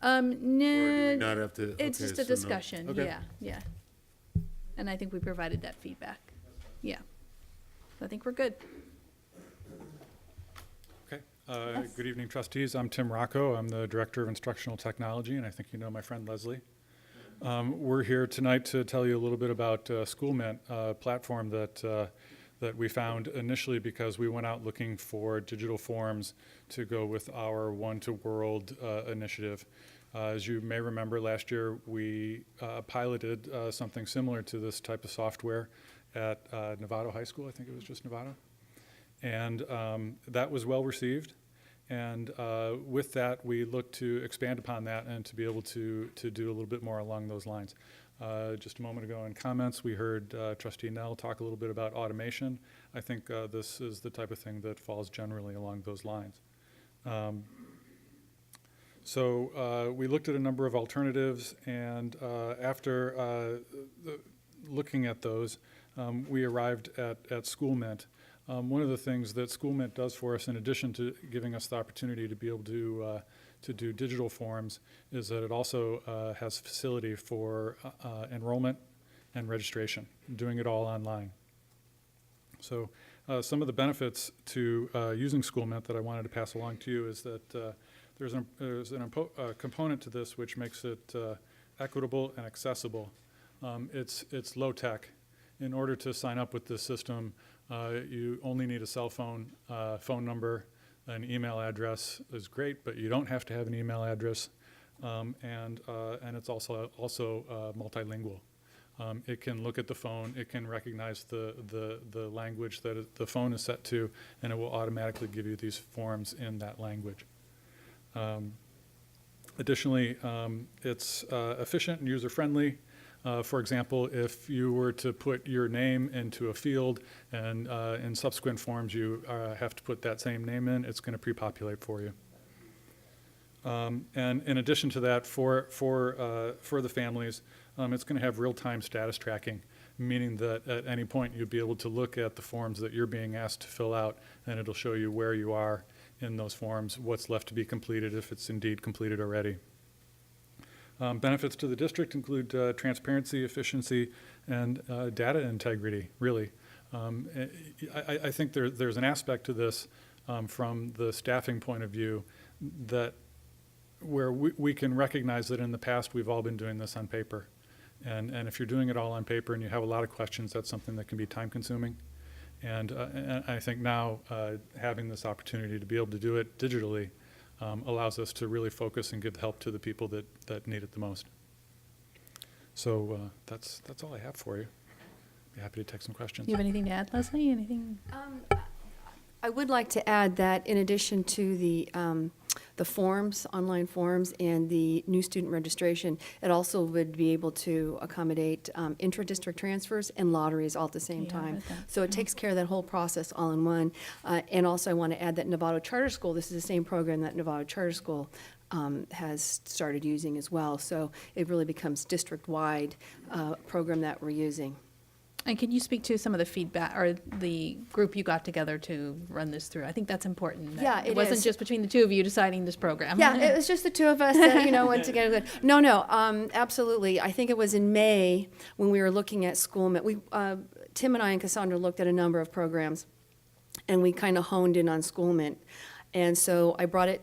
No, Or do we not have to? it's okay, just a so no. discussion, Okay. yeah. And I think we provided that feedback, yeah. So I think we're good. Okay. Good evening, trustees. I'm Tim Rocco. I'm the Director of Instructional Technology, and I think you know my friend Leslie. We're here tonight to tell you a little bit about SchoolMint, a platform that we found initially because we went out looking for digital forms to go with our One to World initiative. As you may remember, last year we piloted something similar to this type of software at Novato High School. I think it was just Novato. And that was well received. And with that, we looked to expand upon that and to be able to do a little bit more along those lines. Just a moment ago in comments, we heard Trustee Nell talk a little bit about automation. I think this is the type of thing that falls generally along those lines. So we looked at a number of alternatives, and after looking at those, we arrived at SchoolMint. One of the things that SchoolMint does for us, in addition to giving us the opportunity to be able to do digital forms, is that it also has facility for enrollment and registration, doing it all online. So some of the benefits to using SchoolMint that I wanted to pass along to you is that there's a component to this which makes it equitable and accessible. It's low tech. In order to sign up with this system, you only need a cell phone, phone number, an email address is great, but you don't have to have an email address, and it's also multilingual. It can look at the phone, it can recognize the language that the phone is set to, and it will automatically give you these forms in that language. Additionally, it's efficient and user-friendly. For example, if you were to put your name into a field and in subsequent forms you have to put that same name in, it's going to pre-populate for you. And in addition to that, for the families, it's going to have real-time status tracking, meaning that at any point you'll be able to look at the forms that you're being asked to fill out, and it'll show you where you are in those forms, what's left to be completed if it's indeed completed already. Benefits to the district include transparency, efficiency, and data integrity, really. I think there's an aspect to this from the staffing point of view that where we can recognize that in the past we've all been doing this on paper. And if you're doing it all on paper and you have a lot of questions, that's something that can be time consuming. And I think now having this opportunity to be able to do it digitally allows us to really focus and give help to the people that need it the most. So that's all I have for you. Be happy to take some questions. You have anything to add, Leslie? Anything? I would like to add that in addition to the forms, online forms, and the new student registration, it also would be able to accommodate intra-district transfers and lotteries all at the same Yeah, I time. read that. So it takes care of that whole process all in one. And also I want to add that Novato Charter School, this is the same program that Novato Charter School has started using as well. So it really becomes district-wide program that we're using. And can you speak to some of the feedback, or the group you got together to run this through? I think that's important. Yeah, it wasn't is. just between the two of you deciding this program. Yeah, it was just the two of us that, went together. No, absolutely. I think it was in May when we were looking at school. Tim and I and Cassandra looked at a number of programs, and we kind of honed in on Schoolmint. And so I brought it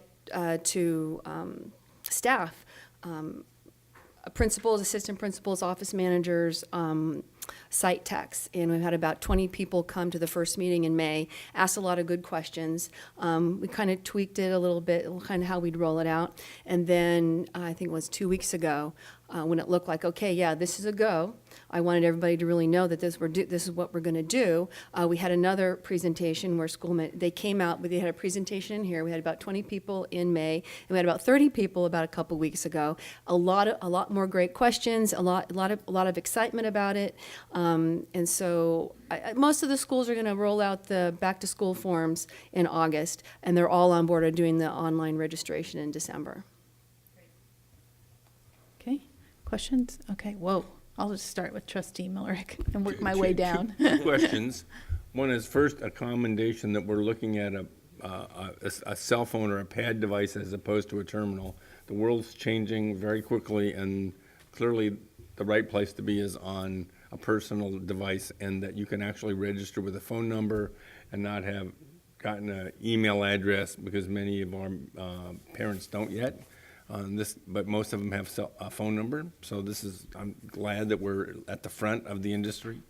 to staff, principals, assistant principals, office managers, site techs, and we've had about 20 people come to the first meeting in May, asked a lot of good questions. We kind of tweaked it a little bit, kind of how we'd roll it out. And then I think it was 2 weeks ago, when it looked like, okay, yeah, this is a go. I wanted everybody to really know that this is what we're going to do. We had another presentation where they came out, they had a presentation in here. We had about 20 people in May, and we had about 30 people about a couple weeks ago. A lot more great questions, a lot of excitement about it. And so most of the schools are going to roll out the back to school forms in August, and they're all on board of doing the online registration in December. Okay, questions? Okay, whoa. I'll just start with Trustee Millerick and work my way down. Two questions. One is first a commendation that we're looking at a cell phone or a pad device as opposed to a terminal. The world's changing very quickly, and clearly the right place to be is on a personal device, and that you can actually register with a phone number and not have gotten an email address, because many of our parents don't yet. But most of them have a phone number. So I'm glad that we're at the front of the industry.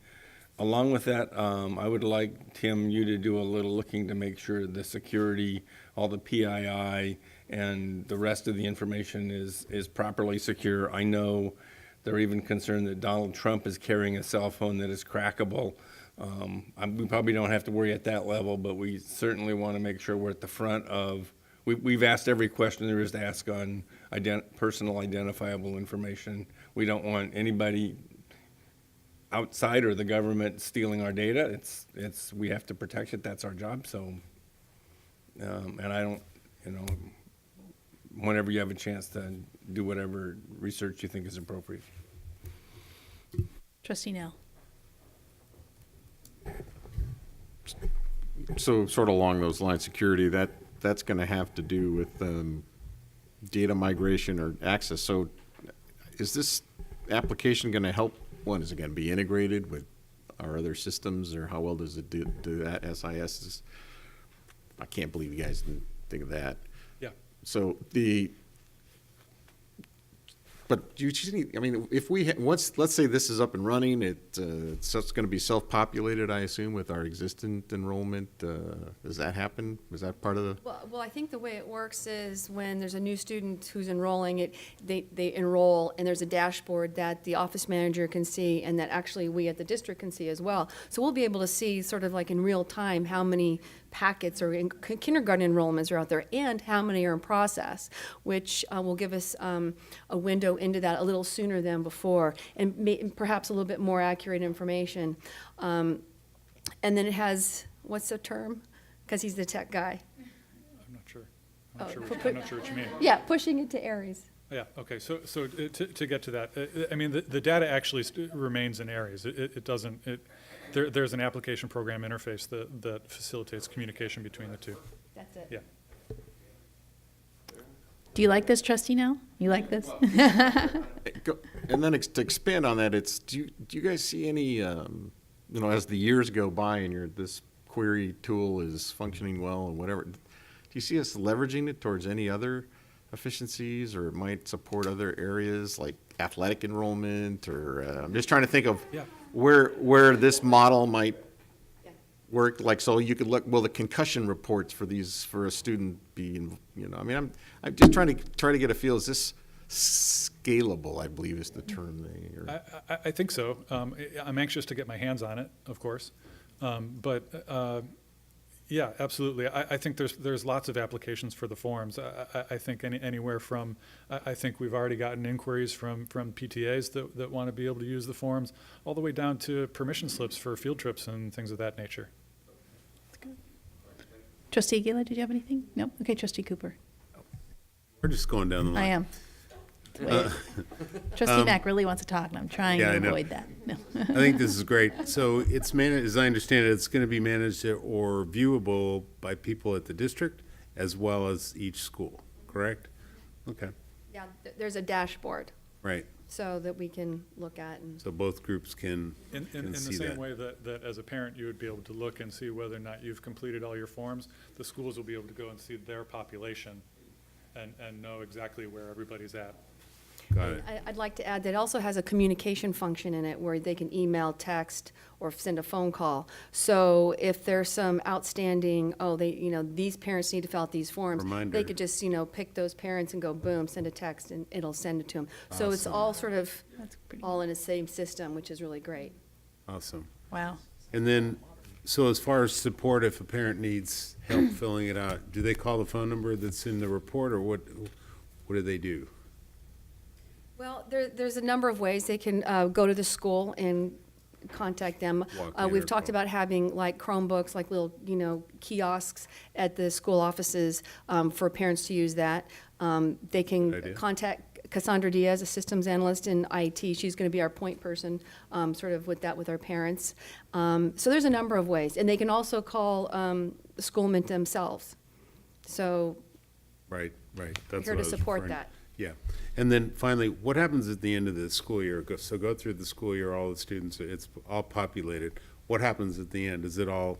Along with that, I would like, Tim, you to do a little looking to make sure the security, all the PII, and the rest of the information is properly secure. I know they're even concerned that Donald Trump is carrying a cell phone that is crackable. We probably don't have to worry at that level, but we certainly want to make sure we're at the front of. We've asked every question there is to ask on personal identifiable information. We don't want anybody outside or the government stealing our data. We have to protect it. That's our job. So, and I don't, whenever you have a chance to do whatever research you think is appropriate. Trustee Nell. So sort of along those lines, security, that's going to have to do with data migration or access. So is this application going to help? One, is it going to be integrated with our other systems, or how well does it do that? SIS I can't believe you guys didn't think of that. Yeah. So but you just need, if we, once, let's say this is up and running, so it's going to be self-populated, I assume, with our existing enrollment. Does that happen? Is that part of the? Well, I think the way it works is when there's a new student who's enrolling, they enroll, and there's a dashboard that the office manager can see, and that actually we at the district can see as well. So we'll be able to see sort of like in real time how many packets or kindergarten enrollments are out there and how many are in process, which will give us a window into that a little sooner than before and perhaps a little bit more accurate information. And then it has, what's the term? Because he's the tech guy. I'm not sure. Oh, I'm not sure what you mean. Yeah, pushing it to Aries. Yeah, okay, so to get to that, I mean, the data actually remains in Aries. It doesn't, there's an application program interface that facilitates communication between the two. That's it. Yeah. Do you like this, Trustee Nell? You like this? And then to expand on that, do you guys see any, as the years go by and this query tool is functioning well and whatever, do you see us leveraging it towards any other efficiencies, or it might support other areas like athletic enrollment, or I'm just trying to think of where this model might work. Like, so you could look, will the concussion reports for a student be, I mean, I'm just trying to get a feel. Is this scalable? I believe is the term. I think so. I'm anxious to get my hands on it, of course, but. Yeah, absolutely. I think there's lots of applications for the forms. I think anywhere from, I think we've already gotten inquiries from PTAs that want to be able to use the forms, all the way down to permission slips for field trips and things of that nature. Trustee Aguila, did you have anything? No? Okay, Trustee Cooper. We're just going down the line. I am. Trustee Mack really wants to talk, and I'm trying to avoid that. No. I think this is great. So it's managed, as I understand it, it's going to be managed or viewable by people at the district as well as each school, correct? Okay. Yeah, there's a dashboard. Right. So that we can look at and. So both groups can In the see same that. way that as a parent, you would be able to look and see whether or not you've completed all your forms, the schools will be able to go and see their population and know exactly where everybody's at. Got it. I'd like to add that it also has a communication function in it where they can email, text, or send a phone call. So if there's some outstanding, these parents need to fill out these forms, Reminder. they could just, pick those parents and go, boom, send a text, and it'll send it to them. So it's Awesome. all sort of all in the same system, which is really great. Awesome. Wow. And then, so as far as support, if a parent needs help filling it out, do they call the phone number that's in the report, or what do they do? Well, there's a number of ways. They can go to the school and contact them. Walk in We've or talked call. about having like Chromebooks, like little, kiosks at the school offices for parents to use that. They Good can idea. contact Cassandra Diaz, a systems analyst in IT. She's going to be our point person, sort of with our parents. So there's a number of ways. And they can also call the school mint themselves. So Right. we're That's here what to I was support referring- that. Yeah. And then finally, what happens at the end of the school year? So go through the school year, all the students, it's all populated. What happens at the end? Is it all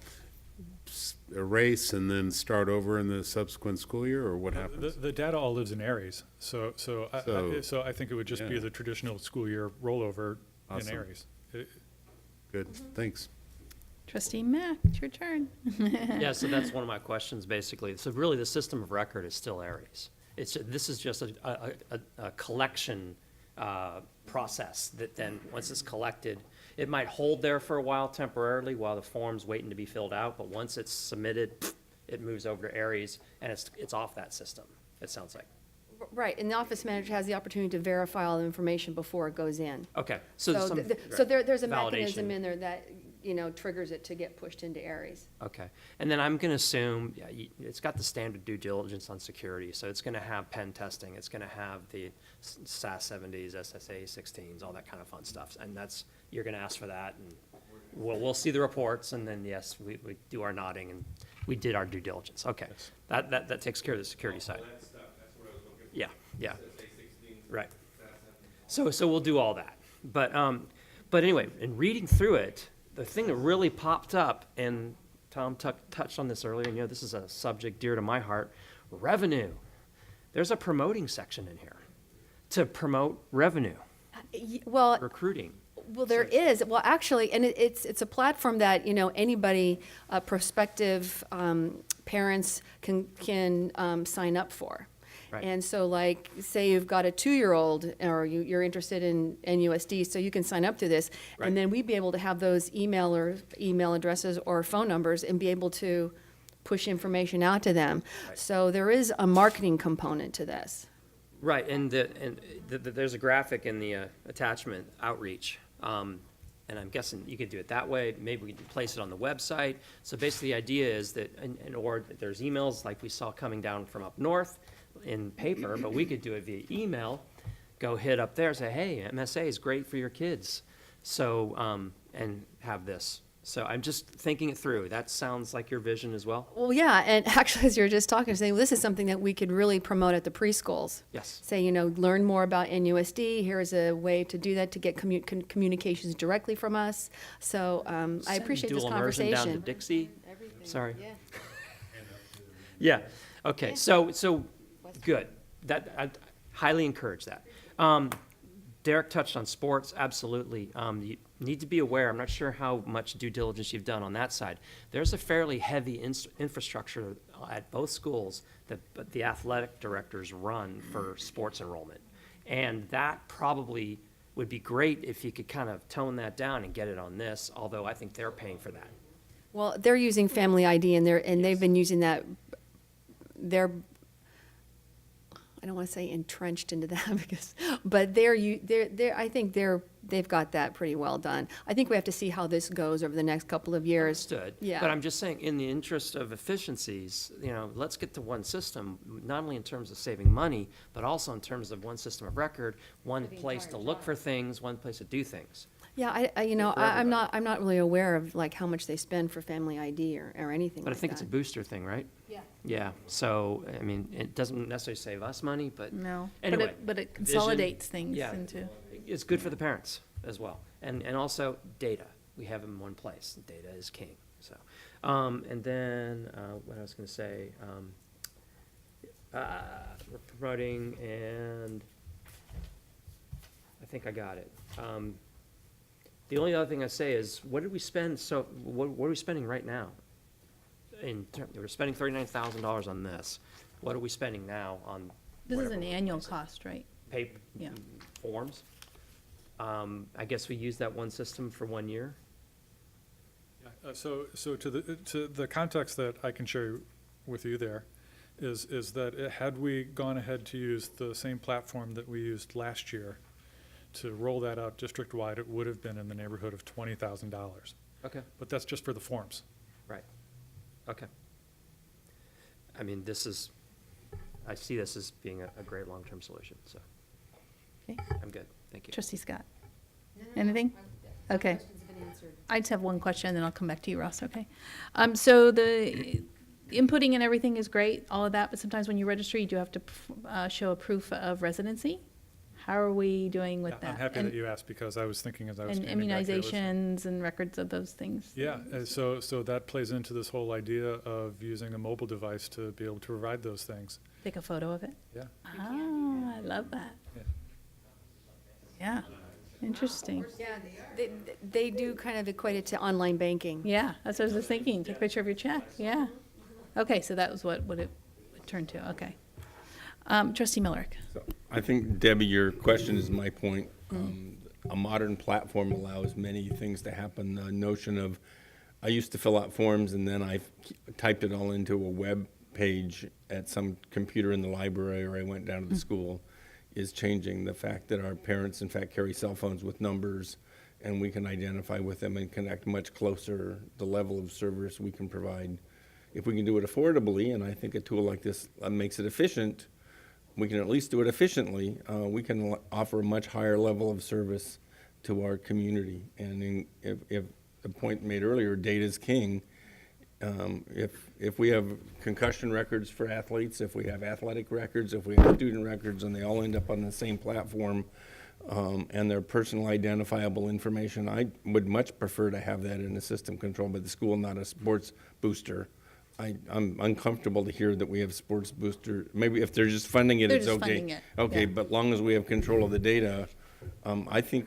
erase and then start over in the subsequent school year, or what happens? The data all lives in Aries, so I think it would just be yeah. the traditional school year rollover in Awesome. Aries. Good, thanks. Trustee Mack, it's your turn. Yeah, so that's one of my questions, basically. So really, the system of record is still Aries. This is just a collection process that then, once it's collected, it might hold there for a while temporarily while the form's waiting to be filled out, but once it's submitted, it moves over to Aries, and it's off that system, it sounds like. Right, and the office manager has the opportunity to verify all the information before it goes in. Okay, so there's some So there's a mechanism validation. in there that, triggers it to get pushed into Aries. Okay, and then I'm gonna assume, it's got the standard due diligence on security, so it's gonna have pen testing, it's gonna have the SAS 70s, SSA 16s, all that kind of fun stuff, and you're gonna ask for that, and we'll see the reports, and then, yes, we do our nodding, and we did our due diligence, okay. That takes care of the security side. Yeah, right. So we'll do all that, but anyway, in reading through it, the thing that really popped up, and Tom touched on this earlier, and this is a subject dear to my heart, revenue. There's a promoting section in here to promote revenue, Well, recruiting. Well, there is. Well, actually, and it's a platform that, anybody, prospective parents can sign up for. Right. And so, like, say you've got a 2-year-old, or you're interested in NUSD, so you can sign up through this, Right. and then we'd be able to have those email addresses or phone numbers and be able to push information out to them. So there is a marketing component to this. Right, and there's a graphic in the attachment, outreach. And I'm guessing you could do it that way. Maybe we can place it on the website. So basically, the idea is that, or there's emails like we saw coming down from up north in paper, but we could do it via email. Go hit up there, say, hey, MSA is great for your kids. So, and have this. So I'm just thinking it through. That sounds like your vision as well? Well, yeah, and actually, as you were just talking, saying, well, this is something that we could really promote at the preschools. Yes. Say, you know, learn more about NUSD. Here's a way to do that, to get communications directly from us. So I appreciate this Dual immersion down to conversation. Dixie. Sorry. Yeah. Okay. So good. That I highly encourage that. Derek touched on sports. Absolutely. You need to be aware. I'm not sure how much due diligence you've done on that side. There's a fairly heavy infrastructure at both schools that the athletic directors run for sports enrollment, and that probably would be great if you could kind of tone that down and get it on this. Although I think they're paying for that. Well, they're using Family ID, and they've been using that. I don't want to say entrenched into that but I think they've got that pretty well done. I think we have to see how this goes over the next couple of years. Understood. Yeah. But I'm just saying, in the interest of efficiencies, let's get to one system, not only in terms of saving money, but also in terms of one system of record, one place to look for things, one place to do things. Yeah, I'm not really aware of like how much they spend for Family ID or anything. But I like think that. it's a booster thing, right? Yeah. Yeah, so, I mean, it doesn't necessarily save us money, but No, anyway. but it vision, consolidates things yeah, into. It's good for the parents as well. And also data. We have them in one place. Data is king, so. And then, what I was gonna say, we're promoting, and I think I got it. The only other thing I say is, what did we spend, what are we spending right now? We're spending $39,000 on this. What are we spending now on? This is whatever an annual cost, right? Paper, Yeah. forms? I guess we use that one system for 1 year? So to the context that I can share with you there is that had we gone ahead to use the same platform that we used last year to roll that out district-wide, it would have been in the neighborhood of $20,000. Okay. But that's just for the forms. Right. Okay. I mean, I see this as being a great long-term solution, so. Okay. I'm good. Thank you. Trustee Scott? Anything? Okay. I just have one question, and then I'll come back to you, Ross, okay? So the inputting and everything is great, all of that, but sometimes when you register, you do have to show a proof of residency. How are we doing with that? I'm happy that you asked, because I was thinking as I was And standing back here listening. immunizations and records of those things? Yeah, so that plays into this whole idea of using a mobile device to be able to provide those things. Take a photo of it? Yeah. Ah, I love that. Yeah, interesting. Yeah, they do kind of equate it to online banking. Yeah, that's what I was just thinking. Take a picture of your check, yeah. Okay, so that was what it turned to, okay. Trustee Millerick? I think, Debbie, your question is my point. A modern platform allows many things to happen. The notion of, I used to fill out forms and then I typed it all into a web page at some computer in the library, or I went down to the school, is changing. The fact that our parents, in fact, carry cell phones with numbers, and we can identify with them and connect much closer the level of service we can provide. If we can do it affordably, and I think a tool like this makes it efficient, we can at least do it efficiently. We can offer a much higher level of service to our community. And if the point made earlier, data is king. If we have concussion records for athletes, if we have athletic records, if we have student records, and they all end up on the same platform, and they're personal identifiable information, I would much prefer to have that in a system controlled by the school, not a sports booster. I'm uncomfortable to hear that we have sports booster. Maybe if they're just funding it, They're it's just okay. funding it, Okay, yeah. but long as we have control of the data, I think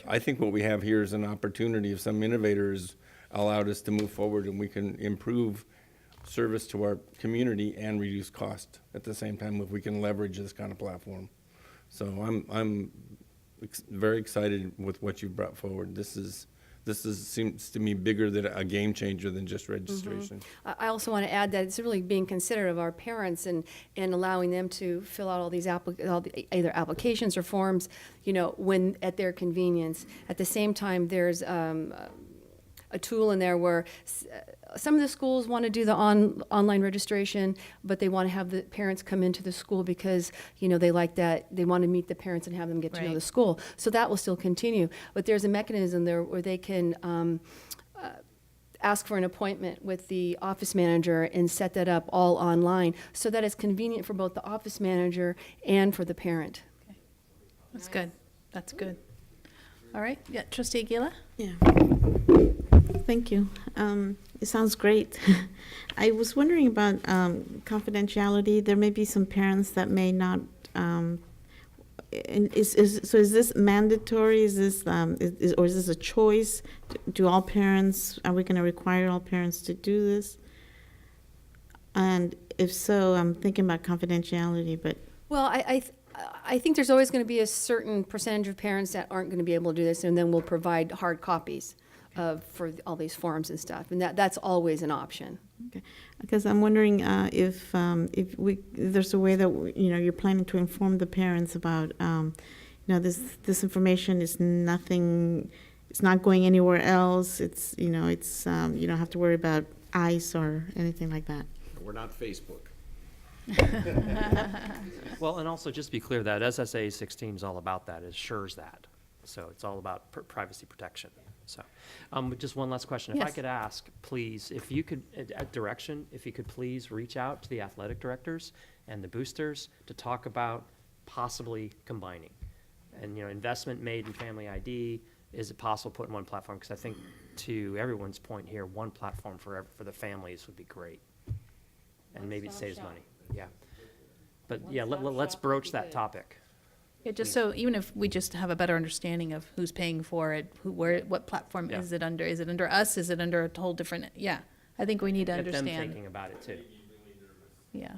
I think what we have here is an opportunity. If some innovators allowed us to move forward, and we can improve service to our community and reduce cost at the same time, if we can leverage this kind of platform. So I'm very excited with what you've brought forward. This seems to me bigger than a game changer than just registration. I also want to add that it's really being considerate of our parents and allowing them to fill out all these either applications or forms, you know, when at their convenience. At the same time, there's a tool in there where some of the schools want to do the online registration, but they want to have the parents come into the school because, you know, they like that, they want to meet the parents and have them get to know the school. So that will still continue. But there's a mechanism there where they can ask for an appointment with the office manager and set that up all online so that it's convenient for both the office manager and for the parent. Okay. That's good. That's good. All right. Yeah, Trustee Aguila? Yeah. Thank you. It sounds great. I was wondering about confidentiality. There may be some parents that may not. Is this mandatory? Is this or is this a choice? Do all parents? Are we going to require all parents to do this? And if so, I'm thinking about confidentiality. But well, I think there's always going to be a certain percentage of parents that aren't going to be able to do this, and then we'll provide hard copies for all these forms and stuff, and that's always an option. Okay, because I'm wondering if there's a way that you're planning to inform the parents about this information is nothing, it's not going anywhere else. It's you don't have to worry about ICE or anything like that. We're not Facebook. Well, and also just to be clear, that SSA 16 is all about that, it assures that. So it's all about privacy protection. So, just one last question. If I Yes. could ask, please, if you could, at direction, if you could please reach out to the athletic directors and the boosters to talk about possibly combining. And, investment made in Family ID, is it possible to put in one platform? Because I think to everyone's point here, one platform for the families would be great. And maybe it saves money, yeah. But yeah, let's broach that topic. Yeah, just so, even if we just have a better understanding of who's paying for it, what platform Yeah. is it under? Is it under us? Is it under a whole different, yeah. I think we need to Get them understand. thinking about it too. Yeah.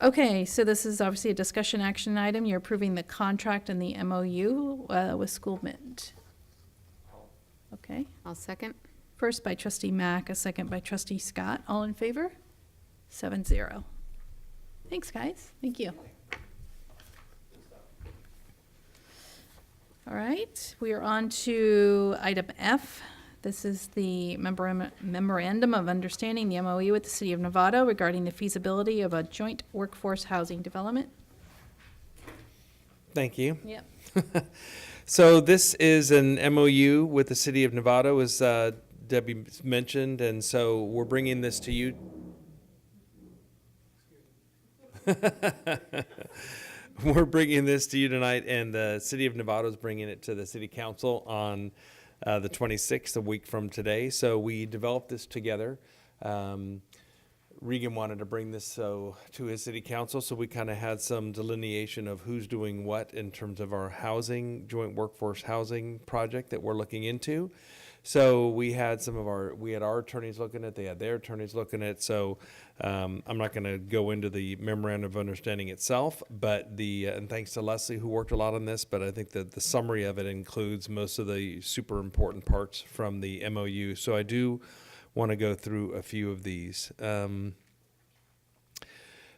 Okay, so this is obviously a discussion action item. You're approving the contract and the MOU with School Mint. Okay, I'll second. first by trustee Mack, a second by trustee Scott. All in favor? 7-0. Thanks, guys. Thank you. All right, we are on to item F. This is the memorandum of understanding, the MOU with the City of Novato regarding the feasibility of a joint workforce housing development. Thank you. Yep. So this is an MOU with the City of Novato, as Debbie mentioned, and so we're bringing this to you. We're bringing this to you tonight, and the City of Novato is bringing it to the City Council on the 26th, a week from today. So we developed this together. Regan wanted to bring this to his City Council, so we kind of had some delineation of who's doing what in terms of our housing, joint workforce housing project that we're looking into. So we had our attorneys looking at it, they had their attorneys looking at it. So I'm not going to go into the memorandum of understanding itself, but and thanks to Leslie who worked a lot on this, but I think that the summary of it includes most of the super important parts from the MOU. So I do want to go through a few of these.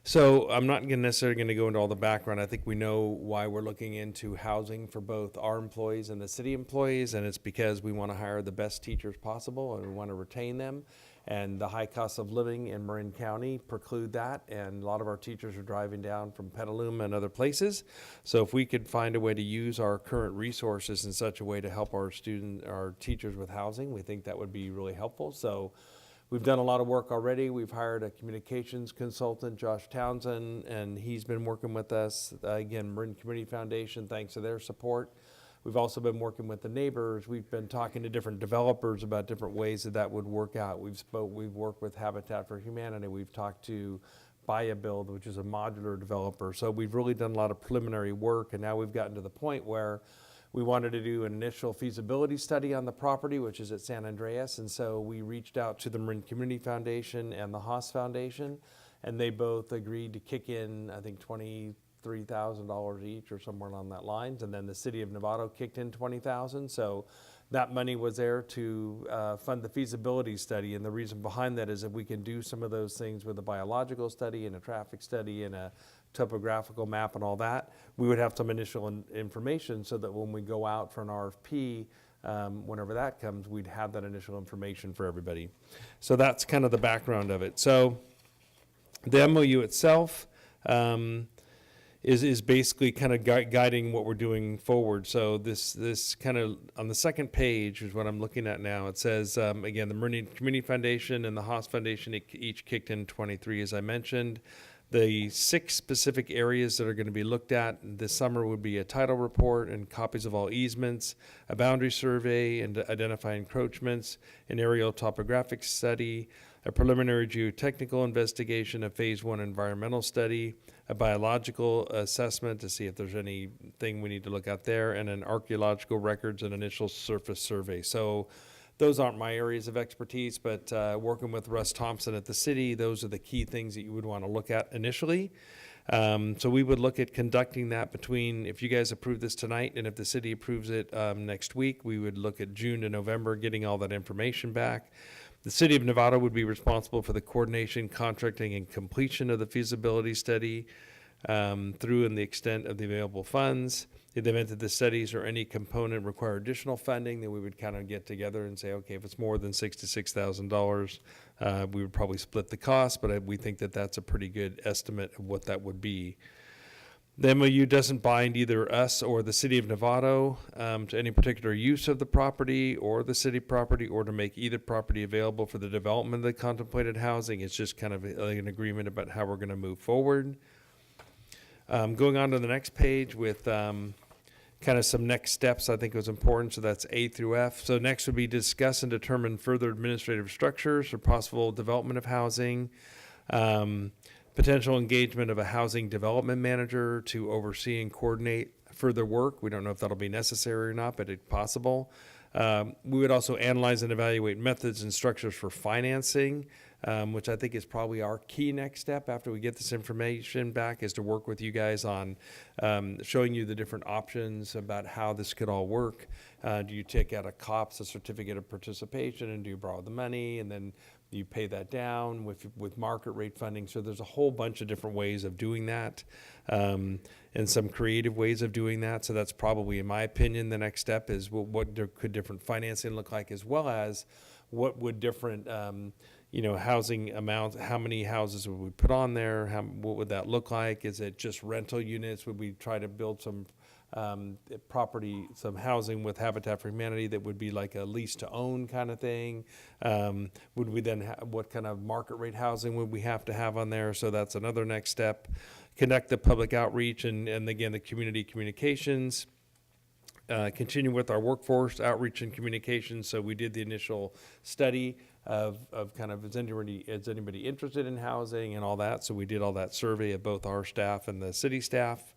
So I'm not necessarily going to go into all the background. I think we know why we're looking into housing for both our employees and the city employees, and it's because we want to hire the best teachers possible and we want to retain them. And the high cost of living in Marin County preclude that, and a lot of our teachers are driving down from Petaluma and other places. So if we could find a way to use our current resources in such a way to help our teachers with housing, we think that would be really helpful. So we've done a lot of work already. We've hired a communications consultant, Josh Townsend, and he's been working with us. Again, Marin Community Foundation, thanks to their support. We've also been working with the neighbors. We've been talking to different developers about different ways that would work out. We've worked with Habitat for Humanity. We've talked to Buy a Build, which is a modular developer. So we've really done a lot of preliminary work, and now we've gotten to the point where we wanted to do an initial feasibility study on the property, which is at San Andreas, and so we reached out to the Marin Community Foundation and the Haas Foundation, and they both agreed to kick in, I think, $23,000 each or somewhere along that lines, and then the City of Novato kicked in $20,000. So that money was there to fund the feasibility study. And the reason behind that is if we can do some of those things with a biological study and a traffic study and a topographical map and all that, we would have some initial information so that when we go out for an RFP, whenever that comes, we'd have that initial information for everybody. So that's kind of the background of it. So the MOU itself is basically kind of guiding what we're doing forward. So this kind of, on the second page is what I'm looking at now. It says, again, the Meridian Community Foundation and the Haas Foundation each kicked in 23, as I mentioned. The 6 specific areas that are going to be looked at this summer would be a title report and copies of all easements, a boundary survey and identify encroachments, an aerial topographic study, a preliminary geotechnical investigation, a phase 1 environmental study, a biological assessment to see if there's anything we need to look at there, and an archaeological records and initial surface survey. So those aren't my areas of expertise, but working with Russ Thompson at the city, those are the key things that you would want to look at initially. So we would look at conducting that between, if you guys approve this tonight, and if the city approves it next week, we would look at June to November, getting all that information back. The City of Nevada would be responsible for the coordination, contracting, and completion of the feasibility study through and the extent of the available funds. In the event that the studies or any component require additional funding, then we would kind of get together and say, okay, if it's more than $66,000, we would probably split the cost, but we think that that's a pretty good estimate of what that would be. The MOU doesn't bind either us or the City of Novato to any particular use of the property or the city property, or to make either property available for the development of the contemplated housing. It's just kind of an agreement about how we're going to move forward. Going on to the next page with kind of some next steps I think was important. So that's A through F. So next would be discuss and determine further administrative structures for possible development of housing. Potential engagement of a housing development manager to oversee and coordinate further work. We don't know if that'll be necessary or not, but it's possible. We would also analyze and evaluate methods and structures for financing, which I think is probably our key next step after we get this information back, is to work with you guys on showing you the different options about how this could all work. Do you take out a COPS, a certificate of participation, and do you borrow the money and then you pay that down with market rate funding? So there's a whole bunch of different ways of doing that, and some creative ways of doing that. So that's probably, in my opinion, the next step is what could different financing look like, as well as what would different housing amounts, how many houses would we put on there? What would that look like? Is it just rental units? Would we try to build some property, some housing with Habitat for Humanity that would be like a lease to own kind of thing? Would we then what kind of market rate housing would we have to have on there? So that's another next step. Conduct the public outreach and again, the community communications. Continue with our workforce outreach and communications. So we did the initial study of kind of, is anybody interested in housing and all that? So we did all that survey of both our staff and the city staff.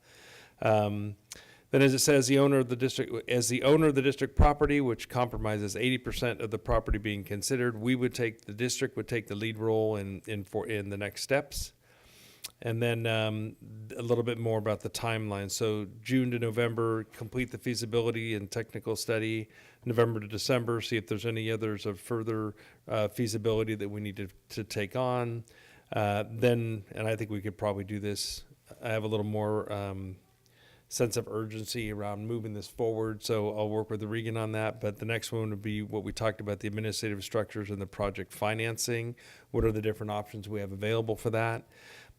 Then, as it says, the owner of the district property, which compromises 80% of the property being considered, the district would take the lead role in the next steps. And then a little bit more about the timeline. So June to November, complete the feasibility and technical study. November to December, see if there's any others of further feasibility that we need to take on. And I think we could probably do this. I have a little more sense of urgency around moving this forward, so I'll work with Regan on that. But the next one would be what we talked about, the administrative structures and the project financing. What are the different options we have available for that?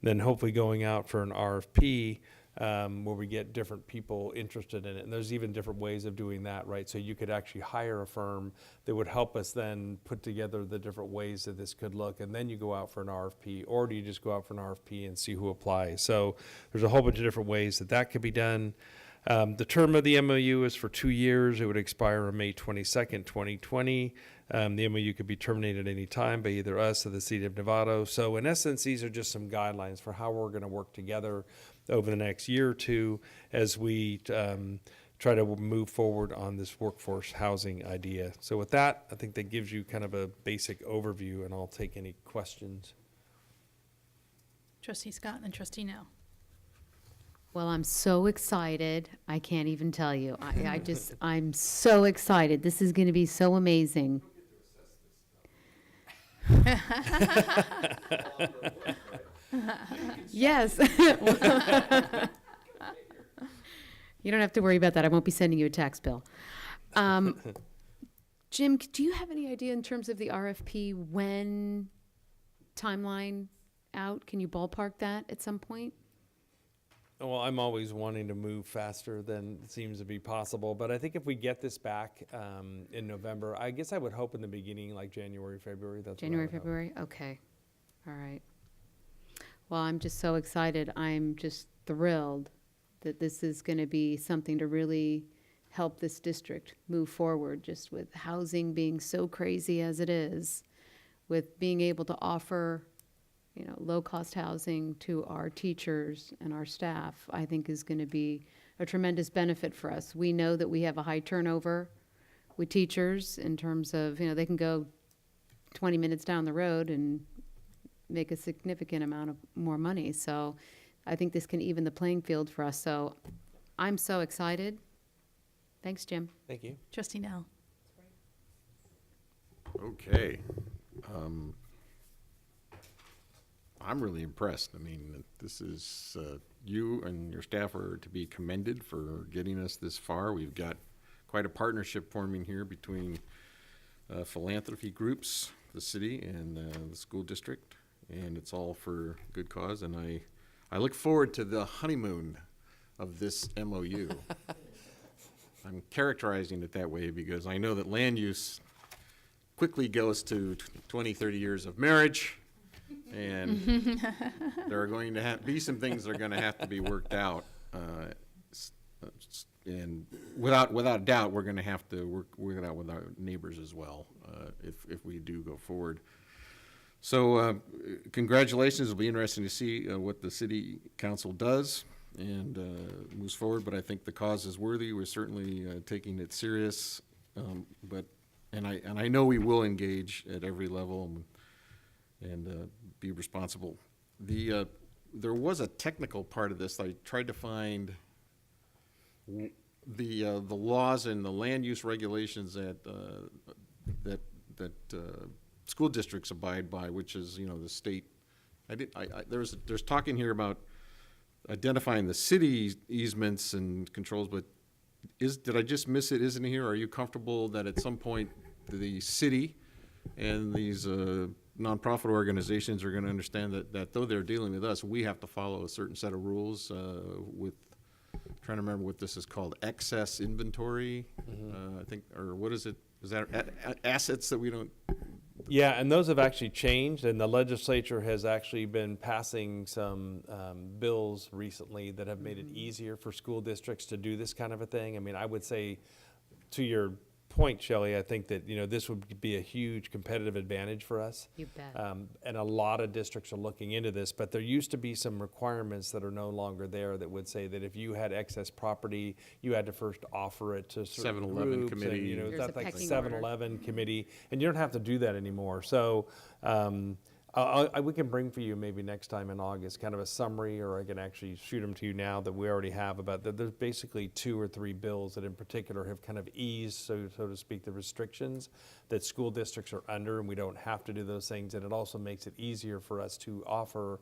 Then hopefully going out for an RFP where we get different people interested in it. And there's even different ways of doing that, right? So you could actually hire a firm that would help us then put together the different ways that this could look, and then you go out for an RFP, or do you just go out for an RFP and see who applies? So there's a whole bunch of different ways that could be done. The term of the MOU is for 2 years. It would expire on May 22nd, 2020. The MOU could be terminated any time by either us or the City of Novato. So in essence, these are just some guidelines for how we're going to work together over the next year or two as we try to move forward on this workforce housing idea. So with that, I think that gives you kind of a basic overview, and I'll take any questions. Trustee Scott and then Trustee Nell. Well, I'm so excited. I can't even tell you. I'm so excited. This is going to be so amazing. Yes. You don't have to worry about that. I won't be sending you a tax bill. Jim, do you have any idea in terms of the RFP when timeline out? Can you ballpark that at some point? Well, I'm always wanting to move faster than seems to be possible, but I think if we get this back in November, I guess I would hope in the beginning, like January, February. That's what I January, would hope. February? Okay. All right. Well, I'm just so excited. I'm just thrilled that this is going to be something to really help this district move forward, just with housing being so crazy as it is, with being able to offer, you know, low-cost housing to our teachers and our staff, I think is going to be a tremendous benefit for us. We know that we have a high turnover with teachers in terms of, you know, they can go 20 minutes down the road and make a significant amount of more money. So I think this can even the playing field for us. So I'm so excited. Thanks, Jim. Thank you. Trustee Nell. Okay. I'm really impressed. I mean, this is, you and your staff are to be commended for getting us this far. We've got quite a partnership forming here between philanthropy groups, the city, and the school district, and it's all for good cause. And I look forward to the honeymoon of this MOU. I'm characterizing it that way because I know that land use quickly goes to 20, 30 years of marriage, and there are going to be some things that are going to have to be worked out. And without doubt, we're going to have to work it out with our neighbors as well, if we do go forward. So congratulations. It'll be interesting to see what the city council does and moves forward, but I think the cause is worthy. We're certainly taking it serious, and I know we will engage at every level and be responsible. There was a technical part of this. I tried to find the laws and the land use regulations that school districts abide by, which is, you know, the state. There's talking here about identifying the city easements and controls, but did I just miss it? Isn't it here? Are you comfortable that at some point the city and these nonprofit organizations are going to understand that though they're dealing with us, we have to follow a certain set of rules with, trying to remember what this is called, excess inventory, I think, or what is it? Is that assets that we don't? Yeah, and those have actually changed, and the legislature has actually been passing some bills recently that have made it easier for school districts to do this kind of a thing. I mean, I would say, to your point, Shelley, I think that, you know, this would be a huge competitive advantage for us. You bet. And a lot of districts are looking into this, but there used to be some requirements that are no longer there that would say that if you had excess property, you had to first offer it to certain 7-Eleven groups, committee. and, you know, There's that's a like pecking 7-Eleven committee, and you don't have to do that anymore. So we can bring for you maybe next time in August kind of a summary, or I can actually shoot them to you now that we already have about that. There's basically 2 or 3 bills that in particular have kind of eased, so to speak, the restrictions that school districts are under, and we don't have to do those things. And it also makes it easier for us to offer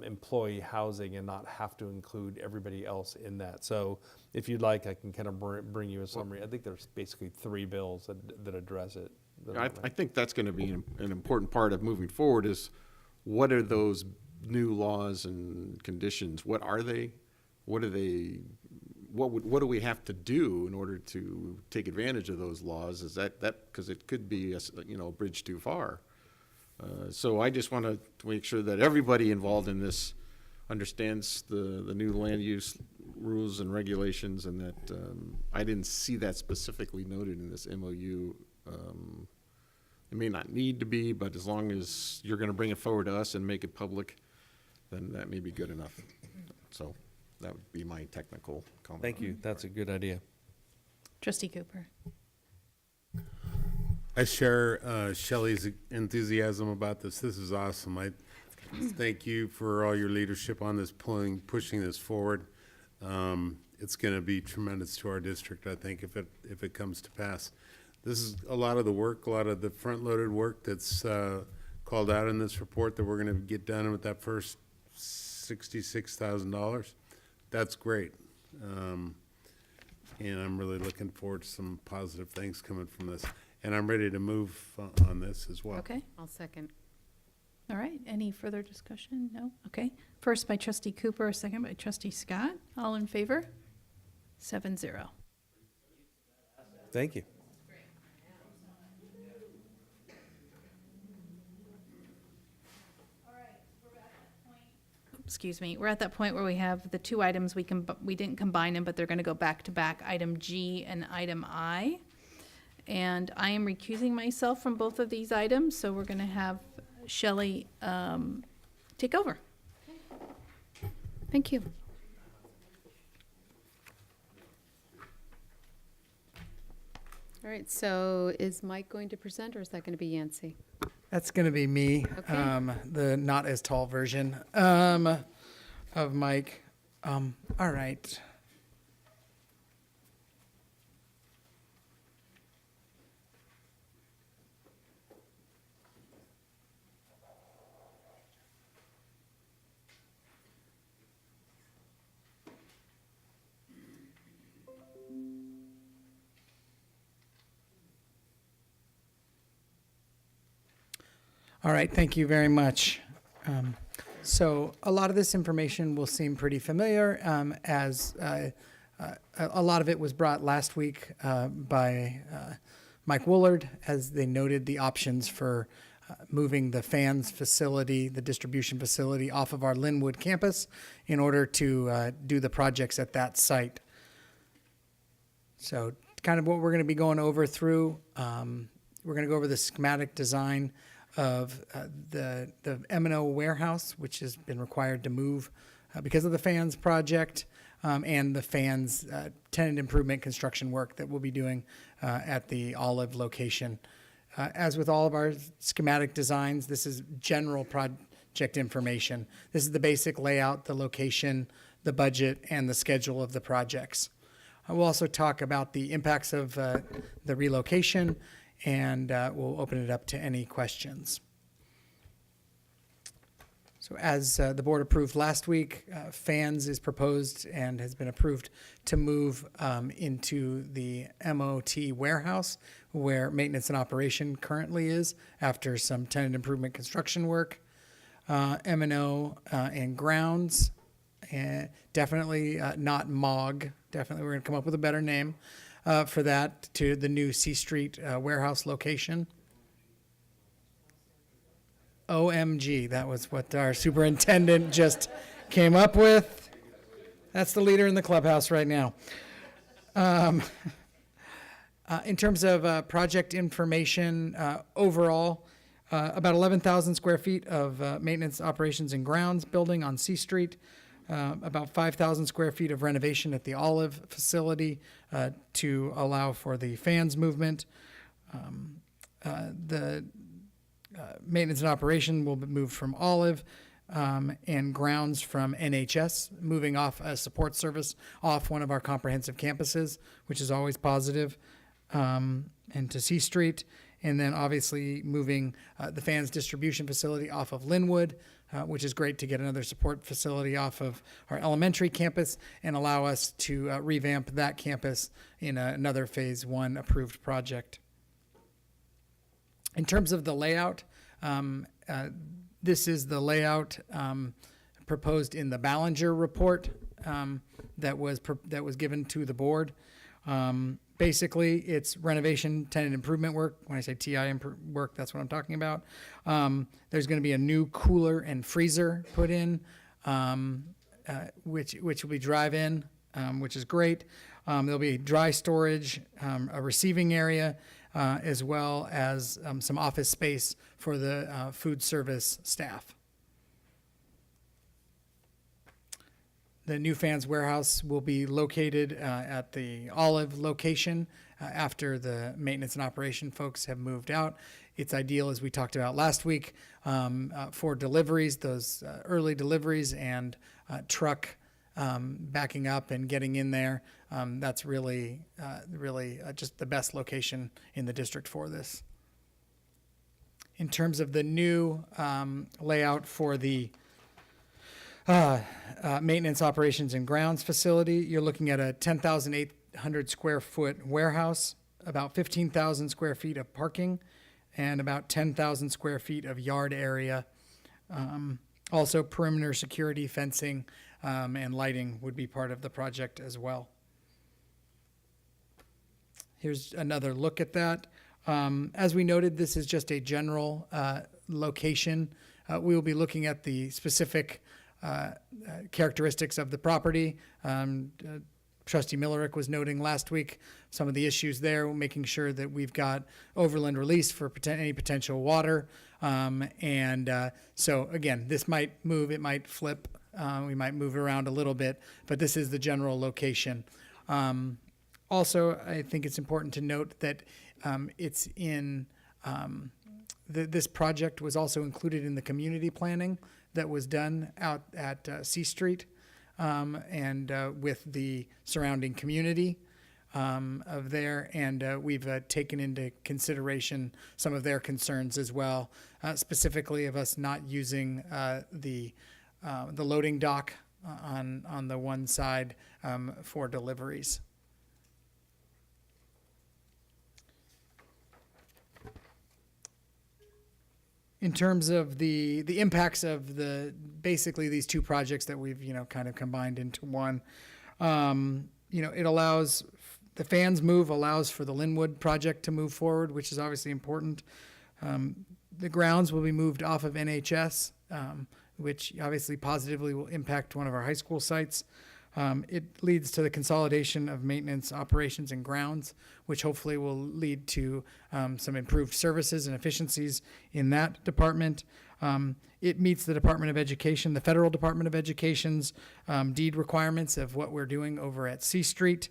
employee housing and not have to include everybody else in that. So if you'd like, I can kind of bring you a summary. I think there's basically 3 bills that address it. I think that's going to be an important part of moving forward is what are those new laws and conditions? What are they? What are they? What do we have to do in order to take advantage of those laws? Is that because it could be a bridge too far? So I just want to make sure that everybody involved in this understands the new land use rules and regulations, and that I didn't see that specifically noted in this MOU. It may not need to be, but as long as you're going to bring it forward to us and make it public, then that may be good enough. So that would be my technical comment. Thank you. That's a good idea. Trustee Cooper. I share Shelley's enthusiasm about this. This is awesome. I thank you for all your leadership on this, pushing this forward. It's going to be tremendous to our district, I think, if it comes to pass. This is a lot of the work, a lot of the front-loaded work that's called out in this report that we're going to get done with that first $66,000. That's great. And I'm really looking forward to some positive things coming from this. And I'm ready to move on this as well. Okay. I'll second. All right, any further discussion? No? Okay. First by trustee Cooper, second by trustee Scott. All in favor? 7-0. Thank you. Excuse me, we're at that point where we have the two items, we didn't combine them, but they're gonna go back to back, item G and item I. And I am recusing myself from both of these items, so we're gonna have Shelley take over. Thank you. All right, so is Mike going to present, or is that going to be Yancy? That's going to be me, Okay. the not as tall version of Mike. All right. All right, thank you very much. So a lot of this information will seem pretty familiar, as a lot of it was brought last week by Mike Woolard, as they noted the options for moving the fans facility, the distribution facility, off of our Linwood campus in order to do the projects at that site. So kind of what we're going to be going over through, we're going to go over the schematic design of the M&O warehouse, which has been required to move because of the fans project, and the fans tenant improvement construction work that we'll be doing at the Olive location. As with all of our schematic designs, this is general project information. This is the basic layout, the location, the budget, and the schedule of the projects. I will also talk about the impacts of the relocation, and we'll open it up to any questions. So as the board approved last week, fans is proposed and has been approved to move into the MOT warehouse where maintenance and operation currently is after some tenant improvement construction work. M&O and grounds, definitely not MOG, definitely we're gonna come up with a better name for that, to the new C Street warehouse location. OMG, that was what our superintendent just came up with. That's the leader in the clubhouse right now. In terms of project information, overall, about 11,000 square feet of maintenance, operations, and grounds building on C Street, about 5,000 square feet of renovation at the Olive facility to allow for the fans movement. The maintenance and operation will be moved from Olive, and grounds from NHS, moving off a support service off one of our comprehensive campuses, which is always positive, and to C Street. And then obviously moving the fans distribution facility off of Linwood, which is great to get another support facility off of our elementary campus and allow us to revamp that campus in another phase 1 approved project. In terms of the layout, this is the layout proposed in the Ballinger report that was given to the board. Basically, it's renovation, tenant improvement work. When I say TI work, that's what I'm talking about. There's going to be a new cooler and freezer put in, which will be drive-in, which is great. There'll be dry storage, a receiving area, as well as some office space for the food service staff. The new fans warehouse will be located at the Olive location after the maintenance and operation folks have moved out. It's ideal, as we talked about last week, for deliveries, those early deliveries and truck backing up and getting in there. That's really just the best location in the district for this. In terms of the new layout for the maintenance operations and grounds facility, you're looking at a 10,800 square foot warehouse, about 15,000 square feet of parking, and about 10,000 square feet of yard area. Also, perimeter security, fencing, and lighting would be part of the project as well. Here's another look at that. As we noted, this is just a general location. We will be looking at the specific characteristics of the property. Trustee Millerick was noting last week some of the issues there, making sure that we've got overland release for any potential water. So again, this might move, it might flip, we might move it around a little bit, but this is the general location. Also, I think it's important to note that it's in, this project was also included in the community planning that was done out at C Street and with the surrounding community of there. And we've taken into consideration some of their concerns as well, specifically of us not using the loading dock on the one side for deliveries. In terms of the impacts of basically these two projects that we've, kind of combined into one, it allows, the fans move allows for the Linwood project to move forward, which is obviously important. The grounds will be moved off of NHS, which obviously positively will impact one of our high school sites. It leads to the consolidation of maintenance, operations, and grounds, which hopefully will lead to some improved services and efficiencies in that department. It meets the Department of Education, the Federal Department of Education's deed requirements of what we're doing over at C Street.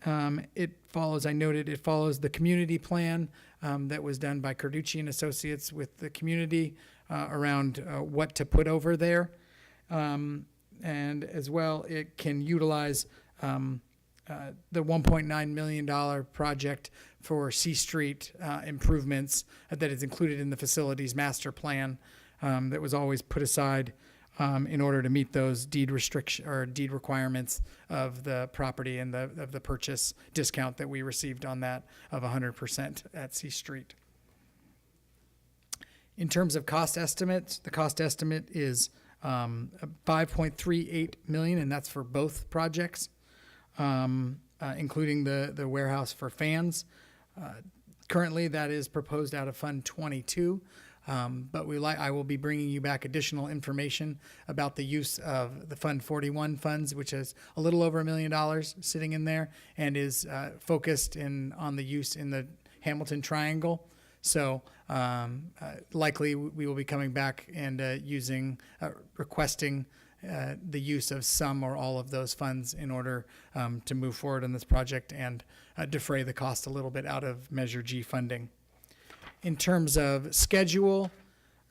It follows the community plan that was done by Carducci and Associates with the community around what to put over there. And as well, it can utilize the $1.9 million project for C Street improvements that is included in the facilities master plan that was always put aside in order to meet those deed requirements of the property and of the purchase discount that we received on that of 100% at C Street. In terms of cost estimates, the cost estimate is $5.38 million, and that's for both projects, including the warehouse for fans. Currently, that is proposed out of Fund 22, but I will be bringing you back additional information about the use of the Fund 41 funds, which is a little over $1 million sitting in there, and is focused on the use in the Hamilton Triangle. So likely we will be coming back and requesting the use of some or all of those funds in order to move forward on this project and defray the cost a little bit out of Measure G funding. In terms of schedule,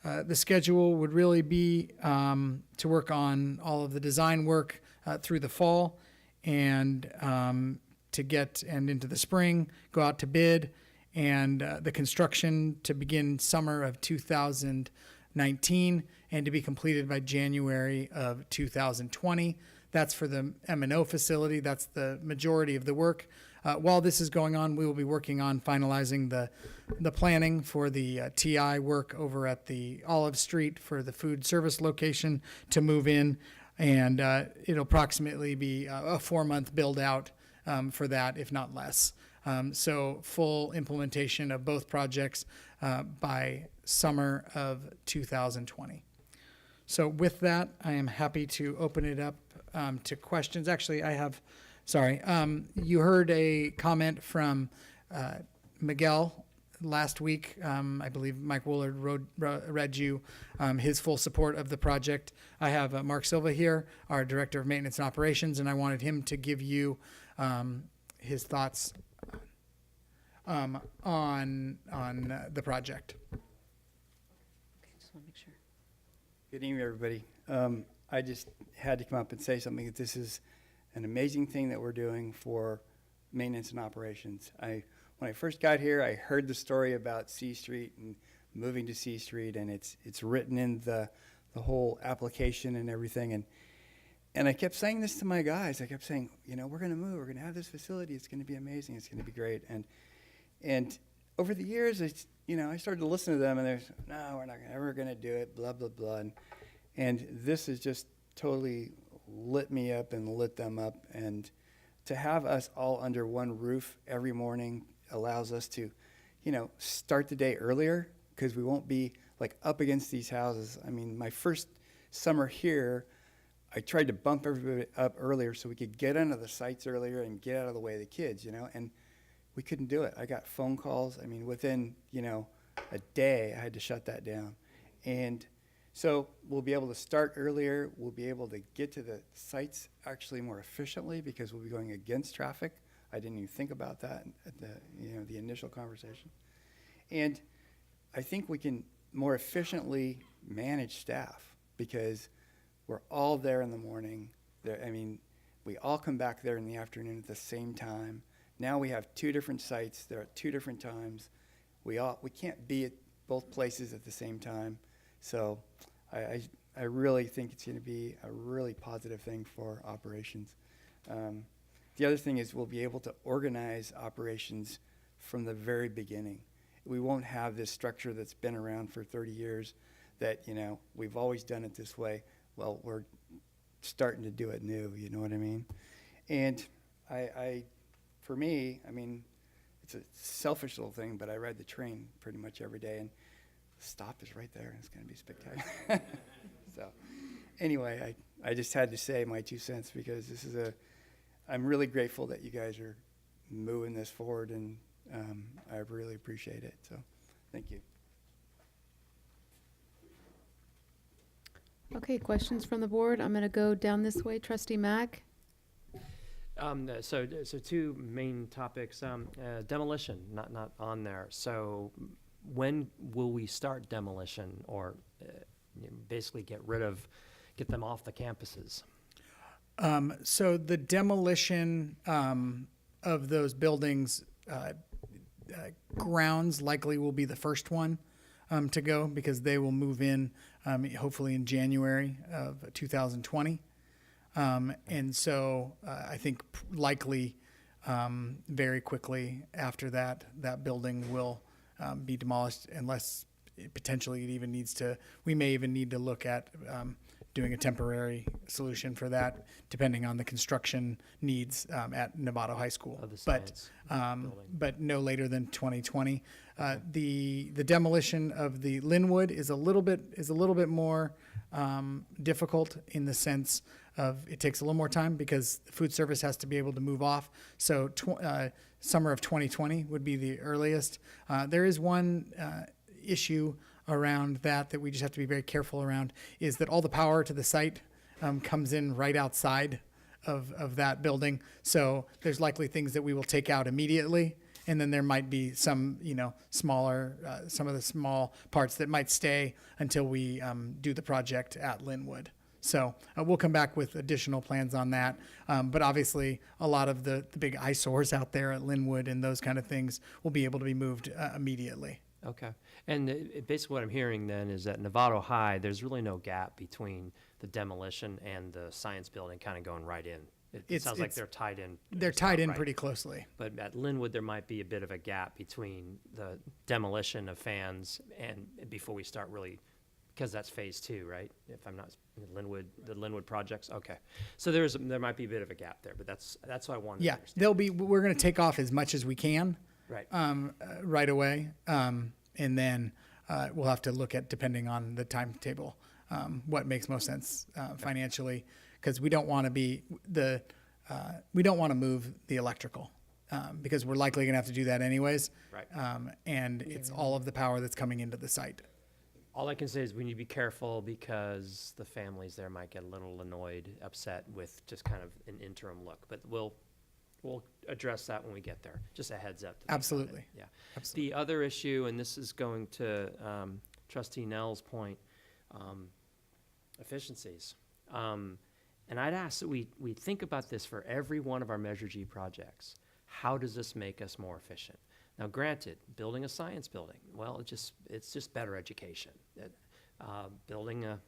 the schedule would really be to work on all of the design work through the fall and into the spring, go out to bid, and the construction to begin summer of 2019 and to be completed by January of 2020. That's for the M&O facility. That's the majority of the work. While this is going on, we will be working on finalizing the planning for the TI work over at the Olive Street for the food service location to move in, and it'll approximately be a 4-month build out for that, if not less. So full implementation of both projects by summer of 2020. So with that, I am happy to open it up to questions. Actually, you heard a comment from Miguel last week. I believe Mike Woolard read you his full support of the project. I have Mark Silva here, our Director of Maintenance and Operations, and I wanted him to give you his thoughts on the project. Good evening, everybody. I just had to come up and say something, that this is an amazing thing that we're doing for maintenance and operations. When I first got here, I heard the story about C Street and moving to C Street, and it's written in the whole application and everything. And I kept saying this to my guys. I kept saying, you know, we're going to move. We're going to have this facility. It's going to be amazing. It's going to be great. And over the years, I started to listen to them, and they're, no, we're not ever going to do it, blah, blah, blah. And this has just totally lit me up and lit them up. And to have us all under one roof every morning allows us to, start the day earlier, because we won't be like up against these houses. I mean, my first summer here, I tried to bump everybody up earlier so we could get onto the sites earlier and get out of the way of the kids, and we couldn't do it. I got phone calls. I mean, within, a day, I had to shut that down. And so we'll be able to start earlier. We'll be able to get to the sites actually more efficiently because we'll be going against traffic. I didn't even think about that at the initial conversation. And I think we can more efficiently manage staff because we're all there in the morning. We all come back there in the afternoon at the same time. Now we have 2 different sites. They're at 2 different times. We can't be at both places at the same time. So I really think it's going to be a really positive thing for operations. The other thing is we'll be able to organize operations from the very beginning. We won't have this structure that's been around for 30 years that, we've always done it this way. Well, we're starting to do it new, you know what I mean? And for me, it's a selfish little thing, but I ride the train pretty much every day, and the stop is right there, and it's going to be spectacular. So anyway, I just had to say my 2 cents because I'm really grateful that you guys are moving this forward, and I really appreciate it. So thank you. Okay, questions from the board? I'm going to go down this way. Trustee Mack? So 2 main topics. Demolition, not on there. So when will we start demolition or basically get them off the campuses? So the demolition of those buildings, grounds likely will be the first one to go because they will move in hopefully in January of 2020. And so I think likely very quickly after that building will be demolished unless potentially we may even need to look at doing a temporary solution for that, depending on the construction needs at Novato High School. But no later than 2020. The demolition of the Linwood is a little bit more difficult in the sense of it takes a little more time because the food service has to be able to move off. So summer of 2020 would be the earliest. There is one issue around that we just have to be very careful around, is that all the power to the site comes in right outside of that building. So there's likely things that we will take out immediately, and then there might be some, smaller, some of the small parts that might stay until we do the project at Linwood. So we'll come back with additional plans on that. But obviously, a lot of the big eyesores out there at Linwood and those kind of things will be able to be moved immediately. Okay. And basically what I'm hearing then is that Novato High, there's really no gap between the demolition and the science building kind of going right in. It sounds like they're tied in. They're tied in pretty closely. But at Linwood, there might be a bit of a gap between the demolition of fans and before we start really, because that's phase 2, right? If I'm not, the Linwood projects. Okay. So there might be a bit of a gap there, but that's what I wanted to understand. We're going to take off as much as we can. Right. Right away. And then we'll have to look at, depending on the timetable, what makes most sense financially, because we don't want to move the electrical because we're likely going to have to do that anyways. Right. And it's all of the power that's coming into the site. All I can say is we need to be careful because the families there might get a little annoyed, upset with just kind of an interim look. But we'll address that when we get there. Just a heads up. Absolutely. Yeah. Absolutely. The other issue, and this is going to Trustee Nell's point, efficiencies. And I'd ask that we think about this for every one of our Measure G projects. How does this make us more efficient? Now, granted, building a science building, well, it's just better education. Building an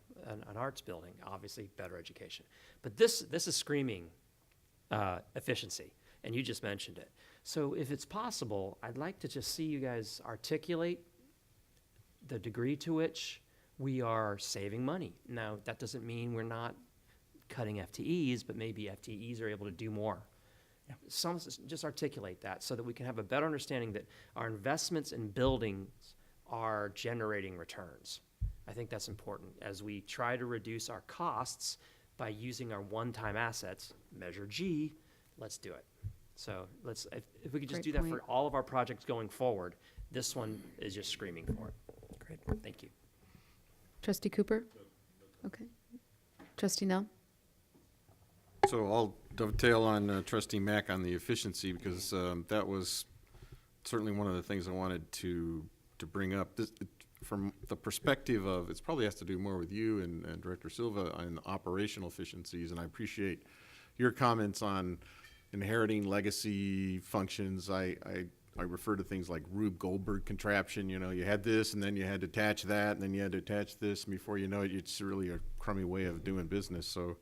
arts building, obviously better education. But this is screaming efficiency, and you just mentioned it. So if it's possible, I'd like to just see you guys articulate the degree to which we are saving money. Now, that doesn't mean we're not cutting FTEs, but maybe FTEs are able to do more. Yeah. Just articulate that so that we can have a better understanding that our investments in buildings are generating returns. I think that's important as we try to reduce our costs by using our one-time assets. Measure G, let's do it. So if we could just Great do that point. for all of our projects going forward, this one is just screaming for it. Great, thank you. Trustee Cooper? Okay. Trustee Nell? So I'll dovetail on Trustee Mack on the efficiency, because that was certainly one of the things I wanted to bring up. From the perspective of, it probably has to do more with you and Director Silva on operational efficiencies, and I appreciate your comments on inheriting legacy functions. I refer to things like Rube Goldberg contraption. You know, you had this, and then you had to attach that, and then you had to attach this, and before you know it, it's really a crummy way of doing business. So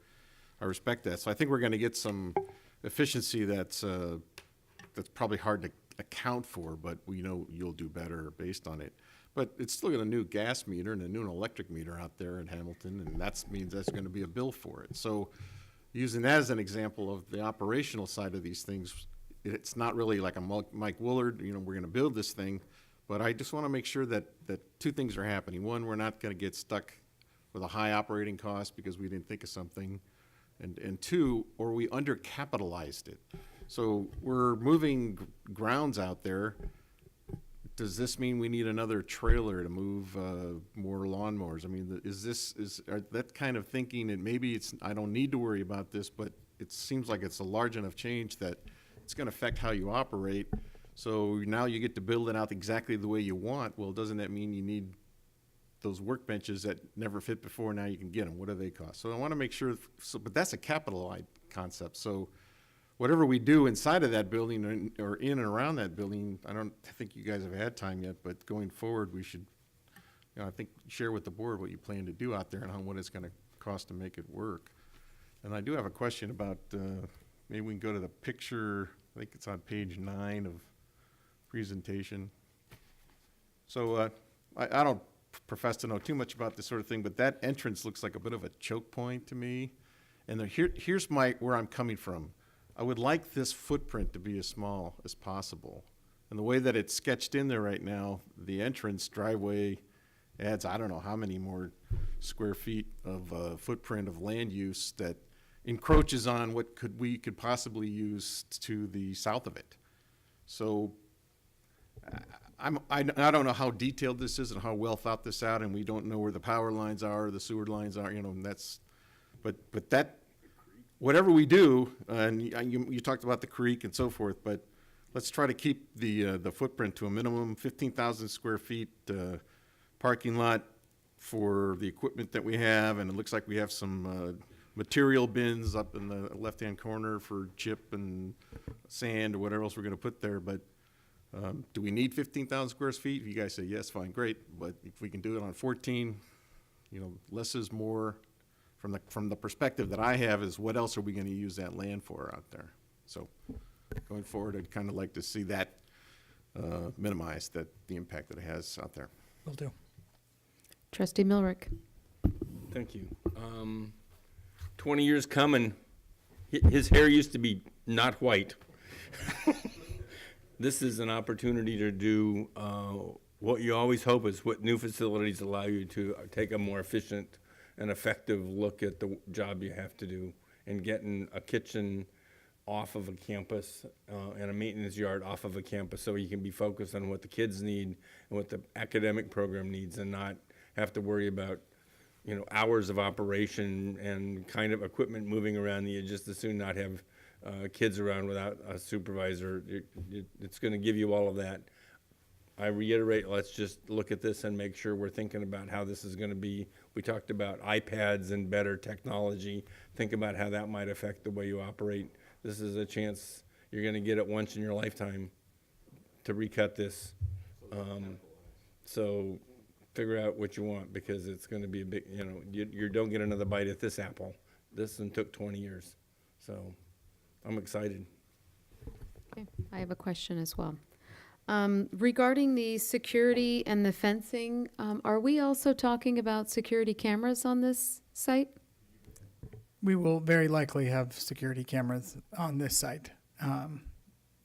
I respect that. So I think we're going to get some efficiency that's probably hard to account for, but we know you'll do better based on it. But it's still got a new gas meter and a new electric meter out there in Hamilton, and that means that's going to be a bill for it. So using that as an example of the operational side of these things, it's not really like a Mike Woolard, you know, we're going to build this thing, but I just want to make sure that two things are happening. One, we're not going to get stuck with a high operating cost because we didn't think of something. And two, or we undercapitalized it. So we're moving grounds out there. Does this mean we need another trailer to move more lawnmowers? I mean, is that kind of thinking, and maybe I don't need to worry about this, but it seems like it's a large enough change that it's going to affect how you operate. So now you get to build it out exactly the way you want. Well, doesn't that mean you need those workbenches that never fit before? Now you can get them. What do they cost? So I want to make sure, but that's a capital concept. So whatever we do inside of that building or in and around that building, I don't think you guys have had time yet, but going forward, we should, I think, share with the board what you plan to do out there and how, what it's going to cost to make it work. And I do have a question about, maybe we can go to the picture, I think it's on page 9 of presentation. So I don't profess to know too much about this sort of thing, but that entrance looks like a bit of a choke point to me. And here's where I'm coming from. I would like this footprint to be as small as possible. And the way that it's sketched in there right now, the entrance driveway adds, I don't know how many more square feet of footprint of land use that encroaches on what we could possibly use to the south of it. So I don't know how detailed this is and how well thought this out, and we don't know where the power lines are, or the sewer lines are, you know, and but that, whatever we do, and you talked about the creek and so forth, but let's try to keep the footprint to a minimum. 15,000 square feet parking lot for the equipment that we have, and it looks like we have some material bins up in the left-hand corner for chip and sand or whatever else we're going to put there. But do we need 15,000 square feet? If you guys say yes, fine, great. But if we can do it on 14, you know, less is more. From the perspective that I have is, what else are we going to use that land for out there? So going forward, I'd kind of like to see that minimized, the impact that it has out there. Will do. Trustee Milrick? Thank you. 20 years coming, his hair used to be not white. This is an opportunity to do what you always hope is what new facilities allow you to take a more efficient and effective look at the job you have to do, and getting a kitchen off of a campus and a maintenance yard off of a campus so you can be focused on what the kids need and what the academic program needs, and not have to worry about, you know, hours of operation and kind of equipment moving around. You just as soon not have kids around without a supervisor. It's going to give you all of that. I reiterate, let's just look at this and make sure we're thinking about how this is going to be We talked about iPads and better technology. Think about how that might affect the way you operate. This is a chance, you're going to get it once in your lifetime to recut this. So figure out what you want, because it's going to be a big, you don't get another bite at this apple. This one took 20 years. So I'm excited. Okay, I have a question as well. Regarding the security and the fencing, are we also talking about security cameras on this site? We will very likely have security cameras on this site.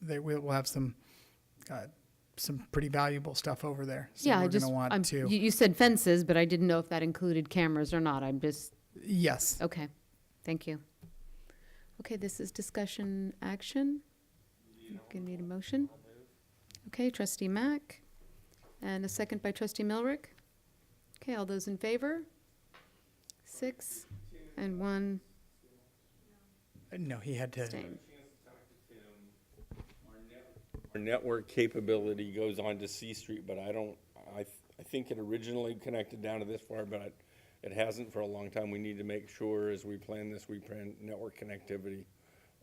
We'll have some pretty valuable stuff over there. So Yeah, we're going to want to. You said fences, but I didn't know if that included cameras or not. I'm just. Yes. Okay, thank you. Okay, this is discussion action. Gonna need a motion. Okay, Trustee Mack, and a second by Trustee Milrick. Okay, all those in favor? 6 and 1 No, he had to. abstain. Our network capability goes on to C Street, but I think it originally connected down to this far, but it hasn't for a long time. We need to make sure as we plan this, we plan network connectivity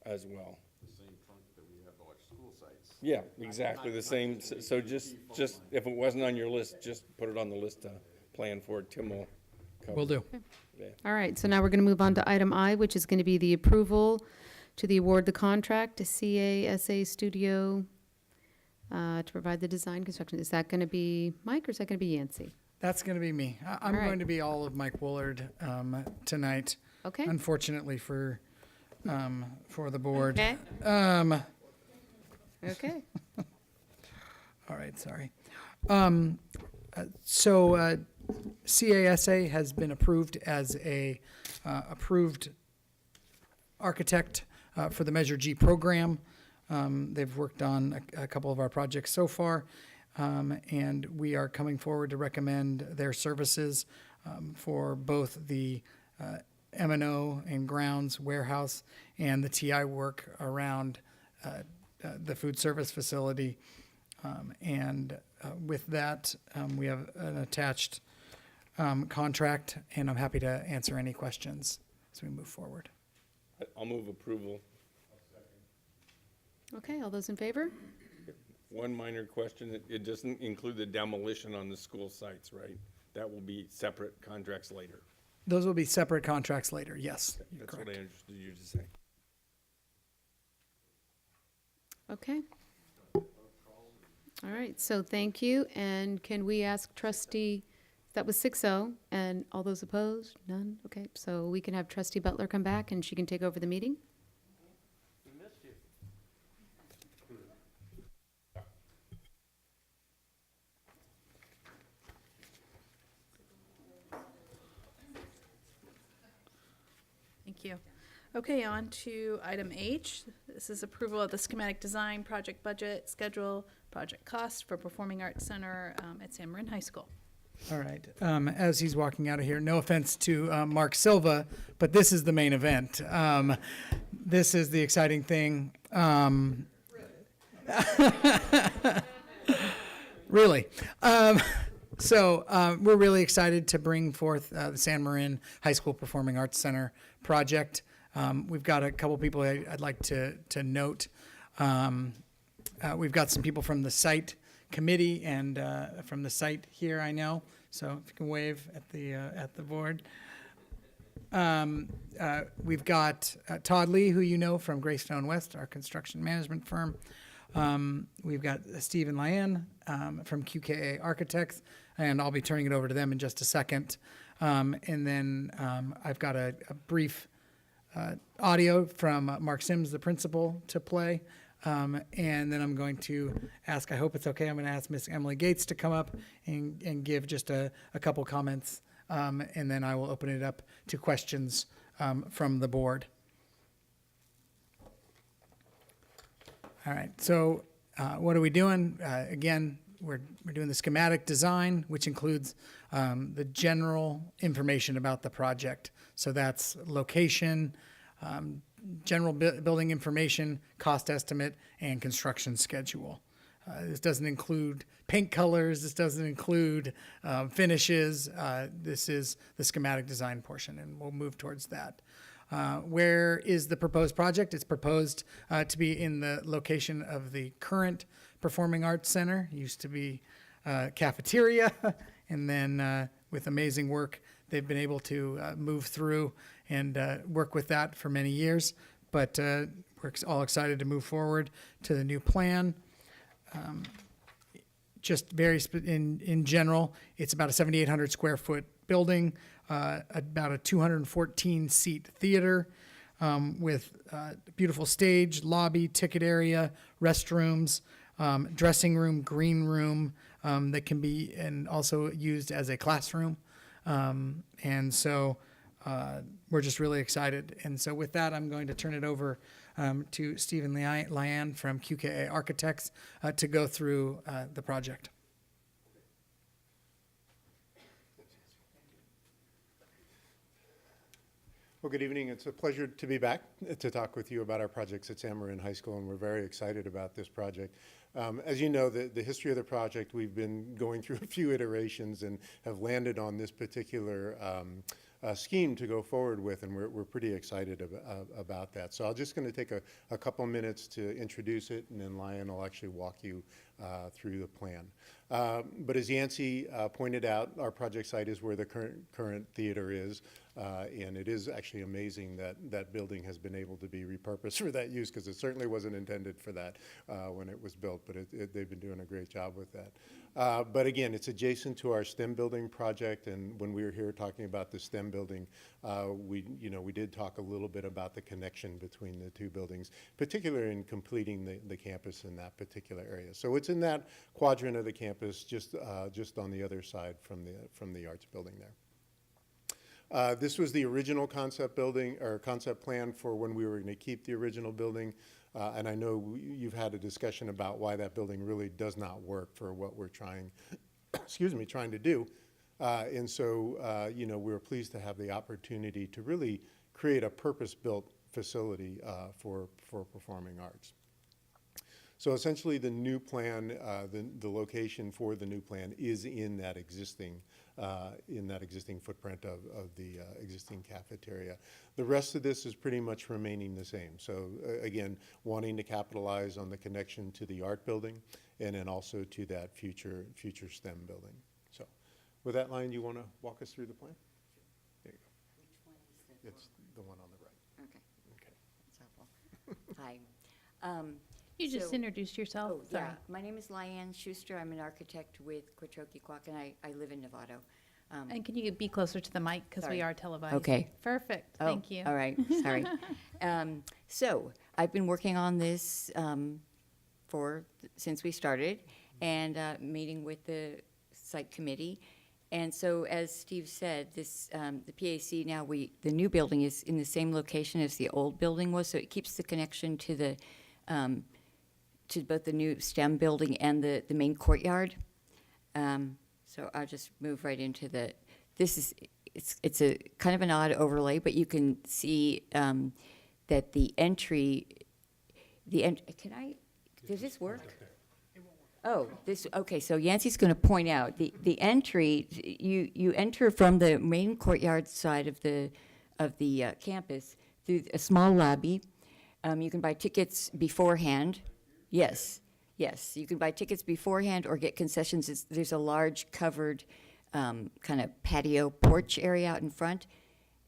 as well. The same trunk that we have on school sites. Yeah, exactly the same. So just if it wasn't on your list, just put it on the list to plan for. Tim will cover. Will do. Yeah. All right, so now we're going to move on to item I, which is going to be the approval to the award the contract to CASA Studio to provide the design construction. Is that going to be Mike, or is that going to be Yancey? That's going to be me. I'm All right. going to be all of Mike Woolard tonight. Okay. Unfortunately for the board. Okay. Okay. All right, sorry. So CASA has been approved as a approved architect for the Measure G program. They've worked on a couple of our projects so far, and we are coming forward to recommend their services for both the M&O and grounds warehouse and the TI work around the food service facility. And with that, we have an attached contract, and I'm happy to answer any questions as we move forward. I'll move approval. Okay, all those in favor? One minor question, it doesn't include the demolition on the school sites, right? That will be separate contracts later. Those will be separate contracts later, yes. You're That's correct. what I understood you to say. Okay. All right, so thank you, and can we ask trustee, that was 6-0, and all those opposed? None? Okay, so we can have trustee Butler come back, and she can take over the meeting? Thank you. Okay, on to item H. This is approval of the schematic design, project budget, schedule, project cost for Performing Arts Center at San Marin High School. All right. As he's walking out of here, no offense to Mark Silva, but this is the main event. This is the exciting thing. Really. So we're really excited to bring forth the San Marin High School Performing Arts Center project. We've got a couple people I'd like to note. We've got some people from the site committee and from the site here, I know. So if you can wave at the board. We've got Todd Lee, who you know from Greystone West, our construction management firm. We've got Stephen Lyon from QKA Architects, and I'll be turning it over to them in just a second. And then I've got a brief audio from Mark Sims, the principal, to play. And then I'm going to ask, I hope it's okay, I'm going to ask Miss Emily Gates to come up and give just a couple comments. And then I will open it up to questions from the board. All right, so what are we doing? Again, we're doing the schematic design, which includes the general information about the project. So that's location, general building information, cost estimate, and construction schedule. This doesn't include paint colors. This doesn't include finishes. This is the schematic design portion, and we'll move towards that. Where is the proposed project? It's proposed to be in the location of the current Performing Arts Center. It used to be cafeteria, and then with amazing work, they've been able to move through and work with that for many years. But we're all excited to move forward to the new plan. Just very in general, it's about a 7,800 square foot building, about a 214 seat theater with beautiful stage, lobby, ticket area, restrooms, dressing room, green room that can be and also used as a classroom. And so we're just really excited. And so with that, I'm going to turn it over to Stephen Lyan from QKA Architects to go through the project. Well, good evening. It's a pleasure to be back to talk with you about our projects at San Marin High School, and we're very excited about this project. As you know, the history of the project, we've been going through a few iterations and have landed on this particular scheme to go forward with, and we're pretty excited about that. So I'm just going to take a couple minutes to introduce it, and then Lyan will actually walk you through the plan. But as Yancey pointed out, our project site is where the current theater is, and it is actually amazing that that building has been able to be repurposed for that use, because it certainly wasn't intended for that when it was built, but they've been doing a great job with that. But again, it's adjacent to our STEM building project, and when we were here talking about the STEM building, we did talk a little bit about the connection between the two buildings, particularly in completing the campus in that particular area. So it's in that quadrant of the campus, just on the other side from the arts building there. This was the original concept building or concept plan for when we were going to keep the original building. And I know you've had a discussion about why that building really does not work for what we're trying to do. And so, we were pleased to have the opportunity to really create a purpose-built facility for performing arts. So essentially, the new plan, the location for the new plan is in that existing footprint of the existing cafeteria. The rest of this is pretty much remaining the same. So again, wanting to capitalize on the connection to the art building, and then also to that future STEM building. So with that, Lyan, you want to walk us through the plan? There you go. Which one is the? It's the one on the right. Okay. That's helpful. Hi. You just introduced yourself. Oh, Sorry. yeah. My name is Lyan Schuster. I'm an architect with Quattroki Quack, and I live in Novato. And can you be closer to the mic, because we Sorry. are televised? Okay. Perfect. Oh, Thank you. all right. Sorry. So I've been working on this since we started, and meeting with the site committee. And so, as Steve said, this the PAC now the new building is in the same location as the old building was, so it keeps the connection to the to both the new STEM building and the main courtyard. So I'll just move right into it's a kind of an odd overlay, but you can see that the entry, does this work? Oh, okay, so Yancey's going to point out, the entry, you enter from the main courtyard side of the campus through a small lobby. You can buy tickets beforehand. Yes, you can buy tickets beforehand or get concessions. There's a large covered kind of patio porch area out in front,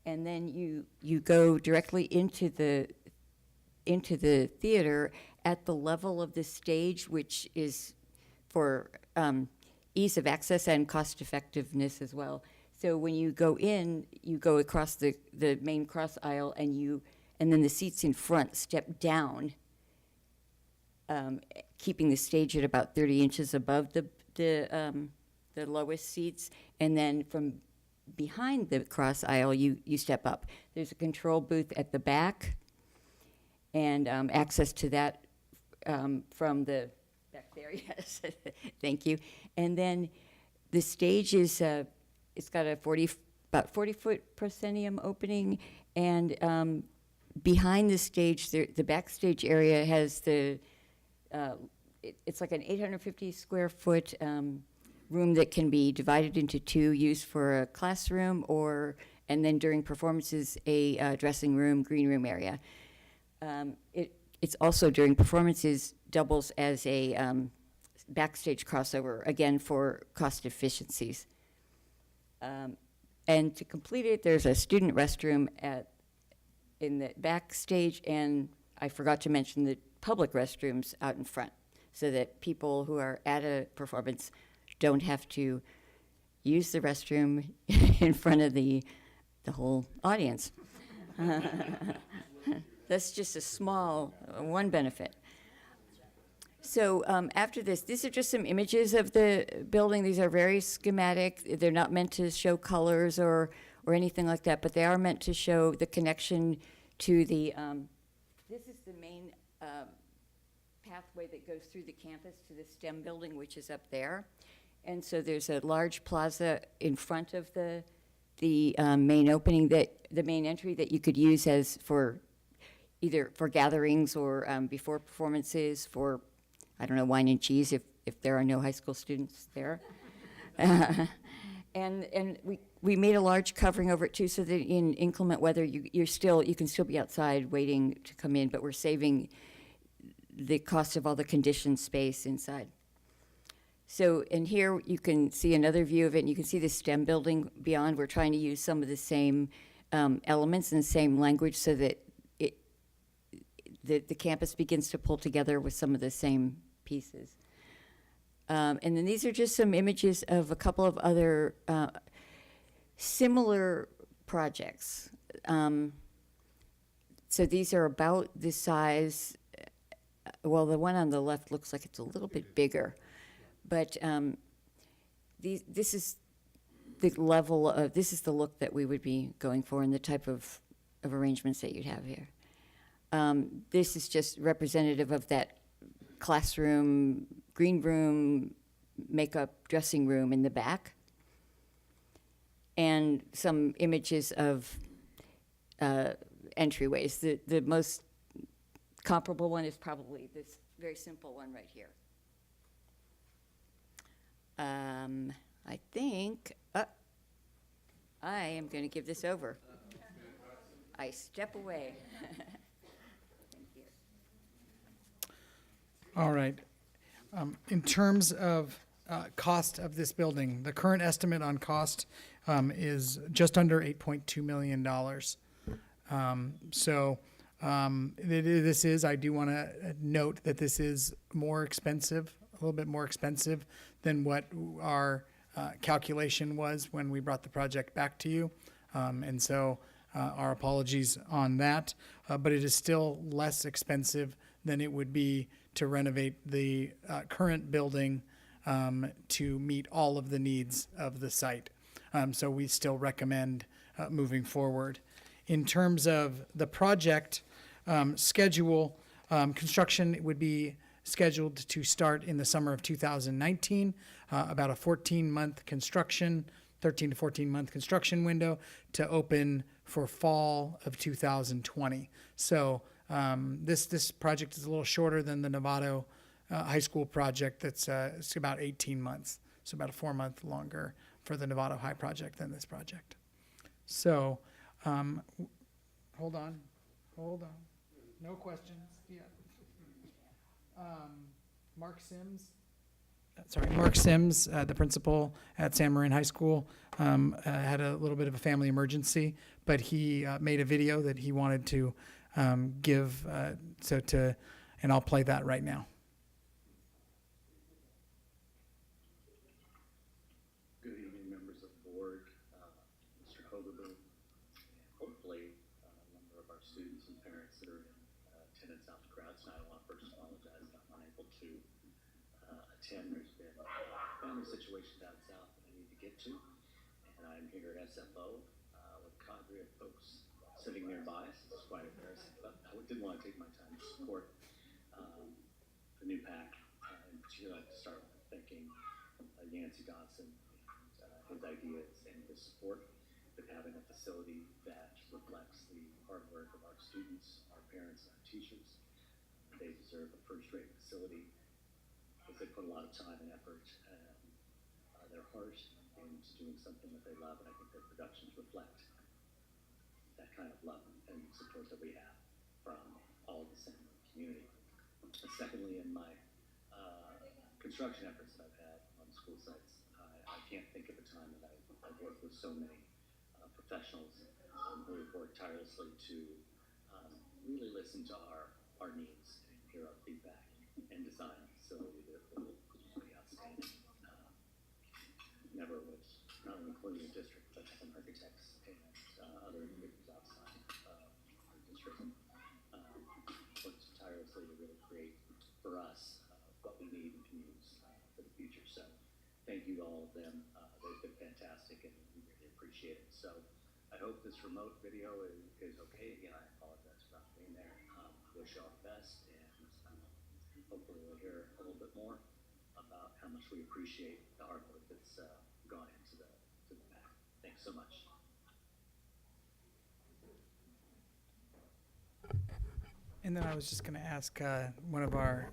and then you go directly into the theater at the level of the stage, which is for ease of access and cost effectiveness as well. So when you go in, you go across the main cross aisle, and then the seats in front step down, keeping the stage at about 30 inches above the lowest seats, and then from behind the cross aisle, you step up. There's a control booth at the back, and access to that from the back there. Yes, thank you. And then the stage is it's got about 40-foot proscenium opening, and behind the stage, the backstage area has it's like an 850 square foot room that can be divided into two, used for a classroom and then during performances, a dressing room, green room area. It's also during performances doubles as a backstage crossover, again for cost efficiencies. And to complete it, there's a student restroom in the backstage, and I forgot to mention the public restrooms out in front, so that people who are at a performance don't have to use the restroom in front of the whole audience. That's just a small one benefit. So after this, these are just some images of the building. These are very schematic. They're not meant to show colors or anything like that, but they are meant to show the connection to the, this is the main pathway that goes through the campus to the STEM building, which is up there. And so there's a large plaza in front of the main opening, the main entry that you could use as either for gatherings or before performances, for, I don't know, wine and cheese if there are no high school students there. And we made a large covering over it too, so that in inclement weather you can still be outside waiting to come in, but we're saving the cost of all the conditioned space inside. So, and here you can see another view of it, and you can see the STEM building beyond. We're trying to use some of the same elements and the same language, so that the campus begins to pull together with some of the same pieces. And then these are just some images of a couple of other similar projects. So these are about the size, well, the one on the left looks like it's a little bit bigger, but this is the level of, this is the look that we would be going for and the type of arrangements that you'd have here. This is just representative of that classroom, green room, makeup, dressing room in the back. And some images of entryways. The most comparable one is probably this very simple one right here. I think, I am going to give this over. I step away. Thank you. All right. In terms of cost of this building, the current estimate on cost is just under $8.2 million. This is, I do want to note that this is more expensive, a little bit more expensive than what our calculation was when we brought the project back to you. Our apologies on that, but it is still less expensive than it would be to renovate the current building to meet all of the needs of the site. So we still recommend moving forward. In terms of the project schedule, construction would be scheduled to start in the summer of 2019, about a 14-month construction, 13 to 14-month construction window to open for fall of 2020. So this project is a little shorter than the Novato high school project. It's about 18 months, so about a 4-month longer for the Novato High project than this project. So hold on, no questions yet. Mark Sims, the principal at San Marin High School, had a little bit of a family emergency, but he made a video that he wanted to give, and I'll play that right now. Good evening, members of the board, Mr. Hogerberg. Hopefully, a number of our students and parents that are in attendance out the crowd tonight. I want to first apologize that I'm unable to attend. There's been a family situation down south that I need to get to, and I'm here at SFO with a cadre of folks sitting nearby. So it's quite embarrassing, but I did want to take my time to support the new PAC. In particular, I'd like to start with thanking Yancey Dodson and his ideas and his support with having a facility that reflects the hard work of our students, our parents, and our teachers. They deserve a first-rate facility they put a lot of time and effort and their heart into doing something that they love, and I think their productions reflect that kind of love and support that we have from all of the San Marin community. Secondly, in my construction efforts that I've had on school sites, I can't think of a time that I've worked with so many professionals who have worked tirelessly to really listen to our needs and hear our feedback and design a facility that will be outstanding. Never was, not only including the district, but some architects and other individuals outside our district worked tirelessly to really create for us what we need and can use for the future. So thank you to all of them. They've been fantastic and we really appreciate it. So I hope this remote video is okay. Again, I apologize for not being there. Wish you all the best, and hopefully we'll hear a little bit more about how much we appreciate the hard work that's gone into the back. Thanks so much. And then I was just going to ask one of our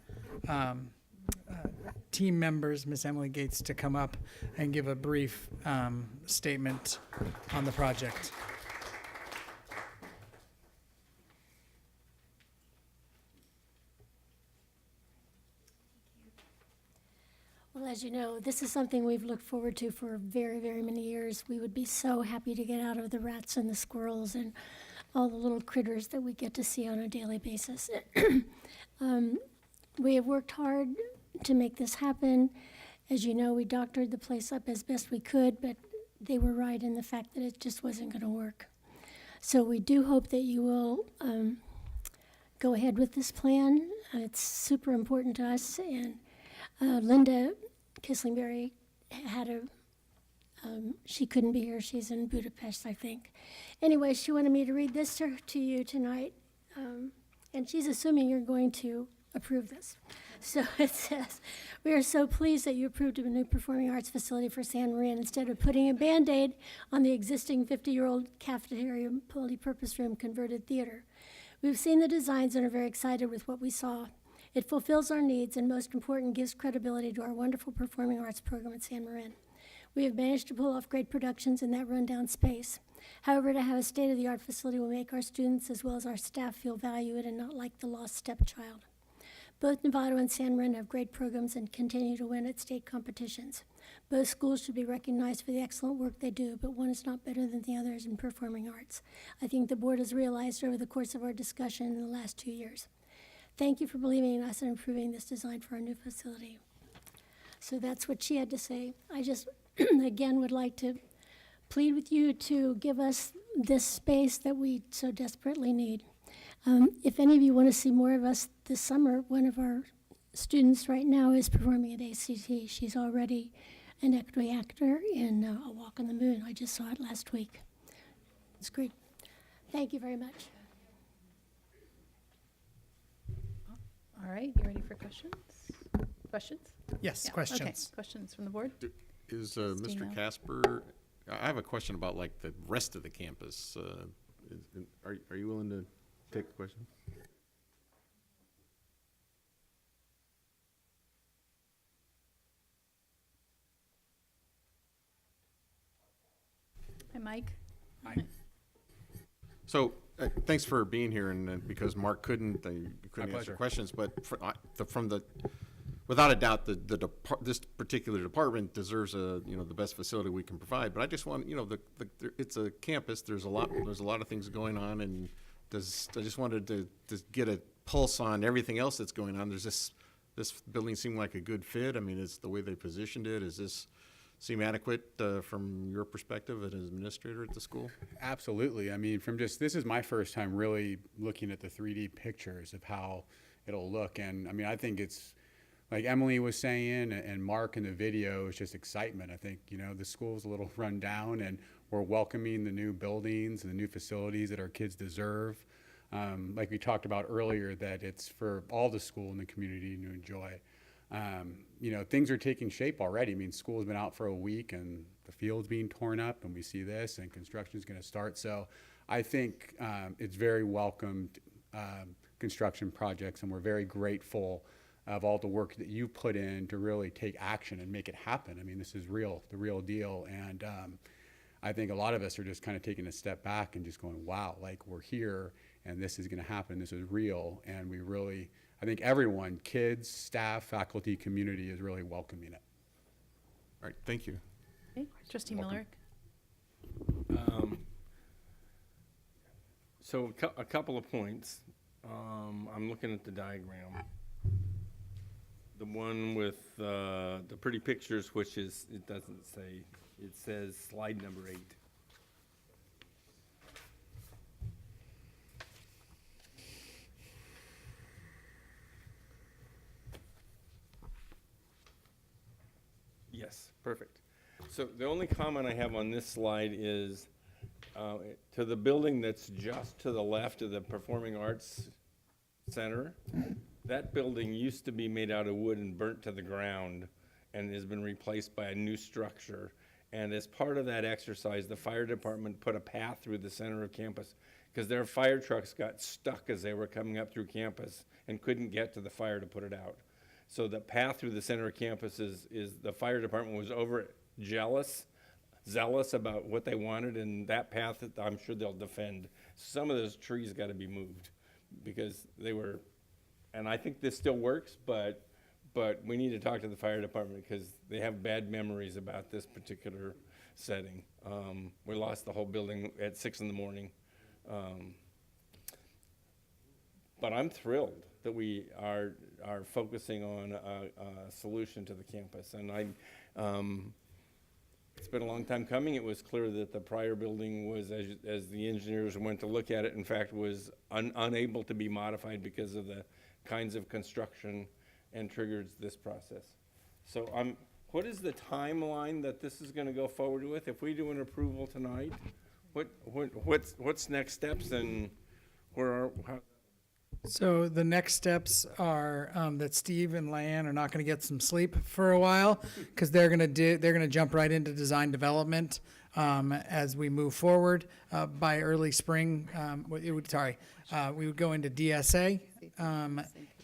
team members, Miss Emily Gates, to come up and give a brief statement on the project. Well, as you know, this is something we've looked forward to for very, very many years. We would be so happy to get out of the rats and the squirrels and all the little critters that we get to see on a daily basis. We have worked hard to make this happen. As you know, we doctored the place up as best we could, but they were right in the fact that it just wasn't going to work. So we do hope that you will go ahead with this plan. It's super important to us, and Linda Kislingberry had she couldn't be here. She's in Budapest, I think. Anyway, she wanted me to read this to you tonight, and she's assuming you're going to approve this. So it says, we are so pleased that you approved of a new performing arts facility for San Marin instead of putting a Band-Aid on the existing 50-year-old cafeteria multi-purpose room converted theater. We've seen the designs and are very excited with what we saw. It fulfills our needs and, most important, gives credibility to our wonderful performing arts program at San Marin. We have managed to pull off great productions in that rundown space. However, to have a state-of-the-art facility will make our students as well as our staff feel valued and not like the lost stepchild. Both Novato and San Marin have great programs and continue to win at state competitions. Both schools should be recognized for the excellent work they do, but one is not better than the others in performing arts. I think the board has realized over the course of our discussion in the last 2 years. Thank you for believing in us and improving this design for our new facility. So that's what she had to say. I just, again, would like to plead with you to give us this space that we so desperately need. If any of you want to see more of us this summer, one of our students right now is performing at ACT. She's already an equity actor in A Walk on the Moon. I just saw it last week. It's great. Thank you very much. All right, you ready for questions? Questions? Yes, Yeah, questions. Okay, questions from the board? Is Christina. Mr. Casper, I have a question about like the rest of the campus. Are you willing to take the question? Hi, Mike. Hi. So, thanks for being here, and because Mark couldn't, you couldn't answer pleasure. questions, but without a doubt, this particular department deserves the best facility we can provide. But I just want, it's a campus. There's a lot of things going on, and I just wanted to get a pulse on everything else that's going on. This building seemed like a good fit. I mean, it's the way they positioned it. Does this seem adequate from your perspective as an administrator at the school? Absolutely. I mean, this is my first time really looking at the 3D pictures of how it'll look. And I mean, I think it's, like Emily was saying, and Mark in the video, it's just excitement. I think, the school's a little run down, and we're welcoming the new buildings and the new facilities that our kids deserve. Like we talked about earlier, that it's for all the school and the community to enjoy. Things are taking shape already. I mean, school's been out for a week, and the field's being torn up, and we see this, and construction's going to start. So I think it's very welcomed construction projects, and we're very grateful of all the work that you put in to really take action and make it happen. I mean, this is real, the real deal. And I think a lot of us are just kind of taking a step back and just going, wow, like we're here and this is going to happen. This is real. And we really, I think everyone, kids, staff, faculty, community is really welcoming it. All right, thank you. Okay, Trustee Millerick? So a couple of points. I'm looking at the diagram. The one with the pretty pictures, which is, it doesn't say, it says slide number 8. Yes, perfect. So the only comment I have on this slide is to the building that's just to the left of the Performing Arts Center. That building used to be made out of wood and burnt to the ground and has been replaced by a new structure. And as part of that exercise, the fire department put a path through the center of campus because their fire trucks got stuck as they were coming up through campus and couldn't get to the fire to put it out. So the path through the center of campus is the fire department was zealous about what they wanted, and that path that I'm sure they'll defend. Some of those trees got to be moved because they were, and I think this still works, but we need to talk to the fire department because they have bad memories about this particular setting. We lost the whole building at 6 in the morning. But I'm thrilled that we are focusing on a solution to the campus. And it's been a long time coming. It was clear that the prior building was, as the engineers went to look at it, in fact, was unable to be modified because of the kinds of construction and triggered this process. So what is the timeline that this is going to go forward with? If we do an approval tonight, what's next steps and how? So the next steps are that Steve and Leanne are not going to get some sleep for a while because they're going to jump right into design development as we move forward by early spring. We would go into DSA,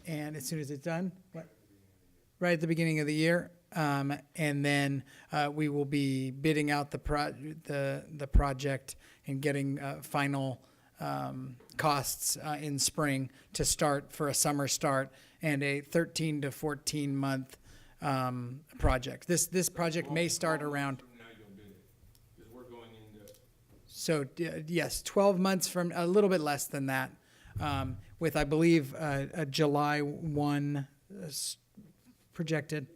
and as soon as it's done, right at the beginning of the year, and then we will be bidding out the project and getting final costs in spring to start for a summer start and a 13 to 14 month project. This project may start around. So yes, 12 months from, a little bit less than that, with I believe a July 1 projected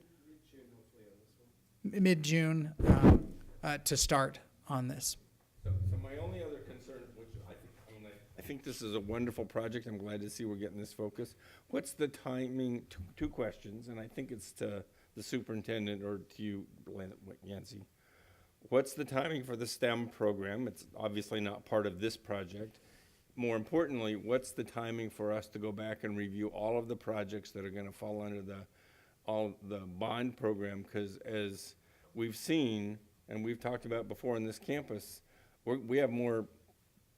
mid-June to start on this. So my only other concern, which I think this is a wonderful project. I'm glad to see we're getting this focus. What's the timing? Two questions, and I think it's to the superintendent or to you, Yancy. What's the timing for the STEM program? It's obviously not part of this project. More importantly, what's the timing for us to go back and review all of the projects that are going to fall under the bond program? Because as we've seen and we've talked about before in this campus, we have more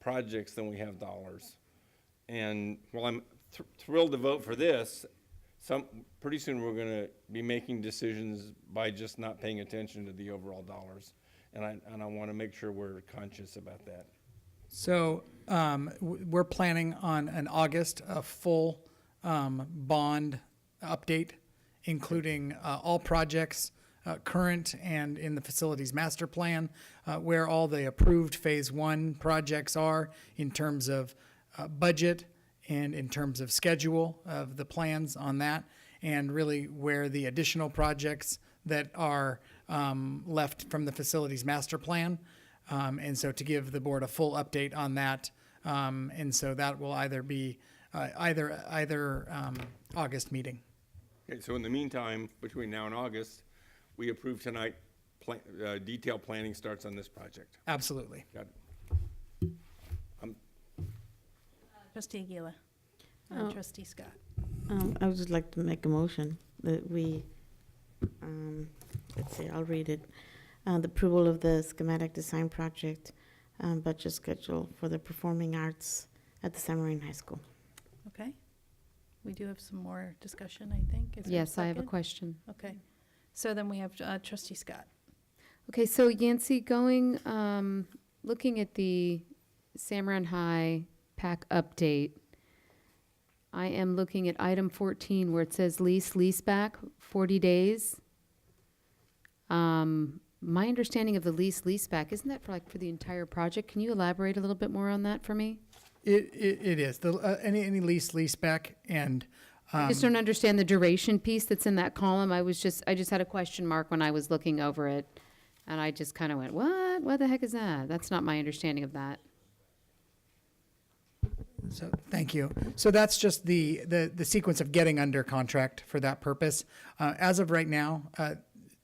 projects than we have dollars. And while I'm thrilled to vote for this, pretty soon we're going to be making decisions by just not paying attention to the overall dollars. And I want to make sure we're conscious about that. So we're planning on an August, a full bond update, including all projects current and in the facilities master plan, where all the approved phase 1 projects are in terms of budget and in terms of schedule of the plans on that, and really where the additional projects that are left from the facilities master plan. And so to give the board a full update on that. And so that will either be either August meeting. Okay, so in the meantime, between now and August, we approve tonight, detailed planning starts on this project. Absolutely. Got it. Trustee Aguila. Trustee Scott. I would just like to make a motion that we, let's see, I'll read it. The approval of the schematic design project budget schedule for the performing arts at the San Marino High School. Okay. We do have some more discussion, I think. Is there Yes, I have a second? question. Okay. So then we have trustee Scott. Okay, so Yancy, looking at the Samarin High PAC update, I am looking at item 14 where it says lease back, 40 days. My understanding of the lease back, isn't that for the entire project? Can you elaborate a little bit more on that for me? It is. Any lease back and. I just don't understand the duration piece that's in that column. I just had a question mark when I was looking over it, and I just kind of went, what? What the heck is that? That's not my understanding of that. So, thank you. So that's just the sequence of getting under contract for that purpose. As of right now,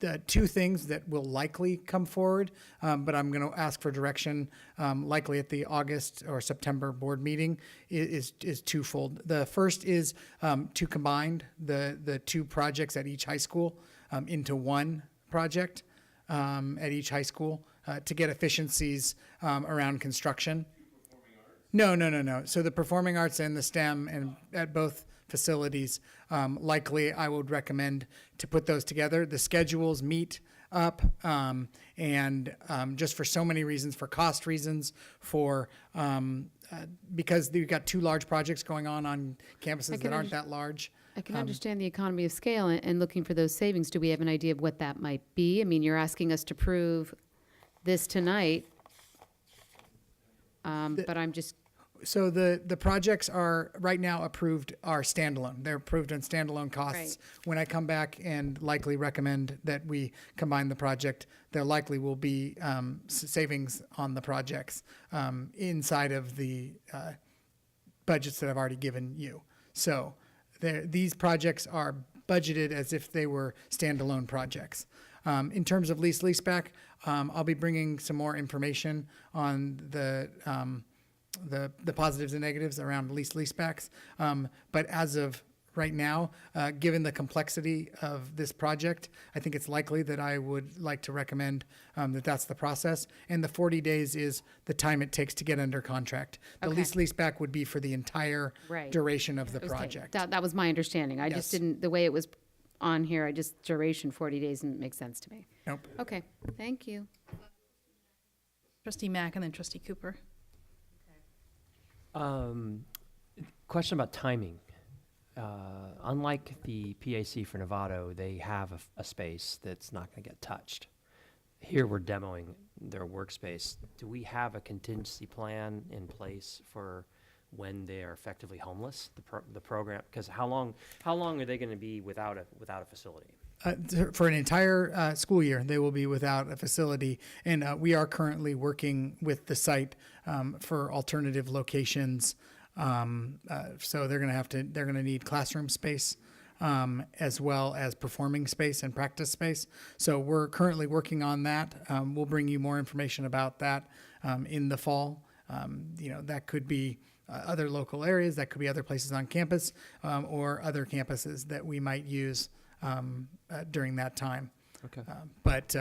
the two things that will likely come forward, but I'm going to ask for direction, likely at the August or September board meeting, is twofold. The first is to combine the two projects at each high school into one project at each high school to get efficiencies around construction. No. So the performing arts and the STEM and at both facilities, likely I would recommend to put those together. The schedules meet up and just for so many reasons, for cost reasons, for because we've got two large projects going on campuses that aren't that large. I can understand the economy of scale and looking for those savings. Do we have an idea of what that might be? I mean, you're asking us to prove this tonight, but I'm just. So the projects are right now approved are standalone. They're approved on standalone costs. Right. When I come back and likely recommend that we combine the project, there likely will be savings on the projects inside of the budgets that I've already given you. So these projects are budgeted as if they were standalone projects. In terms of leaseback, I'll be bringing some more information on the positives and negatives around leasebacks. But as of right now, given the complexity of this project, I think it's likely that I would like to recommend that that's the process. And the 40 days is the time it takes to get under contract. The Okay. leaseback would be for the entire duration of the Okay. project. That was my understanding. I just Yes. didn't, the way it was on here, duration 40 days didn't make sense to me. Nope. Okay, thank you. Trustee Mack and then trustee Cooper. Question about timing. Unlike the PAC for Novato, they have a space that's not going to get touched. Here we're demoing their workspace. Do we have a contingency plan in place for when they are effectively homeless? The program, because how long are they going to be without a facility? For an entire school year, they will be without a facility, and we are currently working with the site for alternative locations. So they're going to need classroom space as well as performing space and practice space. So we're currently working on that. We'll bring you more information about that in the fall. That could be other local areas, that could be other places on campus, or other campuses that we might use during that time. Okay. But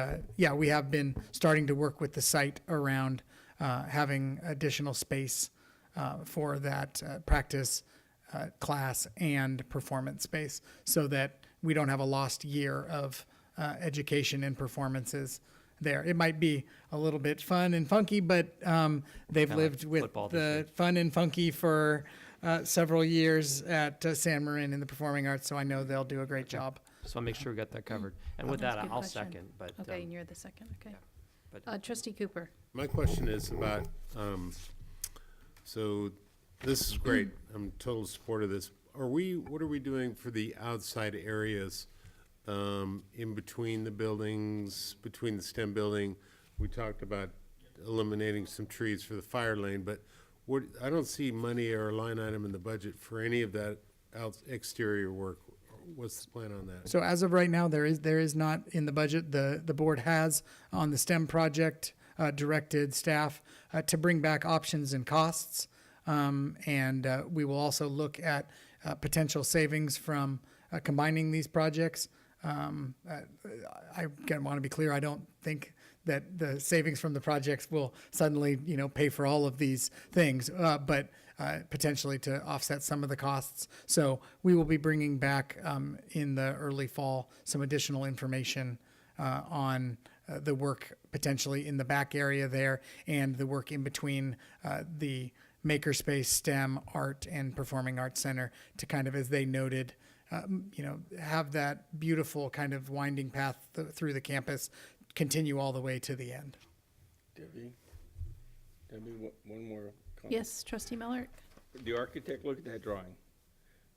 we have been starting to work with the site around having additional space for that practice, class, and performance space so that we don't have a lost year of education and performances there. It might be a little bit fun and funky, but they've Kinda lived like with football this the year. fun and funky for several years at San Marin in the performing arts, so I know they'll do a great job. Just want to make sure we got that covered. And with That's that, a good I'll question. second, but. Okay, and you're the second, okay. but- Trustee Cooper. My question is about, so this is great. I'm total support of this. What are we doing for the outside areas in between the buildings, between the STEM building? We talked about eliminating some trees for the fire lane, but I don't see money or a line item in the budget for any of that exterior work. What's the plan on that? So as of right now, there is not in the budget. The board has on the STEM project directed staff to bring back options and costs, and we will also look at potential savings from combining these projects. I want to be clear. I don't think that the savings from the projects will suddenly, pay for all of these things. But potentially to offset some of the costs. So we will be bringing back in the early fall some additional information on the work potentially in the back area there and the work in between the Makerspace, STEM, Art, and Performing Arts Center to kind of, as they noted, have that beautiful kind of winding path through the campus continue all the way to the end. Debbie, one more comment. Yes, Trustee Miller? The architect, look at that drawing.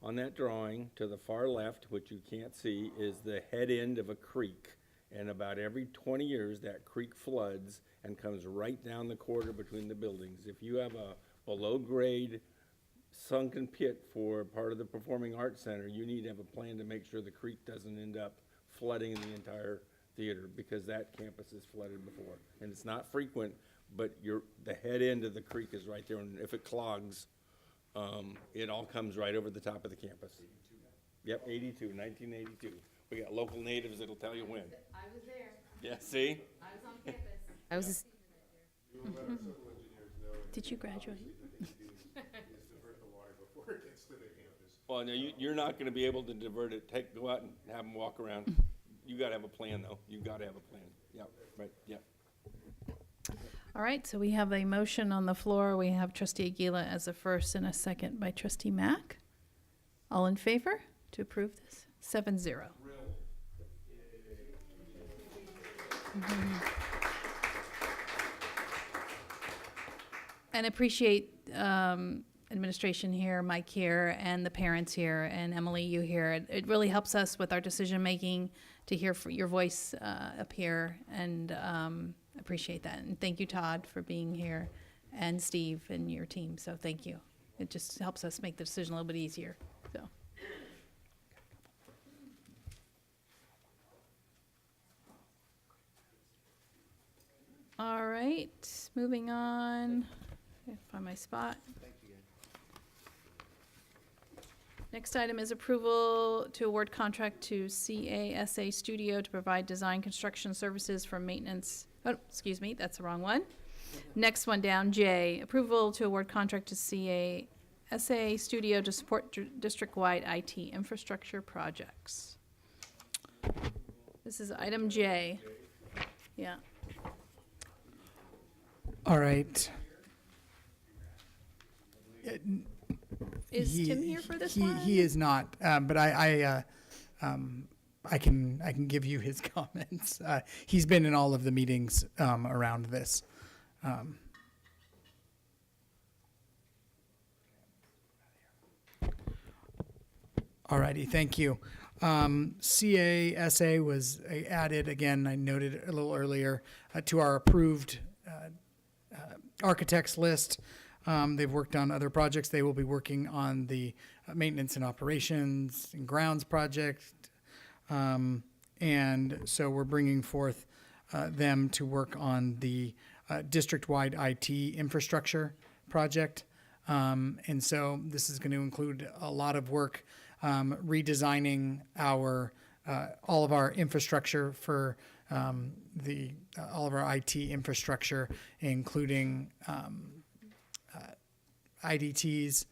On that drawing, to the far left, which you can't see, is the head end of a creek. And about every 20 years, that creek floods and comes right down the corridor between the buildings. If you have a below-grade sunken pit for part of the Performing Arts Center, you need to have a plan to make sure the creek doesn't end up flooding the entire theater, because that campus is flooded before. And it's not frequent, but the head end of the creek is right there, and if it clogs, it all comes right over the top of the campus. Yep, 1982. We got local natives that'll tell you when. I was there. Yeah, see? I was on campus. I was a student right there. Did you graduate? Well, no, you're not gonna be able to divert it. Go out and have them walk around. You gotta have a plan, though. You gotta have a plan. Yep, right, yep. All right, so we have a motion on the floor. We have Trustee Aguila as a first and a second by Trustee Mack. All in favor to approve this? 7-0. And appreciate administration here, Mike here, and the parents here, and Emily, you here. It really helps us with our decision-making to hear your voice up here, and appreciate that. And thank you, Todd, for being here, and Steve and your team, so thank you. It just helps us make the decision a little bit easier, so. All right, moving on. Find my spot. Next item is approval to award contract to CASA Studio to provide design construction services for maintenance. Oh, excuse me, that's the wrong one. Next one down, J, approval to award contract to CASA Studio to support district-wide IT infrastructure projects. This is item J. Yeah. All right. Is Tim here for this one? He is not, but I can give you his comments. He's been in all of the meetings around this. All righty, thank you. CASA was added, again, I noted a little earlier, to our approved architects list. They've worked on other projects. They will be working on the maintenance and operations and grounds project. And so we're bringing forth them to work on the district-wide IT infrastructure project. And so this is going to include a lot of work redesigning all of our infrastructure for all of our IT infrastructure, including IDTs,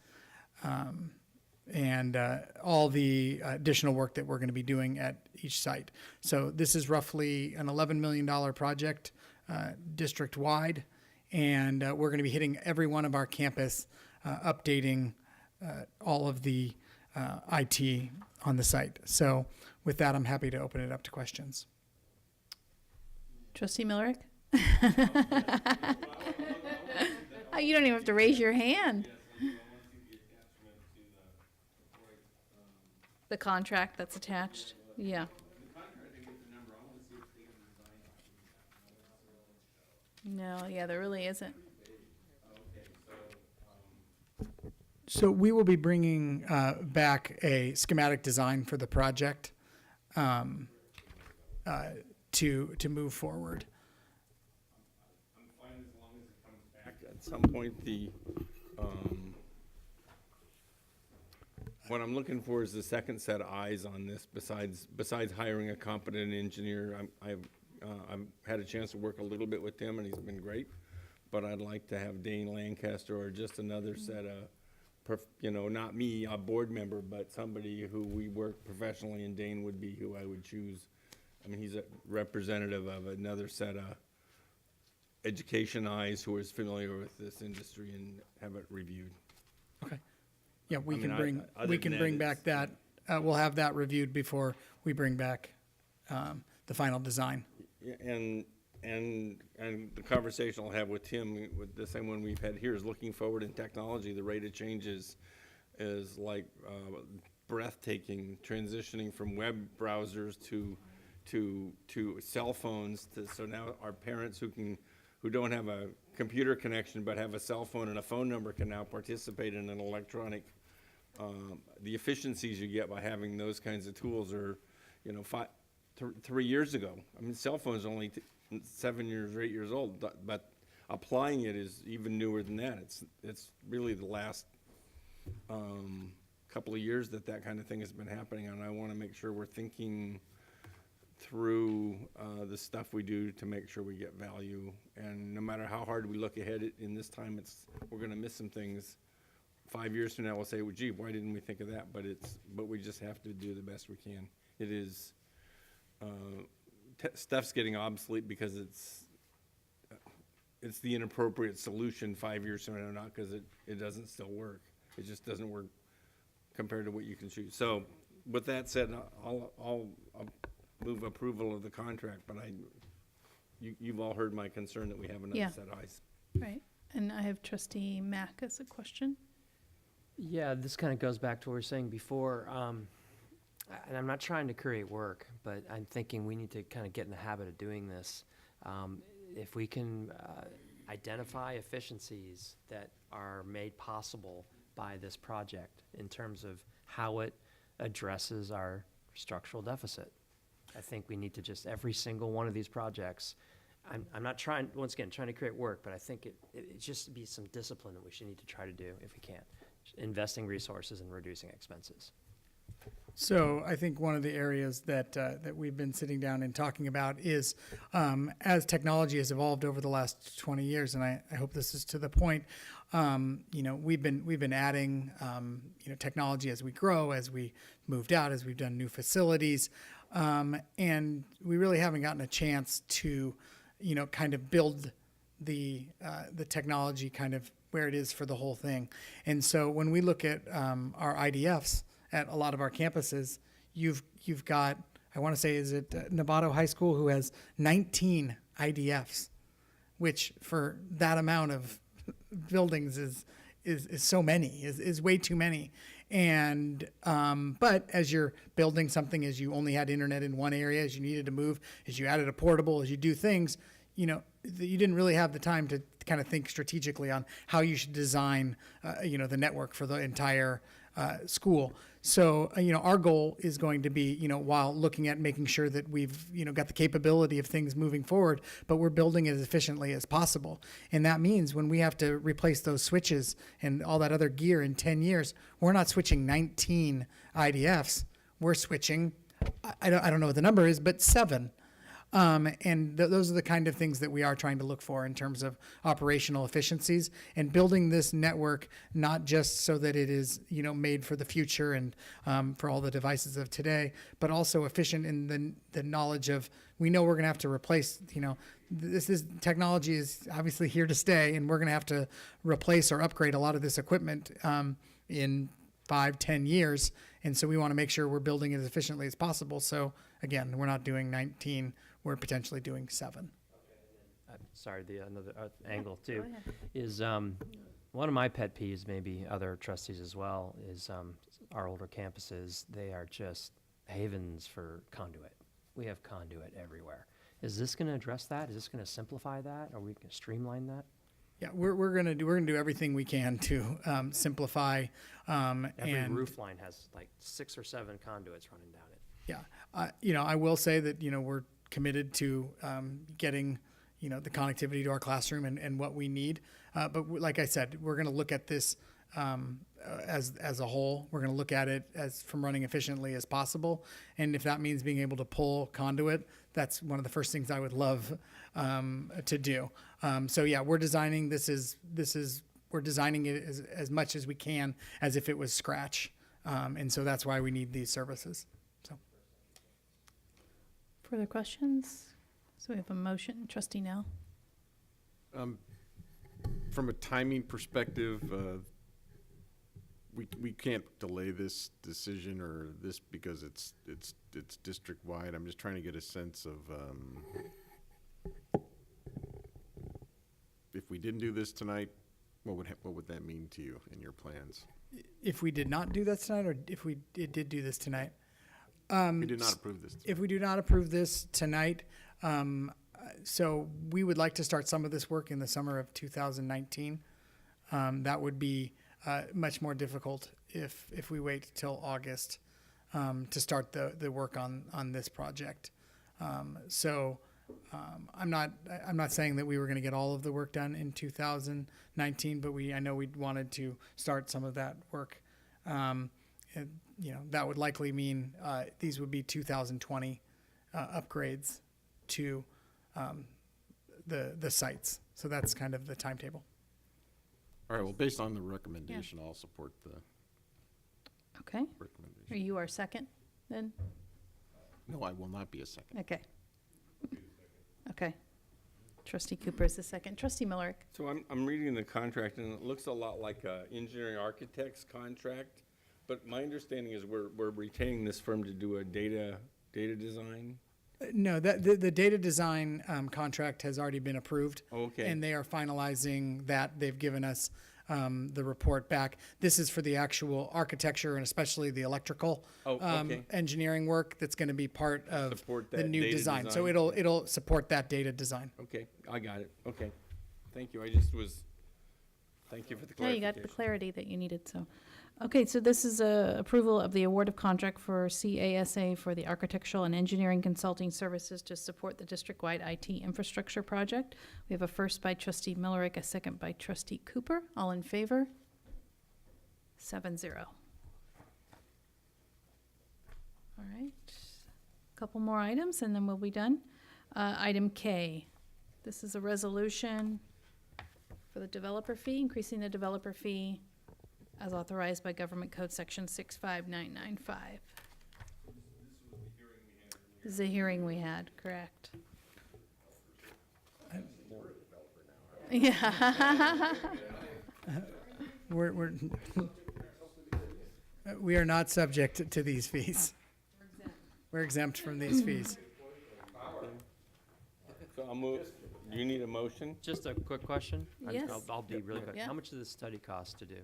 and all the additional work that we're going to be doing at each site. So this is roughly an $11 million project district-wide, and we're going to be hitting every one of our campus, updating all of the IT on the site. So with that, I'm happy to open it up to questions. Trustee Millerick? Oh, you don't even have to raise your hand. The contract that's attached, yeah. No, yeah, there really isn't. So we will be bringing back a schematic design for the project to move forward. I'm fine as long as it comes back. At some point, what I'm looking for is the second set of eyes on this. Besides hiring a competent engineer, I've had a chance to work a little bit with Tim, and he's been great. But I'd like to have Dane Lancaster or just another set of you know, not me, a board member, but somebody who we work professionally, and Dane would be who I would choose. I mean, he's a representative of another set of education eyes who is familiar with this industry and have it reviewed. Okay. Yeah, we I can mean, bring, other we than can that, bring it's- back that, we'll have that reviewed before we bring back the final design. Yeah, and the conversation I'll have with Tim, with the same one we've had here, is looking forward in technology. The rate of change is like breathtaking, transitioning from web browsers to cell phones. So now our parents who don't have a computer connection but have a cell phone and a phone number can now participate in an electronic. The efficiencies you get by having those kinds of tools are, you know, 3 years ago. I mean, cell phones are only 7 years or 8 years old, but applying it is even newer than that. It's really the last couple of years that kind of thing has been happening, and I want to make sure we're thinking through the stuff we do to make sure we get value. And no matter how hard we look ahead in this time, we're going to miss some things. 5 years from now, we'll say, well, gee, why didn't we think of that? But we just have to do the best we can. It is, stuff's getting obsolete because it's the inappropriate solution 5 years from now, not because it doesn't still work. It just doesn't work compared to what you can choose. So with that said, I'll move approval of the contract, but you've all heard my concern that we have another Yeah. set of eyes. Right. And I have trustee Mack as a question. Yeah, this kind of goes back to what we were saying before. And I'm not trying to create work, but I'm thinking we need to kind of get in the habit of doing this. If we can identify efficiencies that are made possible by this project in terms of how it addresses our structural deficit, I think we need to just, every single one of these projects, I'm not trying, once again, trying to create work, but I think it just be some discipline that we should need to try to do if we can. Investing resources and reducing expenses. So I think one of the areas that we've been sitting down and talking about is as technology has evolved over the last 20 years, and I hope this is to the point. We've been adding technology as we grow, as we moved out, as we've done new facilities, and we really haven't gotten a chance to kind of build the technology kind of where it is for the whole thing. And so when we look at our IDFs at a lot of our campuses, you've got, I want to say, is it Novato High School, who has 19 IDFs, which for that amount of buildings is so many, is way too many. And but as you're building something, as you only had internet in one area, as you needed to move, as you added a portable, as you do things, you didn't really have the time to kind of think strategically on how you should design, the network for the entire school. So, our goal is going to be, while looking at making sure that we've, got the capability of things moving forward, but we're building it as efficiently as possible. And that means when we have to replace those switches and all that other gear in 10 years, we're not switching 19 IDFs. We're switching, I don't know what the number is, but 7. And those are the kind of things that we are trying to look for in terms of operational efficiencies and building this network, not just so that it is, made for the future and for all the devices of today, but also efficient in the knowledge of, we know we're going to have to replace, technology is obviously here to stay, and we're going to have to replace or upgrade a lot of this equipment in 5-10 years. And so we want to make sure we're building it as efficiently as possible. So again, we're not doing 19. We're potentially doing 7. Sorry, another angle too is one of my pet peeves, maybe other trustees as well, is our older campuses. They are just havens for conduit. We have conduit everywhere. Is this going to address that? Is this going to simplify that? Are we going to streamline that? Yeah, we're gonna do everything we can to simplify. Every roof line has like 6 or 7 conduits running down it. Yeah, I will say that we're committed to getting the connectivity to our classroom and what we need. But like I said, we're going to look at this as a whole. We're going to look at it as from running efficiently as possible. And if that means being able to pull conduit, that's one of the first things I would love to do. So yeah, we're designing. This is we're designing it as much as we can as if it was scratch. And so that's why we need these services. So Further questions? So we have a motion, trustee Nell. From a timing perspective, we can't delay this decision or this because it's district-wide. I'm just trying to get a sense of, if we didn't do this tonight, what would that mean to you in your plans? if we did not do this tonight, or if we did do this tonight? We did not approve this. If we do not approve this tonight, so we would like to start some of this work in the summer of 2019. That would be much more difficult if we wait till August to start the work on this project. So I'm not saying that we were going to get all of the work done in 2019, but I know we wanted to start some of that work. That would likely mean these would be 2020 upgrades to the sites. So that's kind of the timetable. All right, well, based on the recommendation, I'll support the Okay. recommendation. Are you our second then? No, I will not be a second. Okay. Okay. Trustee Cooper is the second. Trustee Millerick. So I'm reading the contract, and it looks a lot like a engineering architect's contract, but my understanding is we're retaining this firm to do a data design? No, the data design contract has already been approved. Okay. And they are finalizing that. They've given us the report back. This is for the actual architecture and especially the electrical engineering work that's going to be part of Support the that new data design. So design? it'll support that data design. Okay, I got it. Okay. Thank you. Thank you for the Yeah, you clarification. got the clarity that you needed, so. Okay, so this is approval of the award of contract for CASA for the architectural and engineering consulting services to support the district-wide IT infrastructure project. We have a first by trustee Millerick, a second by trustee Cooper. All in favor? 7-0. All right, couple more items and then we'll be done. Item K, this is a resolution for the developer fee, increasing the developer fee as authorized by Government Code Section 65995. This is a hearing we had, correct? Yeah. We are not subject to these fees. We're exempt from these fees. So I'll move, do you need a motion? Just a quick question. Yes. I'll be really quick. Yeah. How much does this study cost to do?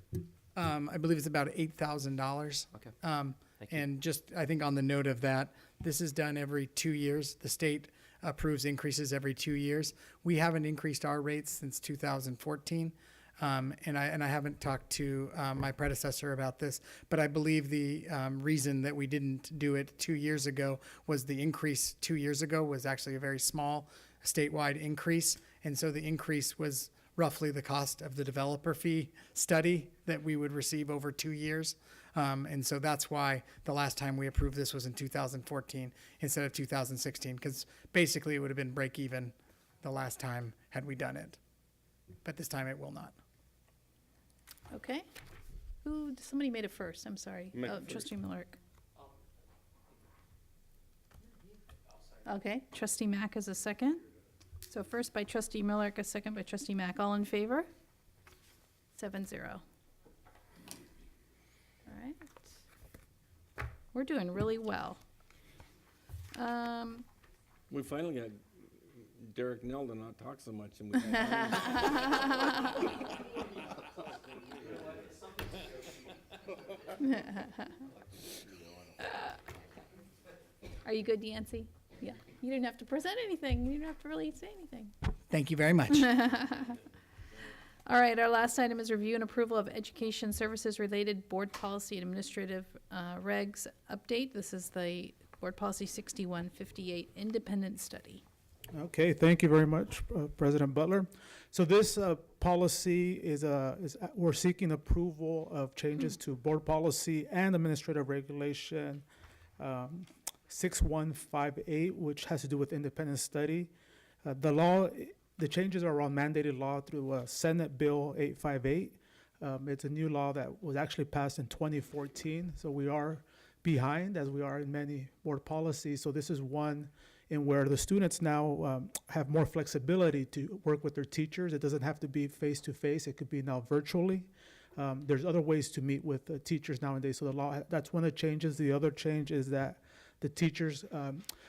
I believe it's about $8,000. Okay. Thank you. And just, I think on the note of that, this is done every 2 years. The state approves increases every 2 years. We haven't increased our rates since 2014. And I haven't talked to my predecessor about this, but I believe the reason that we didn't do it 2 years ago was the increase 2 years ago was actually a very small statewide increase. And so the increase was roughly the cost of the developer fee study that we would receive over 2 years. And so that's why the last time we approved this was in 2014 instead of 2016, because basically it would have been break even the last time had we done it. But this time it will not. Okay. Somebody made it first, I'm sorry. Make it Oh, first. trustee Millerick. Okay, trustee Mack is a second. So first by trustee Millerick, a second by trustee Mack. All in favor? 7-0. All right. We're doing really well. We finally got Derek Nell to not talk so much, and we got Are you good, Yancy? Yeah. You didn't have to present anything. You didn't have to really say anything. Thank you very much. All right, our last item is review and approval of education services related board policy and administrative regs update. This is the board policy 6158 independent study. Okay, thank you very much, President Butler. So this policy is we're seeking approval of changes to board policy and administrative regulation 6158, which has to do with independent study. The changes are on mandated law through Senate Bill 858, It's a new law that was actually passed in 2014, so we are behind, as we are in many board policies. So this is one in where the students now have more flexibility to work with their teachers. It doesn't have to be face-to-face. It could be now virtually. There's other ways to meet with the teachers nowadays. So the law, that's one of the changes. The other change is that the teachers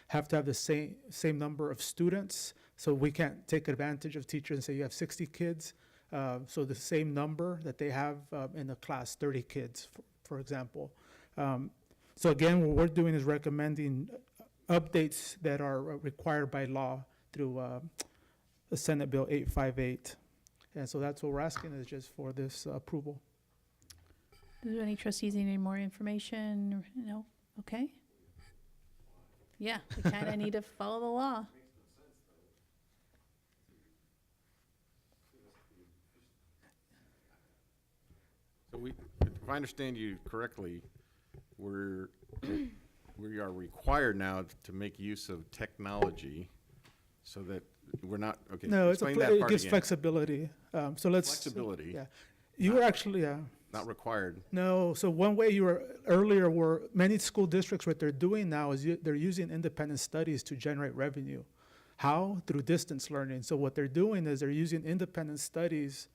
have to have the same number of students. So we can't take advantage of teachers and say you have 60 kids. So the same number that they have in the class, 30 kids, for example. So again, what we're doing is recommending updates that are required by law through the Senate Bill 858. And so that's what we're asking, is just for this approval. Do any trustees need any more information? No? Okay. Yeah, we kind of need to follow the law. So if I understand you correctly, we are required now to make use of technology so that we're not, okay, No, explain that it part gives again. flexibility. So let's. Flexibility. Yeah. You were actually, Not required. no, so one way you were, earlier were, many school districts, what they're doing now is they're using independent studies to generate revenue. How? Through distance learning. So what they're doing is they're using independent studies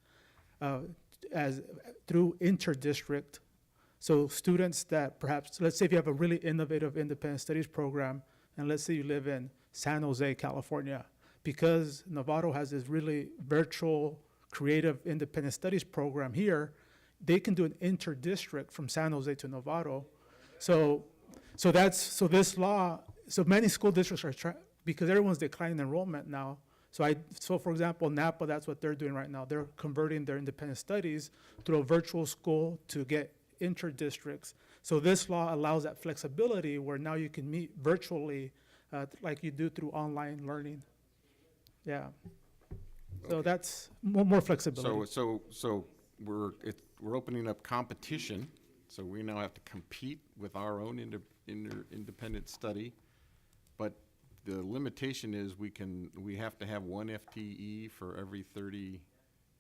as through inter-district. So students that perhaps, let's say if you have a really innovative independent studies program, and let's say you live in San Jose, California, because Novato has this really virtual, creative independent studies program here, they can do an inter-district from San Jose to Novato. So this law, so many school districts are trying, because everyone's declining enrollment now. So for example, Napa, that's what they're doing right now. They're converting their independent studies through a virtual school to get inter-districts. So this law allows that flexibility where now you can meet virtually like you do through online learning. Yeah. So that's more flexibility. So we're opening up competition. So we now have to compete with our own independent study. But the limitation is we have to have one FTE for every 30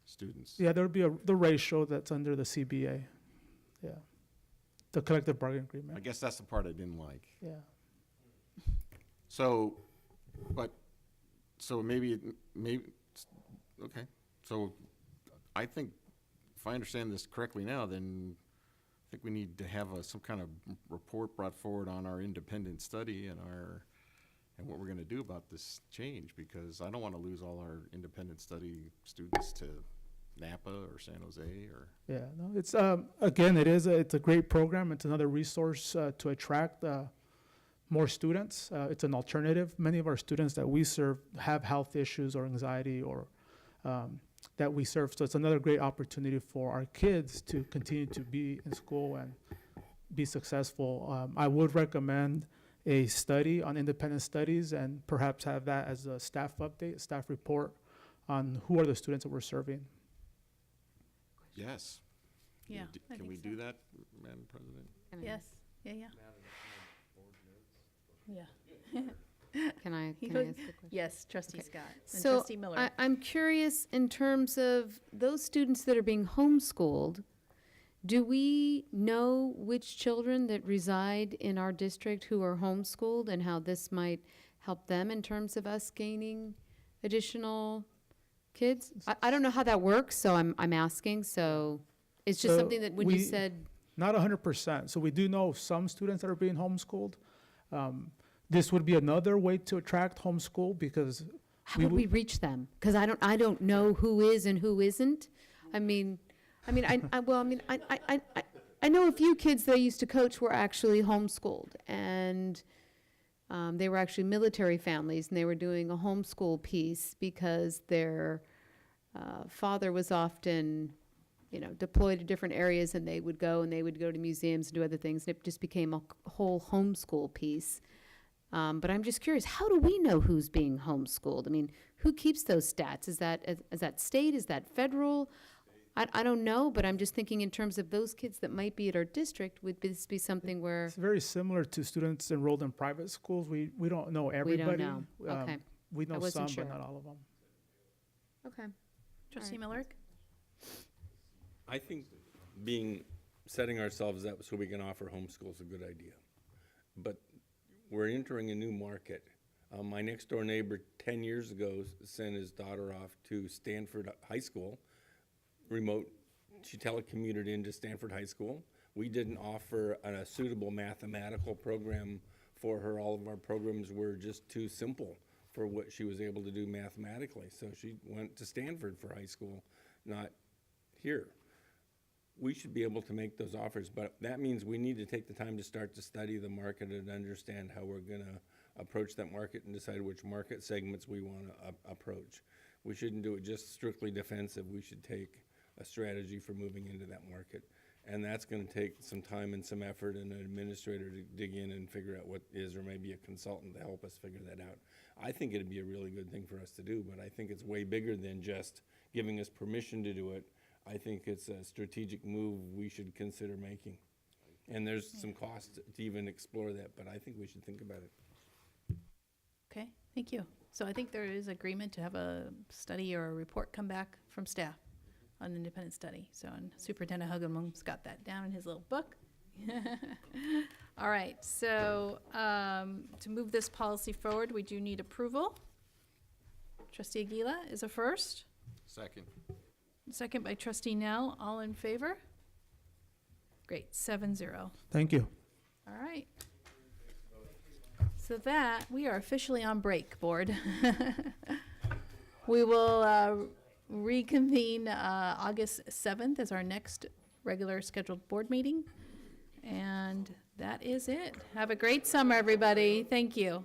students. Yeah, there'll be the ratio that's under the CBA. Yeah. The collective bargaining agreement. I guess that's the part I didn't like. Yeah. So maybe, okay. So I think, if I understand this correctly now, then I think we need to have some kind of report brought forward on our independent study and what we're gonna do about this change, because I don't wanna lose all our independent study students to Napa or San Jose or. Yeah, no, it's, again, it's a great program. It's another resource to attract more students. It's an alternative. Many of our students that we serve have health issues or anxiety or that we serve. So it's another great opportunity for our kids to continue to be in school and be successful. I would recommend a study on independent studies and perhaps have that as a staff update, staff report on who are the students that we're serving. Yes. Yeah, I Can we think so. do that, Madam President? Yes, yeah. Yeah. Can I ask a question? Yes, trustee Scott and So trustee Miller. I'm curious in terms of those students that are being homeschooled, do we know which children that reside in our district who are homeschooled and how this might help them in terms of us gaining additional kids? I don't know how that works, so I'm asking. So it's just So something that when you said. Not 100%. So we do know some students that are being homeschooled. This would be another way to attract homeschool because How would we reach them? Because I don't know who is and who isn't. I know a few kids that I used to coach were actually homeschooled, and they were actually military families, and they were doing a homeschool piece because their father was often, deployed to different areas, and they would go to museums and do other things, and it just became a whole homeschool piece. But I'm just curious, how do we know who's being homeschooled? I mean, who keeps those stats? Is that state? Is that federal? I don't know, but I'm just thinking in terms of those kids that might be at our district, would this be something where? It's very similar to students enrolled in private schools. We don't know everybody. know. Okay. We know I wasn't some, sure. but not all of them. Okay. Trustee Miller? I think setting ourselves up so we can offer homeschool is a good idea. But we're entering a new market. My next door neighbor 10 years ago sent his daughter off to Stanford High School, remote. She telecommuted into Stanford High School. We didn't offer a suitable mathematical program for her. All of our programs were just too simple for what she was able to do mathematically. So she went to Stanford for high school, not here. We should be able to make those offers, but that means we need to take the time to start to study the market and understand how we're going to approach that market and decide which market segments we want to approach. We shouldn't do it just strictly defensive. We should take a strategy for moving into that market. And that's going to take some time and some effort and an administrator to dig in and figure out what is, or maybe a consultant to help us figure that out. I think it'd be a really good thing for us to do, but I think it's way bigger than just giving us permission to do it. I think it's a strategic move we should consider making. And there's some cost to even explore that, but I think we should think about it. Okay, thank you. So I think there is agreement to have a study or a report come back from staff on an independent study. So and Superintendent Hugenblum's got that down in his little book. All right, so to move this policy forward, we do need approval. Trustee Aguila is a first. Second. Second by Trustee Nell. All in favor? Great, 7-0. Thank you. All right. So that, we are officially on break, board. We will reconvene August 7th as our next regular scheduled board meeting. And that is it. Have a great summer, everybody. Thank you.